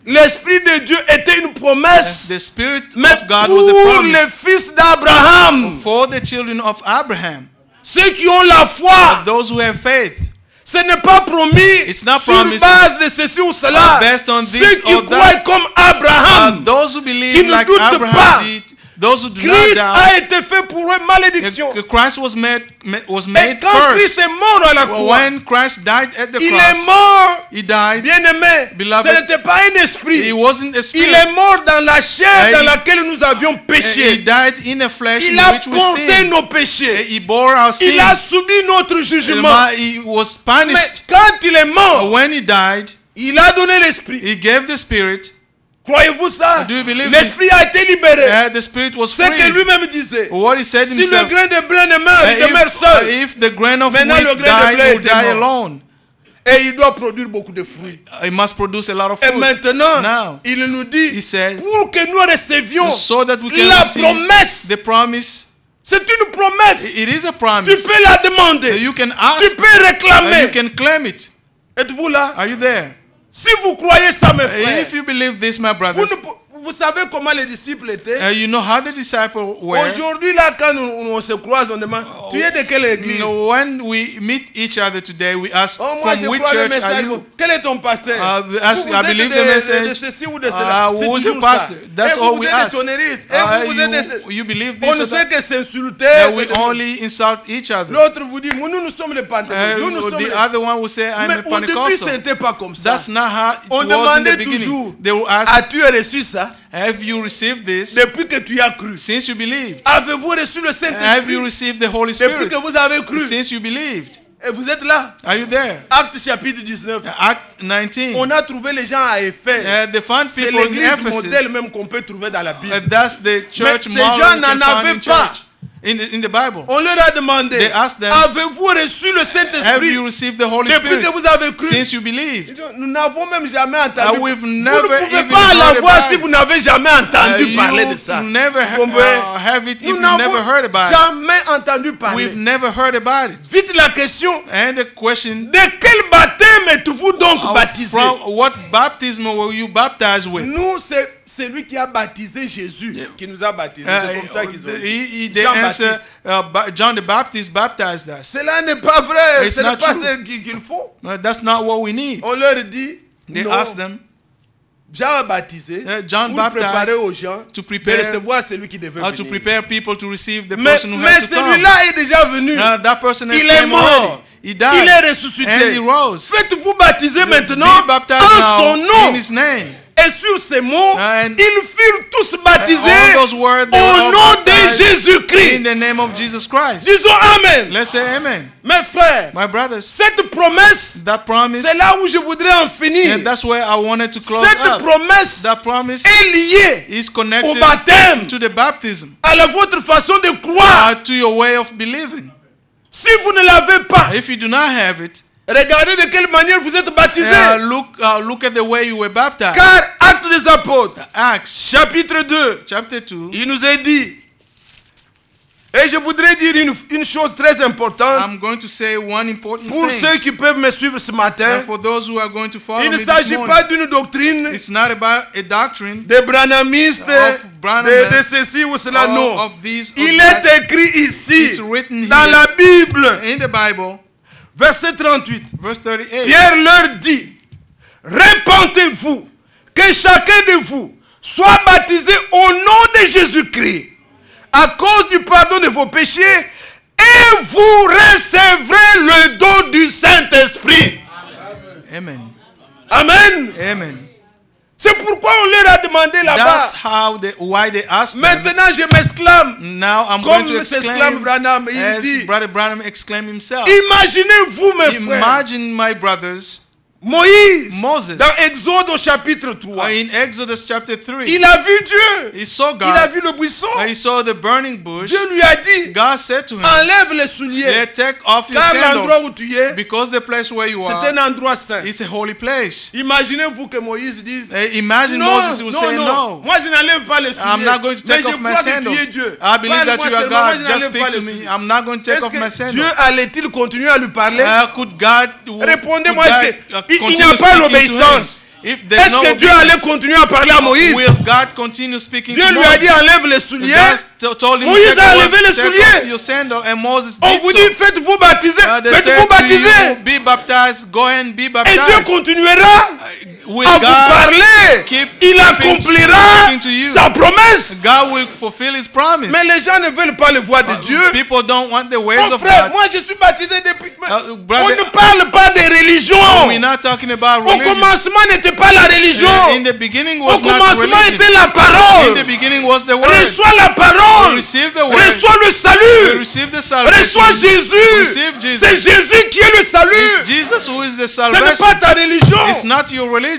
L'Esprit de Dieu était une promesse, The Spirit mais of God was a pour promise les fils d'Abraham, for the children of Abraham, ceux qui ont la foi, those who have faith. ce n'est pas promis It's not sur promised base de ceci ou cela. based on Ceux this qui or croient that. comme Abraham, Those who qui believe ne like doutent Abraham pas. did, those who do not Christ doubt, a été fait pour eux malédiction. Christ was made Et made quand Christ curse. est mort à la croix, When Christ died at the il est cross, mort, he died. bien-aimé. Beloved, Ce n'était pas un esprit. He wasn't a Il spirit. est mort dans la chair Et dans il- laquelle nous avions He péché. died in a flesh Il in a which we porté sinned. nos péchés. He bore our Il a sins. subi notre jugement. He was Mais punished. quand il est mort, When he died, il a donné l'esprit. he gave the spirit. Croyez-vous ça? Do you believe L'esprit a été libéré. The spirit was C'est que freed. lui-même disait. What he said Si le himself. grain de blé ne meurt, il demeure seul. If the grain of Maintenant, le wheat grain de die, blé he will était die mort. alone. Et il doit produire beaucoup de fruits. He must produce a lot of Et fruit. maintenant, Now, il nous dit, he said, pour que nous recevions so that we can la receive promesse. the promise. C'est une promesse. It is a Tu promise. peux la demander. You can Tu ask. peux réclamer. You can claim it. Êtes-vous là? Are you there? Si vous croyez ça, mes frères, If you believe this, my brothers, vous savez comment les disciples étaient? you know how the disciples were. Aujourd'hui, là, quand on se croise, on demande, tu es de quelle église? When we meet each other today, we ask, Oh, moi, from je which crois le church are message. you? Quel est ton pasteur? We ask, Vous I êtes believe de the message. de ceci ou de cela. C'est Who's your toujours ça. pastor? That's Et all vous we êtes ask. des tonnéristes. Et vous êtes des- You believe On this ne or fait that? que s'insulter. We only insult each other. L'autre vous dit, nous sommes les pentecôtistes. Nous sommes The les... other one will say, I'm Mais a au début, ce Pentecostal. n'était pas comme ça. That's not how it On was in demandait the beginning. toujours, They will ask, as-tu reçu ça have you received this depuis que tu as cru? since you believed? Avez-vous reçu le Have you Saint-Esprit received the Holy depuis Spirit que vous avez cru? since you believed? Et vous êtes là. Are you there? Acte chapitre 19. Act 19. On a trouvé les gens à Éphèse. They found C'est people in l'église Ephesus. modèle même qu'on peut trouver dans la Bible. That's the church Mais ces model gens you can n'en find avaient in pas. church. In the Bible. On leur a demandé, They asked them, avez-vous reçu le have Saint-Esprit you received the Holy depuis Spirit que vous avez cru? since you believed? Nous n'avons même jamais entendu. We've Vous ne never pouvez even pas heard l'avoir about si it. vous n'avez jamais entendu parler de ça. You never Comprenez? have it if Nous you've never n'avons heard about it. jamais entendu parler. We've never heard about it. Vite la question, And the question, de quel baptême êtes-vous donc baptisé? from what baptism were you baptized with? Nous, c'est celui qui a baptisé Jésus qui nous a baptisés. C'est comme ça qu'ils ont dit. The answer, Jean-Baptiste. John the Baptist baptized us. Cela n'est pas vrai. It's Ce n'est not pas true. ce qu'il faut. No, that's not what we need. On leur dit, They non. asked them Jean a baptisé John pour préparer baptized aux gens to de prepare recevoir celui qui devait to venir. prepare people to receive the Mais person who has to come. celui-là est déjà venu. That person has Il est came mort. already. He died. Il est ressuscité. And he rose. Faites-vous baptiser maintenant Be baptized en son now nom. in his name. Et sur ces mots, And ils furent tous baptisés all those words, they were au all nom de baptized Jésus-Christ. in the name of Jesus Christ. Disons Amen. Let's say amen. Mes frères, My brothers, cette promesse, that promise, c'est là où je voudrais en finir. and that's where I wanted to close Cette up. promesse That promise est liée is au connected baptême, to the baptism, à votre façon de croire. to your way of believing. Si vous ne l'avez pas, If you do not have it, regardez de quelle manière vous êtes baptisés. look at the way you were baptized. Car Actes des Apôtres, Acts chapitre 2, chapter 2. il nous est dit, et je voudrais dire une chose très importante I'm going to say one important pour thing. ceux qui peuvent me suivre ce matin. And for those who are going to follow Il me ne this s'agit morning, pas d'une doctrine it's not about a doctrine des branhamistes, Of de Branhamists, ceci ou cela, non. of these or Il that. est écrit ici, It's written dans here. la Bible, In the Bible, verset 38. verse 38. Pierre leur dit, répentez-vous, que chacun de vous soit baptisé au nom de Jésus-Christ, à cause du pardon de vos péchés, Et vous recevrez le don du Saint-Esprit. Amen. Amen. Amen. C'est pourquoi on leur a demandé That's là-bas. why they asked them. Maintenant, je m'exclame. Now I'm Comme going to s'exclame exclaim Branham. Il as dit, Brother Branham exclaimed himself. imaginez-vous, mes frères, Imagine, my brothers, Moïse, Moses, dans Exode au chapitre 3, in Exodus chapter 3, il a vu Dieu. he saw Il a God, vu le buisson. he saw the burning bush. Dieu lui a dit, God said to him, enlève les souliers. take off your Car l'endroit sandals, où tu es, because the place where you c'est are un endroit saint. is a holy place. Imaginez-vous que Moïse dise, Imagine non, Moses will say, no, moi je n'enlève pas les souliers. I'm not going to Mais take je off my crois que sandals. tu es Dieu. I believe that Parle-moi you are seulement, moi, God. je Just n'enlève speak pas to les me. souliers. I'm not going to take Est-ce off my que Dieu sandals. allait-il continuer à lui parler? Could God Répondez-moi, could est-ce God, qu'il continue n'y a pas speaking to l'obéissance? him? If there's no Est-ce que Dieu allait obedience, continuer à parler à Moïse? will God continue speaking Dieu to lui a dit Moses? enlève les souliers. God told him Moïse to a take enlevé les off souliers. your sandal, and Moses On did vous so. dit faites-vous baptiser. They Faites-vous said to baptiser. you, be baptized, go and be Et Dieu baptized. continuera Will à vous God parler. keep Il accomplira speaking to you? sa promesse. God will fulfill his promise. Mais les gens ne veulent pas les voix de Dieu. People don't want the ways Mon of frère, God. moi je suis baptisé depuis. On Brother, ne parle pas des religions. we're not talking about Au religion. commencement n'était pas la religion. In the beginning Au was not commencement religion. était la In parole. the beginning was the word. Reçois la parole. Receive the word. Reçois le salut. Receive the salvation. Reçois Jésus. Receive Jesus. C'est Jésus qui est le salut. It's Jesus who is the Ce n'est salvation. pas ta religion. It's not your religion.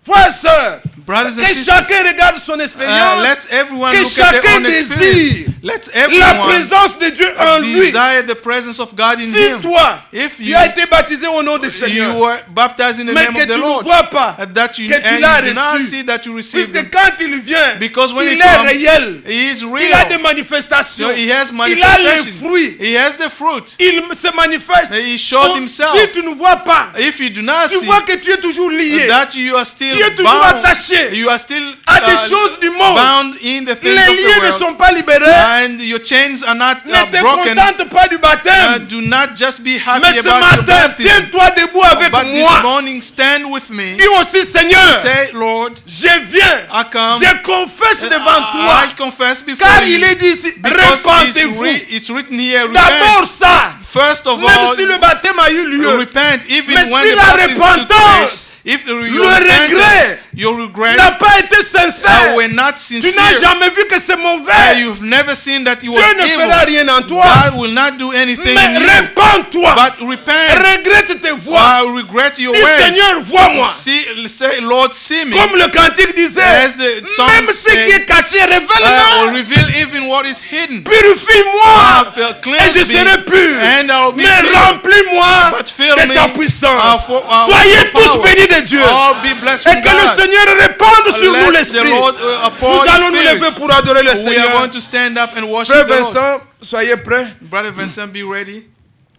Frères, sœurs, Brothers and que sisters, chacun regarde son expérience. let everyone Que look at their chacun own experience. désire Let La everyone présence de Dieu en lui. desire the presence of God in Si him. toi, If tu as été baptisé au nom du Seigneur, you were baptized in the mais name que of the tu ne Lord, vois pas, that you, que tu and l'as you do not reçu, see that you received puisque him, quand il vient, because when il he est comes, réel. he is Il a des real. manifestations. So he has Il a les manifestation. fruits. He has the fruit. Il se manifeste. He showed Donc, himself. si tu ne vois pas, If you do not tu see vois que tu es toujours lié that you are still Tu es toujours bound, attaché you are still à des choses du monde. bound in the things Les of the liens ne world, sont pas libérés. and your chains are not Ne te broken. contente pas du baptême. Do not just be Mais happy ce about your matin, baptism, tiens-toi debout avec but this moi. morning stand with me. Dis aussi, Seigneur, Say, Lord, je viens. I come. Je confesse devant toi. I confess before Car you. il est dit ici, Because repentez-vous. it's written here, D'abord repent. ça. First of Même all, si le baptême a eu lieu. repent. Even Mais when si the la baptism took repentance, place, if your regret your regret n'a pas été sincère. were not Tu n'as sincere, jamais vu que c'est mauvais. you've never seen that it was Dieu ne fera evil, rien en toi. God will not do anything Mais in you. repends-toi. But repent. Regrette tes voies. Regret your Dis, ways. Seigneur, vois-moi. Say, Lord, see me. Comme le cantique disait, As the song même ce qui est said, caché, révèle-le. reveal even what is hidden. Purifie-moi. Et Cleanse je serai me, pur. and I'll be Mais pure. remplis-moi But fill de me ta puissance. with Soyez your tous power. bénis de Dieu. All be blessed Et from que le God. Seigneur répande sur nous Let the l'Esprit. Lord pour Nous His allons nous lever Spirit. pour adorer le We are Seigneur. going to stand up and worship Frère the Lord. Vincent, soyez prêts. Brother Vincent, be ready.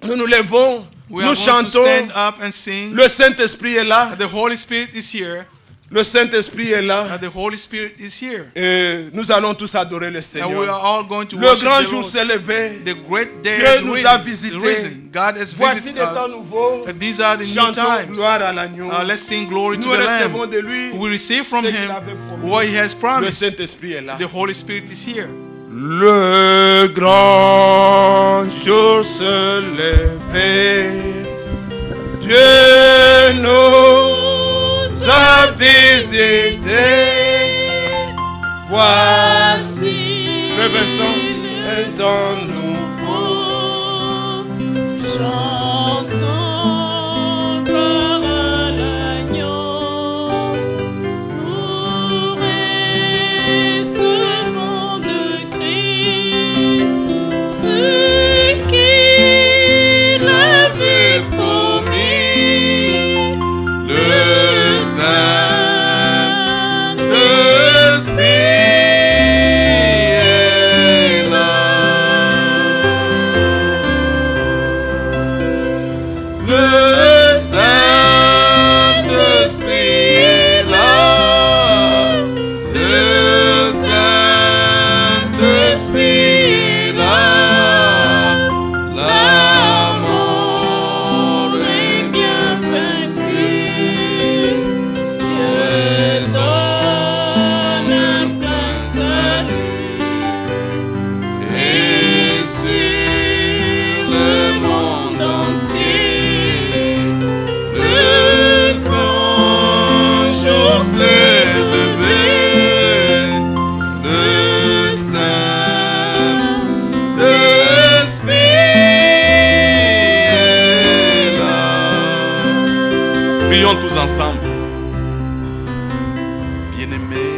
Nous nous levons. We Nous are going to chantons. stand up and sing. Le Saint-Esprit est là. The Holy Spirit is here. Le Saint-Esprit est là. The Holy Spirit is here. Et nous allons tous adorer le And we Seigneur. are all going to Le worship grand the jour Lord. s'est levé. The great day Dieu has nous a risen. visités. God has Voici visited des temps us. nouveaux. These are the new Chantons times. gloire à l'agneau. Let's sing glory to Nous the recevons Lamb. de lui We receive from ce qu'il Him avait promis. what He has Le promised. Saint-Esprit est là. The Holy Spirit is here. Le grand jour se levait. Dieu nous a visités. Voici, Frère Vincent, un temps nouveau. Chantons gloire à l'agneau, nous recevons de Christ ce qu'il avait promis, le Saint-Esprit est là. Prions tous ensemble. Bien-aimés,